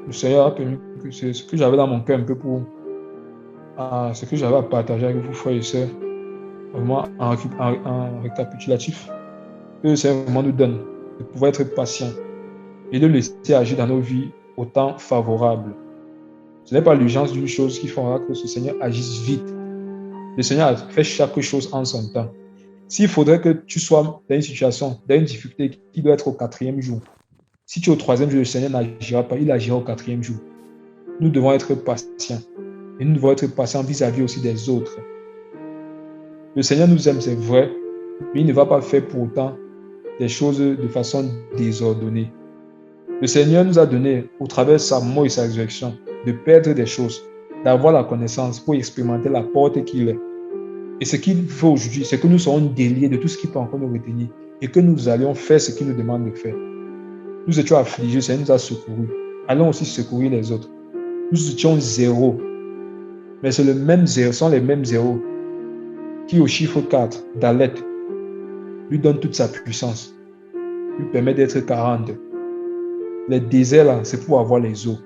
A: Le Seigneur a permis que c'est ce que j'avais dans mon cœur un peu pour ce que j'avais à partager avec vous, frères et sœurs. Vraiment en récapitulatif. Que le Seigneur vraiment nous donne de pouvoir être patient et de laisser agir dans nos vies au temps favorable. Ce n'est pas l'urgence d'une chose qui fera que ce Seigneur agisse vite. Le Seigneur fait chaque chose en son temps. S'il faudrait que tu sois dans une situation, dans une difficulté qui doit être au 4e jour, si tu es au 3e jour, le Seigneur n'agira pas, il agira au 4e jour. Nous devons être patients. Et nous devons être patients vis-à-vis aussi des autres. Le Seigneur nous aime, c'est vrai, mais il ne va pas faire pour autant des choses de façon désordonnée. Le Seigneur nous a donné, au travers de sa mort et sa résurrection, de perdre des choses, d'avoir la connaissance pour expérimenter la porte qu'il est. Et ce qu'il faut aujourd'hui, c'est que nous serons déliés de tout ce qui peut encore nous retenir et que nous allions faire ce qu'il nous demande de faire. Nous étions affligés, le Seigneur nous a secourus. Allons aussi secourir les autres. Nous étions zéro. Mais c'est le même zéro, sont les mêmes zéros qui au chiffre 4 d'Alet lui donne toute sa puissance, lui permet d'être 40. Les déserts, là, c'est pour avoir les eaux.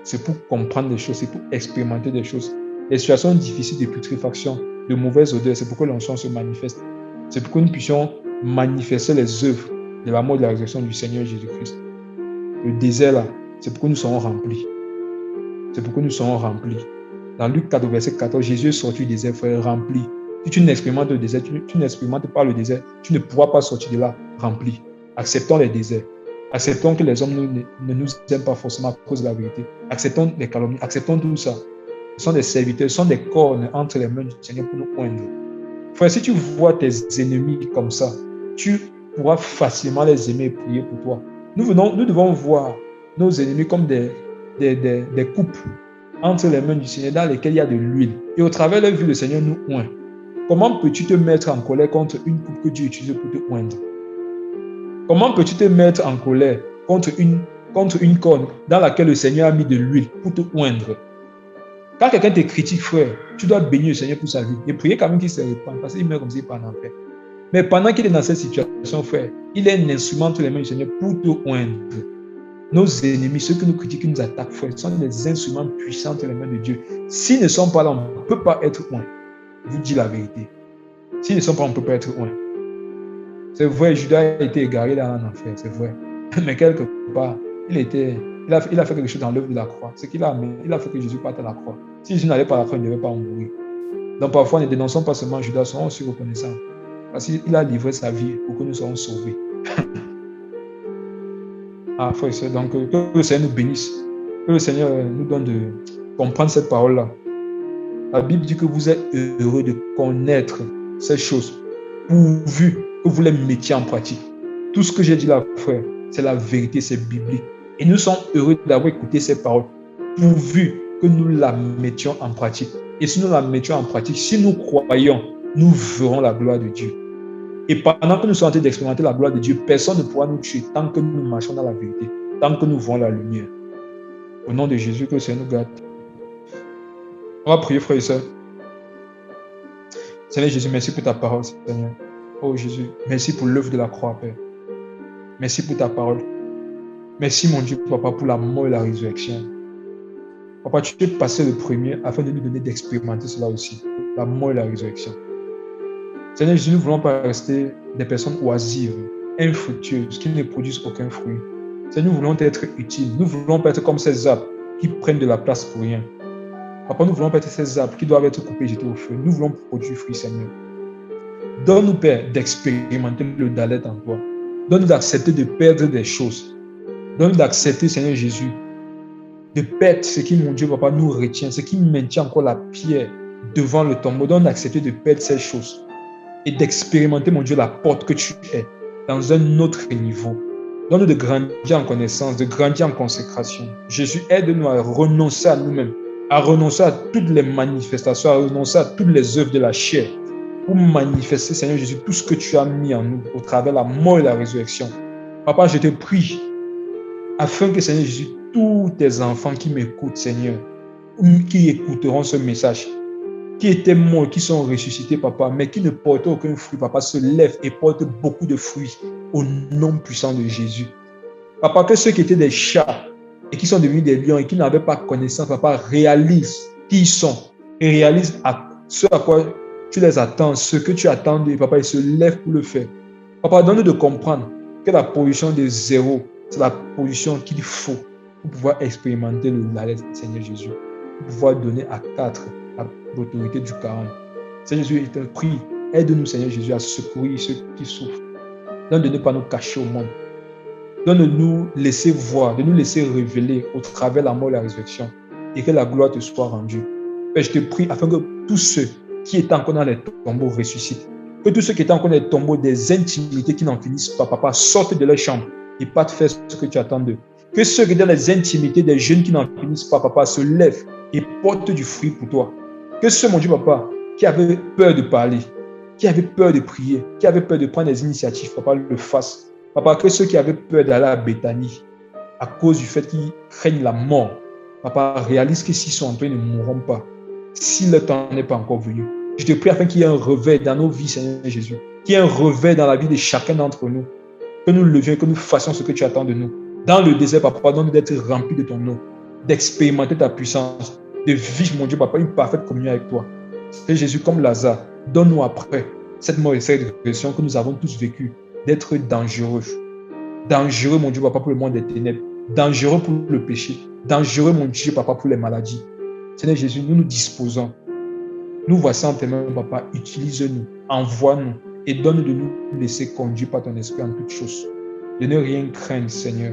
A: C'est pour comprendre des choses, c'est pour expérimenter des choses. Les situations difficiles de putréfaction, de mauvaise odeur, c'est pourquoi l'onction se manifeste. C'est pour que nous puissions manifester les œuvres de la mort et de la résurrection du Seigneur Jésus-Christ. Le désert, là, c'est pour que nous serons remplis. C'est pour que nous serons remplis. Dans Luc 4, verset 14, Jésus est sorti du désert, frère, rempli. Si tu n'expérimentes le désert, tu n'expérimentes pas le désert, tu ne pourras pas sortir de là rempli. Acceptons les déserts. Acceptons que les hommes ne nous aiment pas forcément à cause de la vérité. Acceptons les calomnies. Acceptons tout ça. Ce sont des serviteurs, ce sont des cornes entre les mains du Seigneur pour nous oindre. Frère, si tu vois tes ennemis comme ça, tu pourras facilement les aimer et prier pour toi. Nous devons voir nos ennemis comme des coupes entre les mains du Seigneur dans lesquelles il y a de l'huile. Et au travers de l'huile, le Seigneur nous oint. Comment peux-tu te mettre en colère contre une coupe que Dieu utilise pour te oindre? Comment peux-tu te mettre en colère contre une corne dans laquelle le Seigneur a mis de l'huile pour te oindre? Quand quelqu'un te critique, frère, tu dois bénir le Seigneur pour sa vie et prier quand même qu'il se répande parce qu'il meurt comme s'il part en paix. Mais pendant qu'il est dans cette situation, frère, il est un instrument entre les mains du Seigneur pour te oindre. Nos ennemis, ceux qui nous critiquent, qui nous attaquent, frère, sont des instruments puissants entre les mains de Dieu. S'ils ne sont pas là, on ne peut pas être oint. Je vous dis la vérité. S'ils ne sont pas, on ne peut pas être oint. C'est vrai, Judas a été égaré dans un enfer, c'est vrai. Mais quelque part, il a fait quelque chose dans l'œuvre de la croix. C'est qu'il a fait que Jésus parte à la croix. Si Jésus n'allait pas à la croix, il ne devait pas mourir. Donc parfois, ne dénonçons pas seulement Judas, soyons aussi reconnaissants. Parce qu'il a livré sa vie pour que nous soyons sauvés. Ah, frère et sœur, donc que le Seigneur nous bénisse. Que le Seigneur nous donne de comprendre cette parole-là. La Bible dit que vous êtes heureux de connaître ces choses, pourvu que vous les mettiez en pratique. Tout ce que j'ai dit là, frère, c'est la vérité, c'est biblique. Et nous sommes heureux d'avoir écouté ces paroles, pourvu que nous la mettions en pratique. Et si nous la mettions en pratique, si nous croyons, nous verrons la gloire de Dieu. Et pendant que nous sommes en train d'expérimenter la gloire de Dieu, personne ne pourra nous tuer tant que nous marchons dans la vérité, tant que nous voyons la lumière. Au nom de Jésus, que le Seigneur nous garde. On va prier, frères et sœurs. Seigneur Jésus, merci pour ta parole, Seigneur. Oh Jésus, merci pour l'œuvre de la croix, Père. Merci pour ta parole. Merci, mon Dieu, Papa, pour la mort et la résurrection. Papa, tu es passé le premier afin de nous donner d'expérimenter cela aussi, la mort et la résurrection. Seigneur Jésus, nous ne voulons pas rester des personnes oisives, infructueuses, qui ne produisent aucun fruit. Seigneur, nous voulons être utiles. Nous ne voulons pas être comme ces arbres qui prennent de la place pour rien. Papa, nous ne voulons pas être ces arbres qui doivent être coupés et jetés au feu. Nous voulons produire fruit, Seigneur. Donne-nous, Père, d'expérimenter le dalet en toi. Donne-nous d'accepter de perdre des choses. Donne-nous d'accepter, Seigneur Jésus, de perdre ce qui, mon Dieu, Papa, nous retient, ce qui maintient encore la pierre devant le tombeau. Donne-nous d'accepter de perdre ces choses et d'expérimenter, mon Dieu, la porte que tu es dans un autre niveau. Donne-nous de grandir en connaissance, de grandir en consécration. Jésus, aide-nous à renoncer à nous-mêmes, à renoncer à toutes les manifestations, à renoncer à toutes les œuvres de la chair, pour manifester, Seigneur Jésus, tout ce que tu as mis en nous au travers de la mort et la résurrection. Papa, je te prie, afin que, Seigneur Jésus, tous tes enfants qui m'écoutent, Seigneur, qui écouteront ce message, qui étaient morts, qui sont ressuscités, Papa, mais qui ne portent aucun fruit, Papa, se lèvent et portent beaucoup de fruits au nom puissant de Jésus. Papa, que ceux qui étaient des chats et qui sont devenus des lions et qui n'avaient pas connaissance, Papa, réalisent qui ils sont et réalisent ce à quoi tu les attends, ce que tu attends de Papa, ils se lèvent pour le faire. Papa, donne-nous de comprendre que la position de 0, c'est la position qu'il faut pour pouvoir expérimenter le dalet, Seigneur Jésus, pour pouvoir donner à 4 l'autorité du 40. Seigneur Jésus, je te prie, aide-nous, Seigneur Jésus, à secourir ceux qui souffrent. Donne de ne pas nous cacher au monde. Donne de nous laisser voir, de nous laisser révéler au travers de la mort et la résurrection et que la gloire te soit rendue. Père, je te prie afin que tous ceux qui étaient encore dans les tombeaux ressuscitent. Que tous ceux qui étaient encore dans les tombeaux des intimités qui n'en finissent pas, Papa, sortent de leur chambre et partent faire ce que tu attends d'eux. Que ceux qui sont dans les intimités des jeunes qui n'en finissent pas, Papa, se lèvent et portent du fruit pour toi. Que ceux, mon Dieu, Papa, qui avaient peur de parler, qui avaient peur de prier, qui avaient peur de prendre des initiatives, Papa, le fassent. Papa, que ceux qui avaient peur d'aller à Béthanie à cause du fait qu'ils craignent la mort, Papa, réalise que s'ils sont en paix, ils ne mourront pas. Si le temps n'est pas encore venu. Je te prie afin qu'il y ait un réveil dans nos vies, Seigneur Jésus. qu'il y ait un réveil dans la vie de chacun d'entre nous. Que nous levions, que nous fassions ce que tu attends de nous. Dans le désert, papa, donne-nous d'être remplis de ton eau, d'expérimenter ta puissance, de vivre, mon Dieu, papa, une parfaite communion avec toi. Seigneur Jésus, comme Lazare, donne-nous après cette mort et cette résurrection que nous avons tous vécue, d'être dangereux. Dangereux, mon Dieu, papa, pour le monde des ténèbres. Dangereux pour le péché. Dangereux, mon Dieu, papa, pour les maladies. Seigneur Jésus, nous nous disposons. Nous voici en tes mains, papa. Utilise-nous, envoie-nous et donne-nous de nous laisser conduire par ton esprit en toutes choses. De ne rien craindre, Seigneur.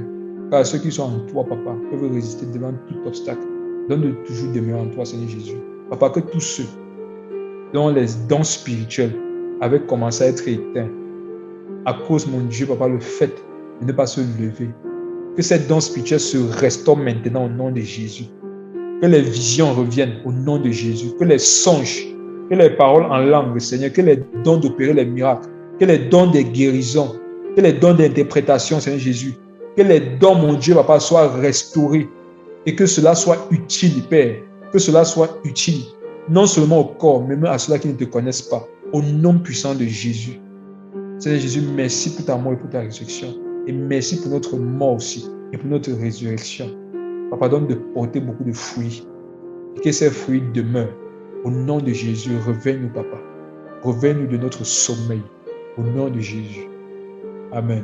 A: Car ceux qui sont en toi, papa, peuvent résister devant tout obstacle. Donne-nous toujours demeurer en toi, Seigneur Jésus. Papa, que tous ceux dont les dons spirituels avaient commencé à être éteints, à cause, mon Dieu, papa, le fait de ne pas se lever, que ces dons spirituels se restaurent maintenant au nom de Jésus. Que les visions reviennent au nom de Jésus. Que les songes, que les paroles en langue, Seigneur, que les dons d'opérer les miracles, que les dons de guérison, que les dons d'interprétation, Seigneur Jésus, que les dons, mon Dieu, papa, soient restaurés et que cela soit utile, Père, que cela soit utile, non seulement au corps, mais même à ceux qui ne te connaissent pas, au nom puissant de Jésus. Seigneur Jésus, merci pour ta mort et pour ta résurrection. Et merci pour notre mort aussi et pour notre résurrection. Papa, donne de porter beaucoup de fruits. Et que ces fruits demeurent. Au nom de Jésus, réveille-nous, papa. Réveille-nous de notre sommeil. Au nom de Jésus. Amen.